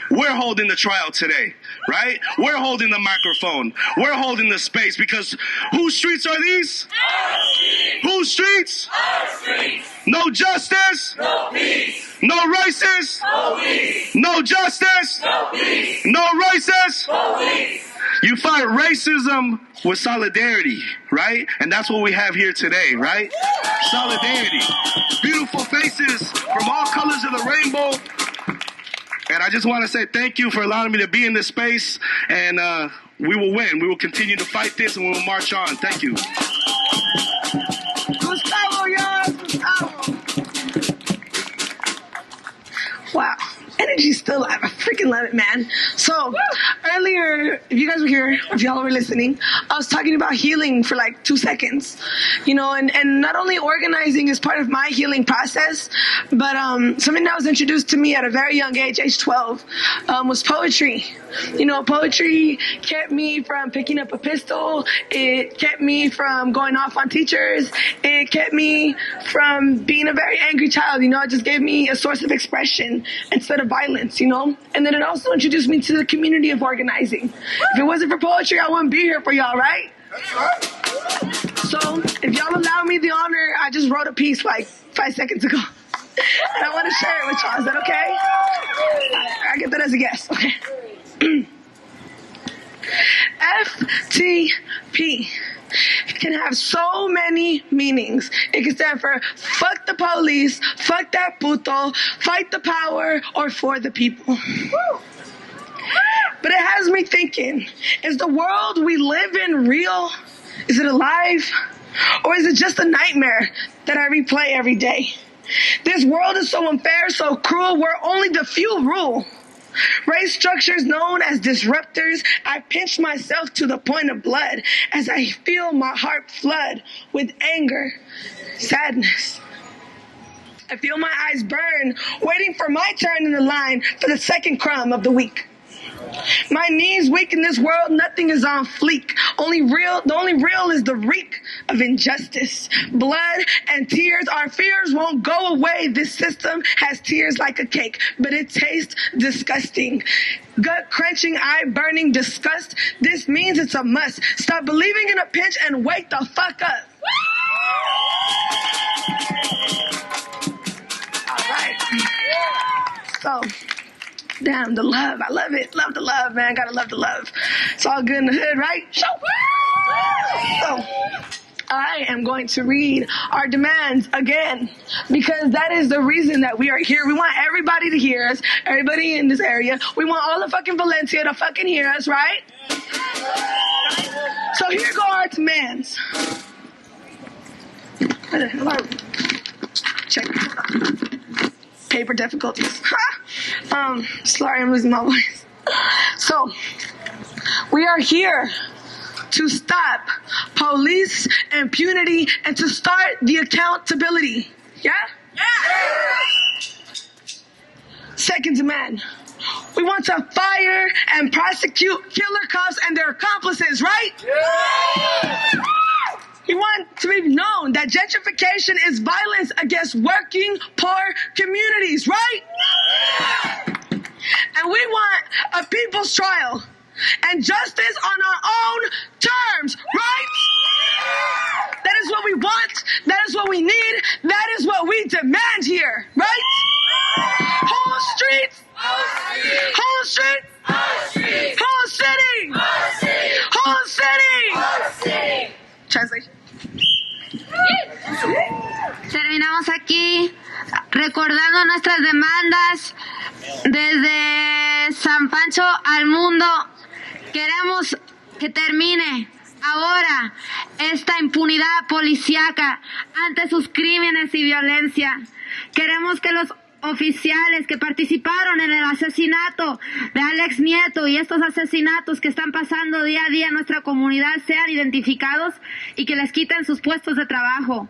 We're holding the trial today, right? We're holding the microphone. We're holding the space because whose streets are these? Our streets. Whose streets? Our streets. No justice. No peace. No racists. No peace. No justice. No peace. No racists. No peace. You fight racism with solidarity, right? And that's what we have here today, right? Solidarity. Beautiful faces from all colors of the rainbow. And I just want to say thank you for allowing me to be in this space. And we will win. We will continue to fight this and we will march on. Thank you. Gustavo, yes, Gustavo. Wow. Energy's still alive. I freaking love it, man. So, earlier, if you guys were here, if y'all were listening, I was talking about healing for like 2 seconds. You know, and not only organizing is part of my healing process, but something that was introduced to me at a very young age 12, was poetry. You know, poetry kept me from picking up a pistol. It kept me from going off on teachers. It kept me from being a very angry child. You know, it just gave me a source of expression instead of violence, you know? And then it also introduced me to the community of organizing. If it wasn't for poetry, I wouldn't be here for y'all, right? So, if y'all allow me the honor, I just wrote a piece like 5 seconds ago. And I want to share it with y'all. Is that okay? I get that as a guess. Okay. FTP can have so many meanings. It can stand for fuck the police, fuck that puto, fight the power, or for the people. But it has me thinking, is the world we live in real? Is it alive? Or is it just a nightmare that I replay every day? This world is so unfair, so cruel, where only the few rule. Race structures known as disruptors, I pinch myself to the point of blood as I feel my heart flood with anger, sadness. I feel my eyes burn, waiting for my turn in the line for the second crumb of the week. My knees weak in this world, nothing is on fleek. The only real is the reek of injustice. Blood and tears, our fears won't go away. This system has tears like a cake, but it tastes disgusting. Gut crunching, eye burning disgust. This means it's a must. Stop believing in a pinch and wake the fuck up. All right. So, damn, the love. I love it. Love the love, man. Gotta love the love. It's all good in the hood, right? So, I am going to read our demands again because that is the reason that we are here. We want everybody to hear us, everybody in this area. We want all of fucking Valencia to fucking hear us, right? So here go our demands. Check. Paper difficulties. Sorry, I'm losing my voice. So, we are here to stop police impunity and to start the accountability. Yeah? Yeah! Second demand. We want to fire and prosecute killer cops and their accomplices, right? Yeah! We want to be known that gentrification is violence against working, poor communities, right? And we want a people's trial and justice on our own terms, right? That is what we want. That is what we need. That is what we demand here, right? Whole streets. Whole streets. Whole city. Whole city. Translation. Terminamos aquí recordando nuestras demandas desde San Pancho al mundo. Queremos que termine ahora esta impunidad policíaca ante sus crímenes y violencia. Queremos que los oficiales que participaron en el asesinato de Alex Nieto y estos asesinatos que están pasando día a día en nuestra comunidad sean identificados y que les quiten sus puestos de trabajo.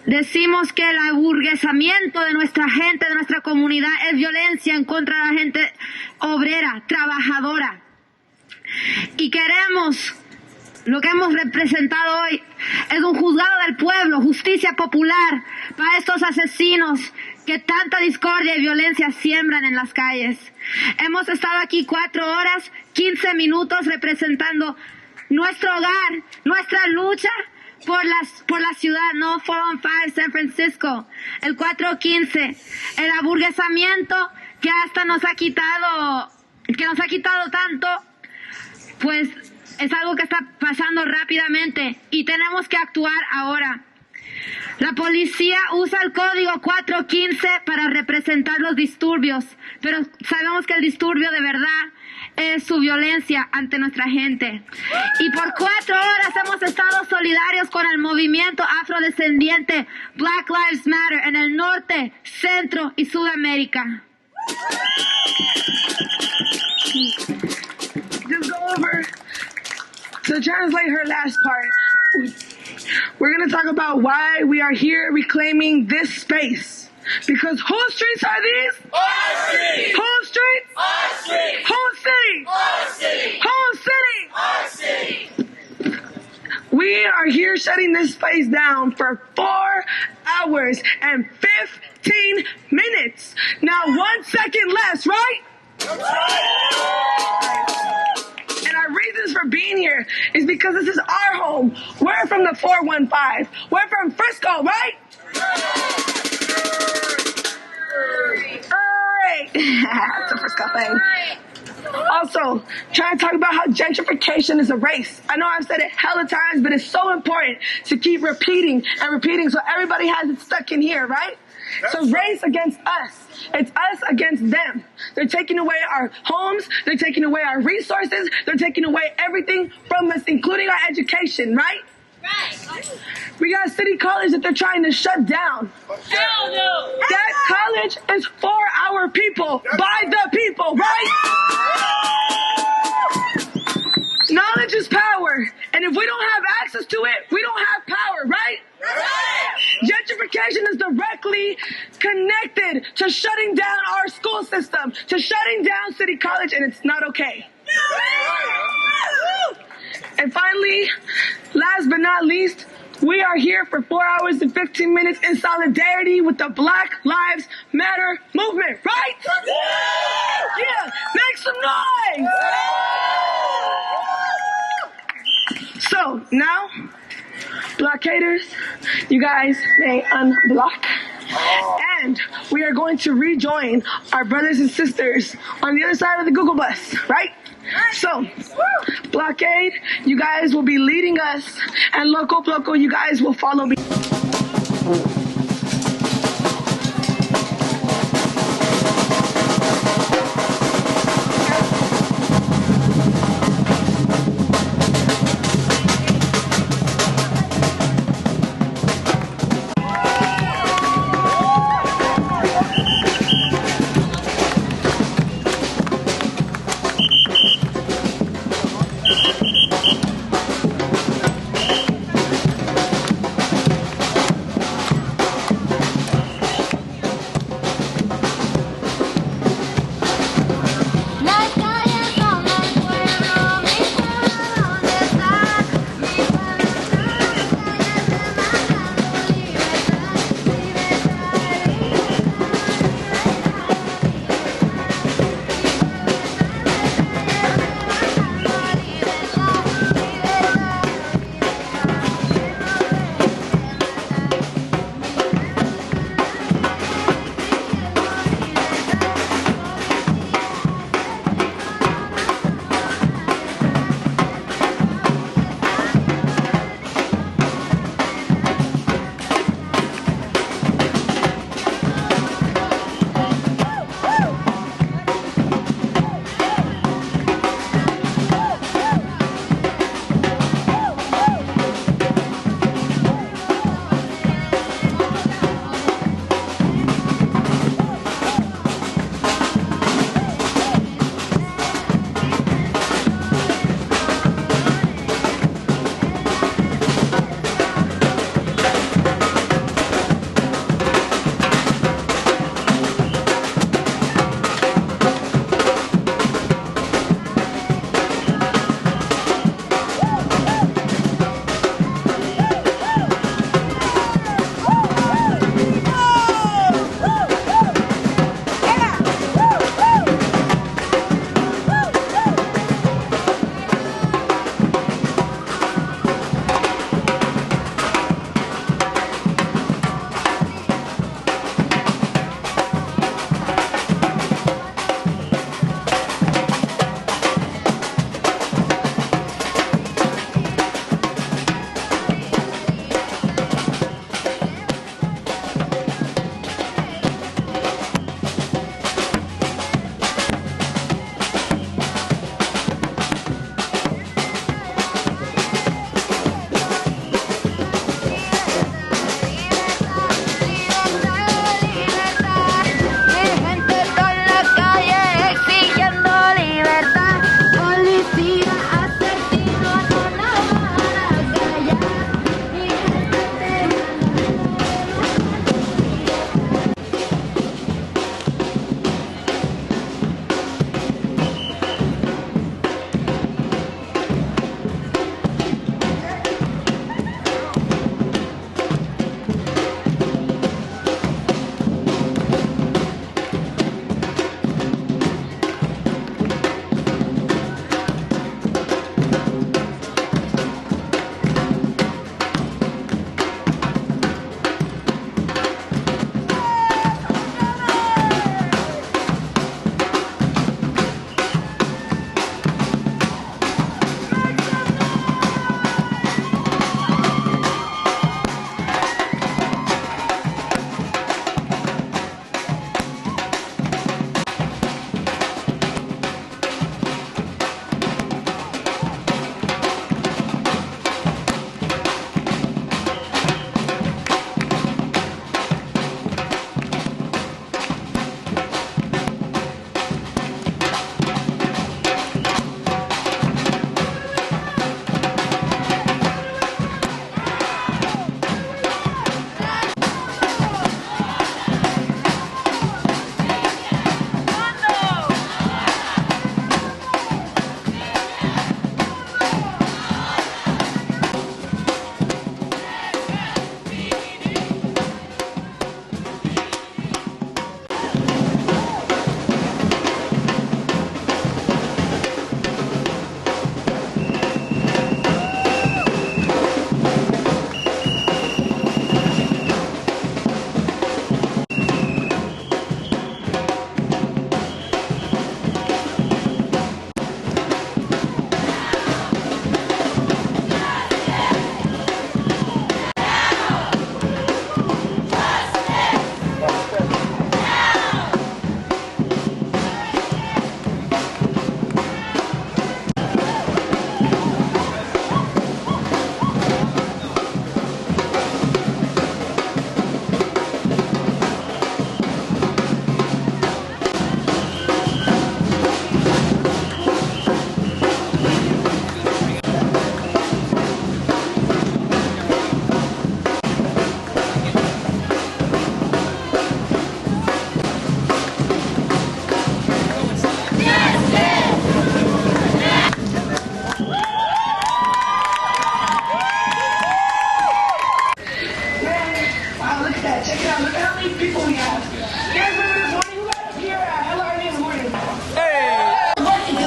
Decimos que el aburguesamiento de nuestra gente, de nuestra comunidad, es violencia en contra de la gente obrera, trabajadora. Y queremos, lo que hemos representado hoy, es un juzgado del pueblo, justicia popular para estos asesinos que tanta discordia y violencia siembran en las calles. Hemos estado aquí 4 horas, 15 minutos representando nuestro hogar, nuestra lucha por la ciudad, no 415 San Francisco, el 415, el aburguesamiento que hasta nos ha quitado tanto, pues es algo que está pasando rápidamente y tenemos que actuar ahora. La policía usa el código 415 para representar los disturbios, pero sabemos que el disturbio de verdad es su violencia ante nuestra gente. Y por 4 horas hemos estado solidarios con el movimiento afrodescendiente Black Lives Matter en el norte, centro y Sudamérica. Just go over to translate her last part. We're going to talk about why we are here reclaiming this space. Because whose streets are these? Our streets! Whose streets? Our streets! Whose city? Our city! Whose city? Our city! We are here shutting this place down for 4 hours and 15 minutes. Now 1 second less, right? That's right! And our reasons for being here is because this is our home. We're from the 415. We're from Frisco, right? That's a Frisco thing. Also, trying to talk about how gentrification is a race. I know I've said it hella times, but it's so important to keep repeating and repeating so everybody has it stuck in here, right? So race against us. It's us against them. They're taking away our homes. They're taking away our resources. They're taking away everything from us, including our education, right? Right. We got a city college that they're trying to shut down. Hell no! That college is for our people, by the people, right? Knowledge is power. And if we don't have access to it, we don't have power, right? Right. Gentrification is directly connected to shutting down our school system, to shutting down City College, and it's not okay. And finally, last but not least, we are here for 4 hours and 15 minutes in solidarity with the Black Lives Matter movement, right? Yeah, make some noise! So, now, blockaders, you guys may unblock. And we are going to rejoin our brothers and sisters on the other side of the Google bus, right? So, Blockade, you guys will be leading us, and Loco Bloco, you guys will follow me.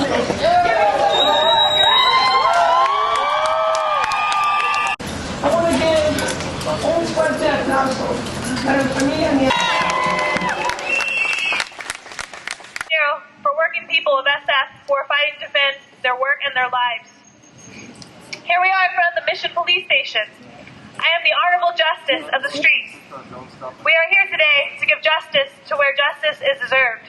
I want to give un fuerte aplauso para la familia Nieto. For working people of SF who are fighting to defend their work and their lives. Here we are in front of the Mission Police Station. I am the Honorable Justice of the streets. We are here today to give justice to where justice is deserved.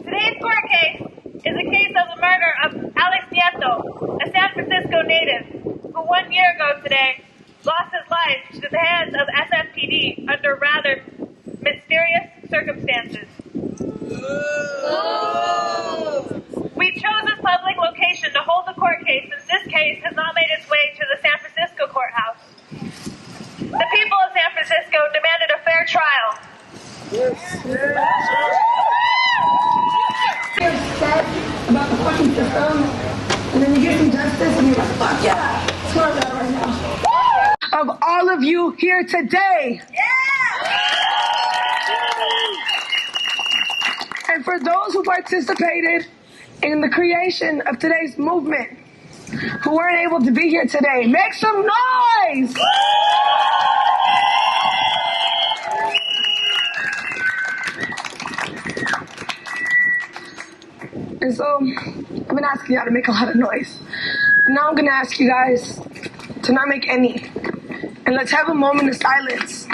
Today's court case is a case of the murder of Alex Nieto, a San Francisco native, who 1 year ago today lost his life to the hands of SFPD under rather mysterious circumstances. We chose this public location to hold the court case since this case has not made its way to the San Francisco courthouse. The people of San Francisco demanded a fair trial. You're upset about the fucking system, and then you get some justice, and you're like, fuck yeah, that's where I'm at right now. Of all of you here today. And for those who participated in the creation of today's movement, who weren't able to be here today, make some noise! And so, I've been asking y'all to make a lot of noise. Now I'm gonna ask you guys to not make any. And let's have a moment of silence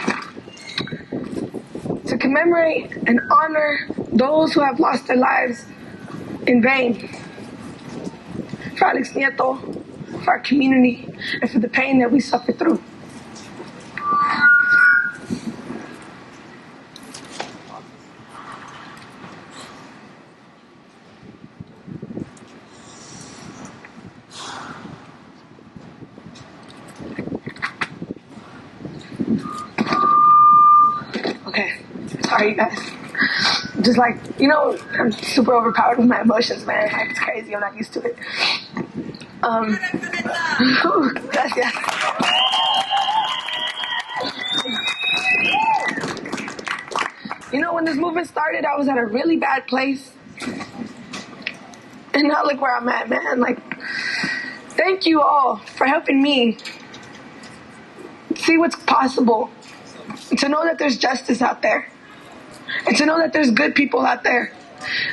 to commemorate and honor those who have lost their lives in vain. For Alex Nieto, for our community, and for the pain that we suffer through. Okay, sorry you guys. Just like, you know, I'm super overpowered with my emotions, man. It's crazy, I'm not used to it. Gracias. You know, when this movement started, I was at a really bad place. And now look where I'm at, man. Like, thank you all for helping me see what's possible. And to know that there's justice out there. And to know that there's good people out there.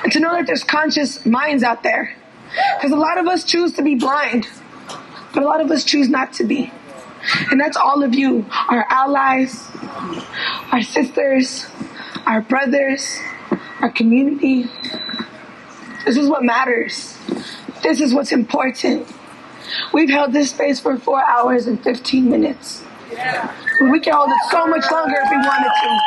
And to know that there's conscious minds out there. Because a lot of us choose to be blind. But a lot of us choose not to be. And that's all of you. Our allies, our sisters, our brothers, our community. This is what matters. This is what's important. We've held this space for 4 hours and 15 minutes. But we can hold it so much longer if we wanted to.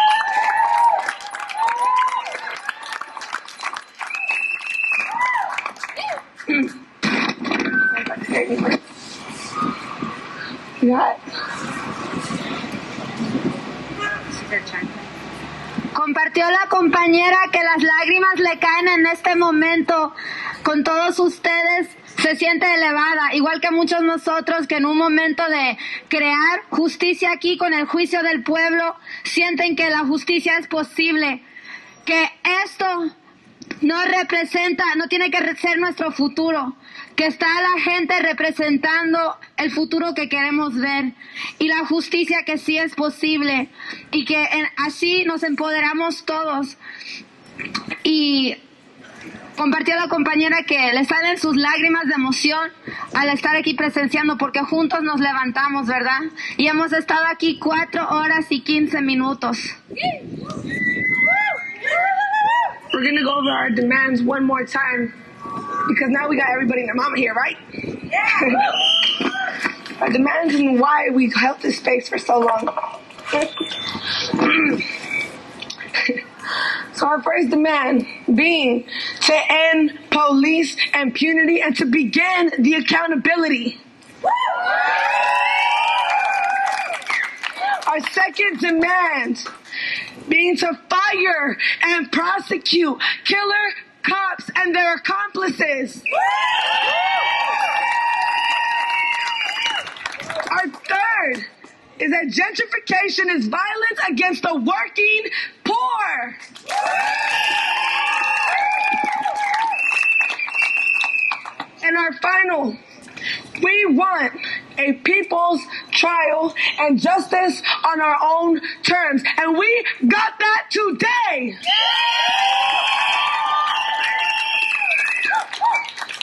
Compartió la compañera que las lágrimas le caen en este momento con todos ustedes. Se siente elevada, igual que muchos nosotros que en un momento de crear justicia aquí con el juicio del pueblo, sienten que la justicia es posible, que esto no representa, no tiene que ser nuestro futuro, que está la gente representando el futuro que queremos ver y la justicia que sí es posible y que así nos empoderamos todos. Y compartió a la compañera que le salen sus lágrimas de emoción al estar aquí presenciando porque juntos nos levantamos, ¿verdad? Y hemos estado aquí 4 horas y 15 minutos. We're going to go over our demands one more time because now we got everybody and their mama here, right? Yeah. Our demands and why we held this space for so long. So our first demand being to end police impunity and to begin the accountability. Our second demand being to fire and prosecute killer cops and their accomplices. Our third is that gentrification is violence against the working poor. And our final, we want a people's trial and justice on our own terms. And we got that today.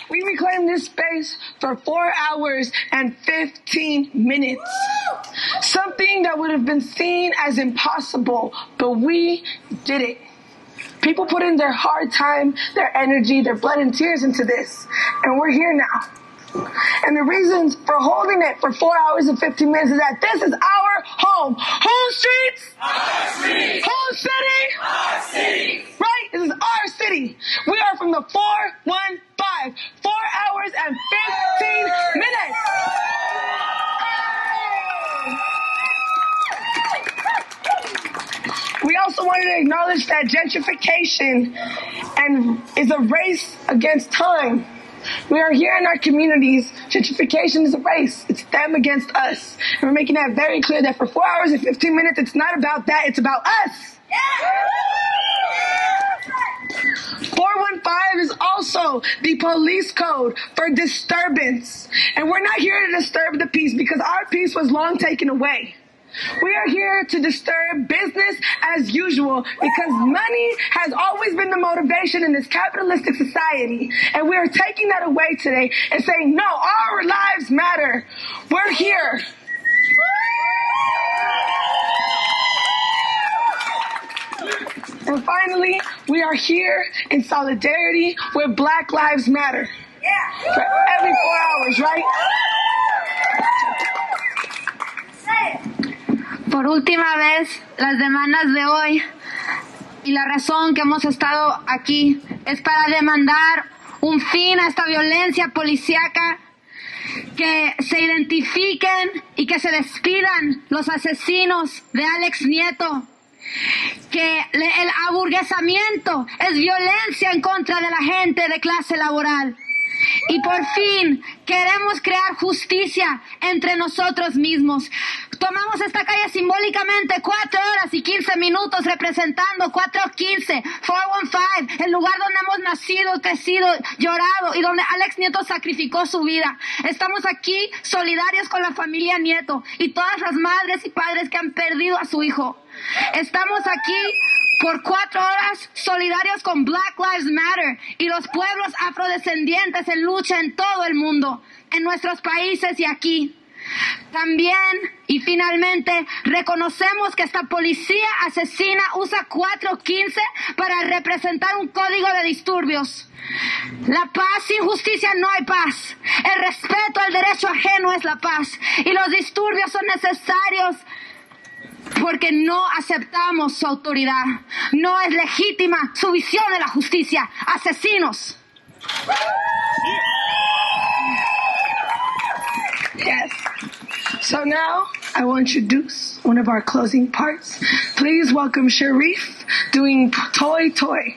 We reclaimed this space for 4 hours and 15 minutes. Something that would have been seen as impossible, but we did it. People put in their hard time, their energy, their blood and tears into this. And we're here now. And the reasons for holding it for 4 hours and 15 minutes is that this is our home. Whose streets? Our streets. Whose city? Our city. Right? This is our city. We are from the 415. 4 hours and 15 minutes. We also wanted to acknowledge that gentrification is a race against time. We are here in our communities. Gentrification is a race. It's them against us. And we're making that very clear that for 4 hours and 15 minutes, it's not about that. It's about us. 415 is also the police code for disturbance. And we're not here to disturb the peace because our peace was long taken away. We are here to disturb business as usual because money has always been the motivation in this capitalistic society. And we are taking that away today and saying, no, our lives matter. We're here. And finally, we are here in solidarity with Black Lives Matter. For every 4 hours, right? Por última vez, las demandas de hoy y la razón que hemos estado aquí es para demandar un fin a esta violencia policíaca, que se identifiquen y que se despidan los asesinos de Alex Nieto, que el aburguesamiento es violencia en contra de la gente de clase laboral. Y por fin queremos crear justicia entre nosotros mismos. Tomamos esta calle simbólicamente 4 horas y 15 minutos representando 415, 415, el lugar donde hemos nacido, crecido, llorado y donde Alex Nieto sacrificó su vida. Estamos aquí solidarios con la familia Nieto y todas las madres y padres que han perdido a su hijo. Estamos aquí por 4 horas solidarios con Black Lives Matter y los pueblos afrodescendientes en lucha en todo el mundo, en nuestros países y aquí. También y finalmente reconocemos que esta policía asesina usa 415 para representar un código de disturbios. La paz sin justicia no hay paz. El respeto al derecho ajeno es la paz. Y los disturbios son necesarios porque no aceptamos su autoridad. No es legítima su visión de la justicia. Asesinos. Yes. So now I will introduce one of our closing parts. Please welcome Sharif doing Toy Toy.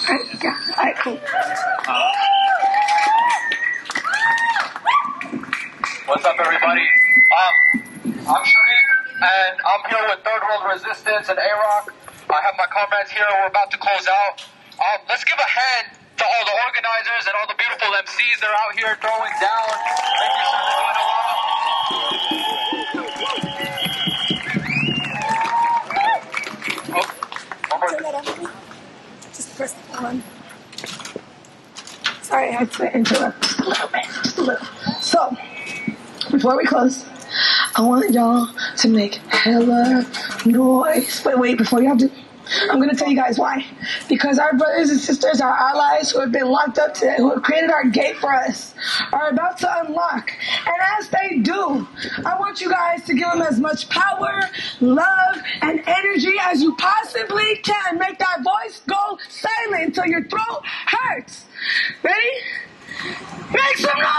Right? Yeah. All right, cool. What's up, everybody? I'm Sharif, and I'm here with Third World Resistance and A-Rock. I have my comrades here. We're about to close out. Let's give a hand to all the organizers and all the beautiful MCs that are out here throwing down. Thank you so much for doing a lot. Just press the one. Sorry, I had to interrupt just a little bit. Just a little. So, before we close, I want y'all to make hella noise. Wait, before y'all do, I'm going to tell you guys why. Because our brothers and sisters, our allies who have been locked up today, who have created our gate for us, are about to unlock. And as they do, I want you guys to give them as much power, love, and energy as you possibly can. Make that voice go silent until your throat hurts. Ready? Make some noise!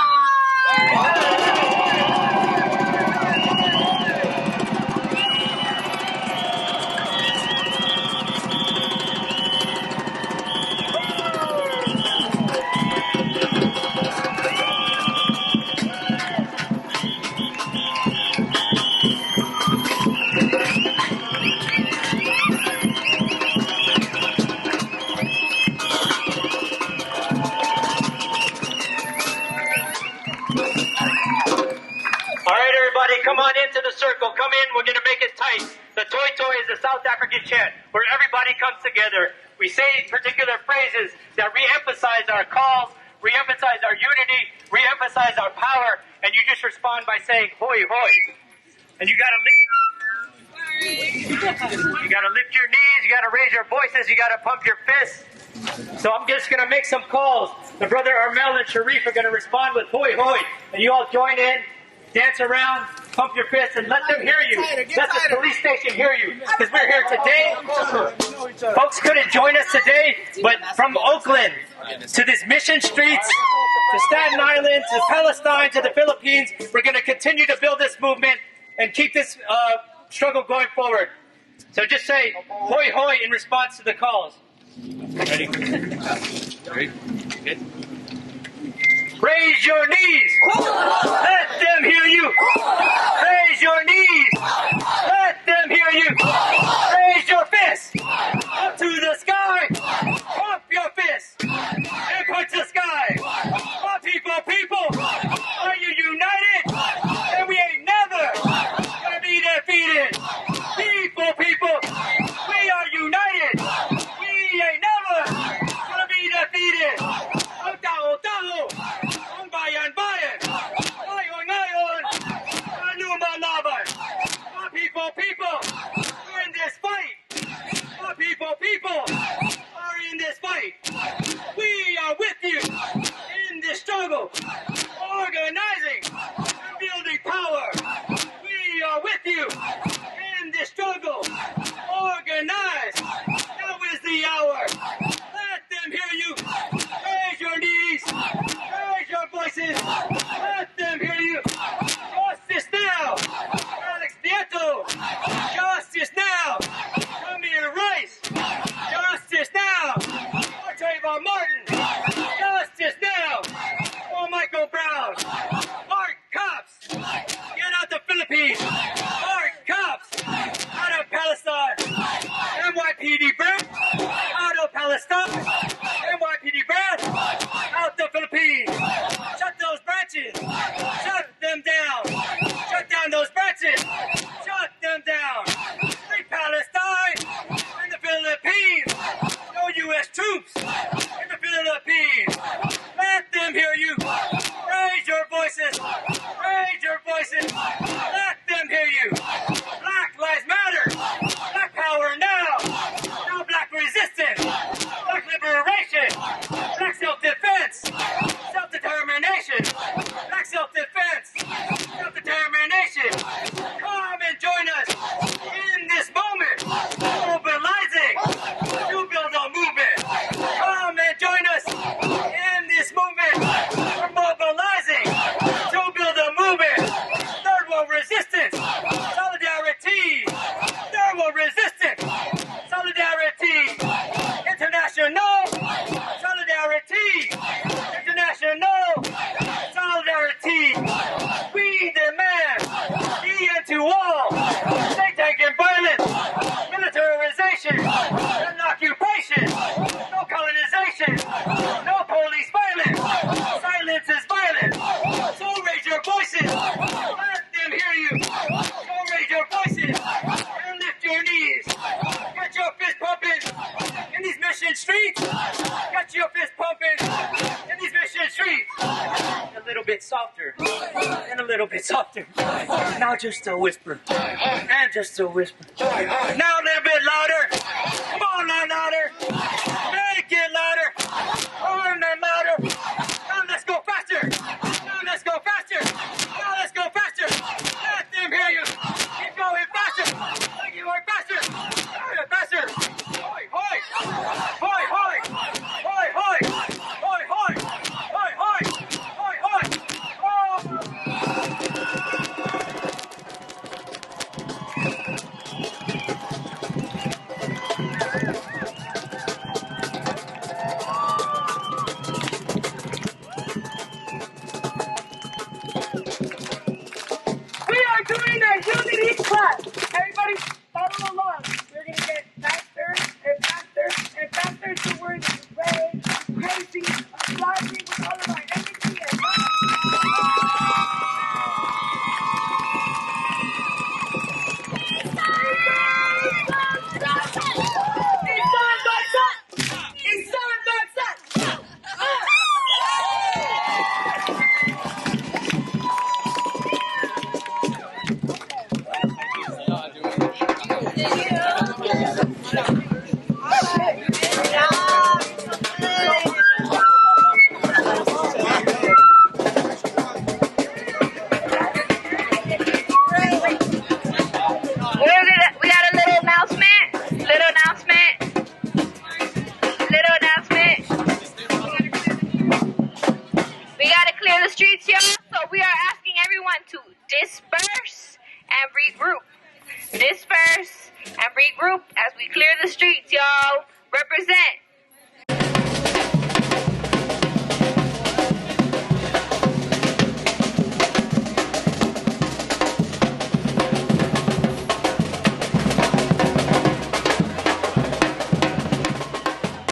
come on into the circle. Come in. We're going to make it tight. The Toi Toi is a South African chant where everybody comes together. We say particular phrases that re-emphasize our calls, re-emphasize our unity, re-emphasize our power, and you just respond by saying, hoi, hoi. And you got to lift your knees, you got to raise your voices, you got to pump your fists. So I'm just going to make some calls. The brother Armel and Sharif are going to respond with hoi, hoi. And you all join in, dance around, pump your fists, and let them hear you. Let the police station hear you. Because we're here today. Folks couldn't join us today, but from Oakland to these Mission Streets, to Staten Island, to Palestine, to the Philippines, we're going to continue to build this movement and keep this struggle going forward. So just say hoi hoi in response to the calls. Ready? Ready? Good. Raise your knees. Let them hear you. Raise your knees. Let them hear you. Raise your fists up to the sky. Pump your fists and point to the sky. My people, are you united? And we ain't never gonna be defeated. People, we are united. We ain't never gonna be defeated. Otaho, Otaho. Bayan, Ayon, Ayon, Anuma Laban. My people are in this fight. My people are in this fight. We are with you in this struggle, organizing and building power. We are with you in this struggle, organize. Now is the hour. Let them hear you. Raise your knees. Raise your voices. Let them hear you. Justice now. Alex Nieto. Justice now. Amir Rice. Justice now. Trayvon Martin. Justice now. For Michael Brown. Mark cops. Get out the Philippines. Mark cops. Out of Palestine. NYPD Brad. Out of Palestine. NYPD Brad. Out the Philippines. Shut those branches. Shut them down. Shut down those branches. Shut them down. Free Palestine in the Philippines. No U.S. troops in the Philippines. Let them hear you. Raise your voices. Raise your voices. Let them hear you. Black lives matter. Black power now. Now black resistance. Black liberation. Black self-defense. Self-determination. Black self-defense. Self-determination. Come and join us in this moment. Mobilizing to build a movement. Come and join us in this movement. We're mobilizing to build a movement. Third world resistance. Solidarity. Third world resistance. Solidarity. International. Solidarity. International. Solidarity. We demand the end to all state-taken violence, militarization, and occupation, no colonization, no police violence. Silence is violence. So raise your voices. Let them hear you. So raise your voices and lift your knees. Get your fist pumping in these Mission Streets. Get your fist pumping in these Mission Streets. A little bit softer and a little bit softer. Now just a whisper and just a whisper. Now a little bit louder. Come on, now louder. Make it louder. Arm and louder. Now let's go faster. Now let's go faster. Now let's go faster. Let them hear you. Keep going faster. Keep going faster. Faster. Hoi, hoi. Hoi, hoi. Hoi, hoi. Hoi, hoi. Hoi, hoi. Hoi, hoi. We are doing a unity class. Everybody follow along. We're going to get faster and faster and faster to we're ready, crazy, lively with all of our energy and regroup as we clear the streets, y'all. Represent.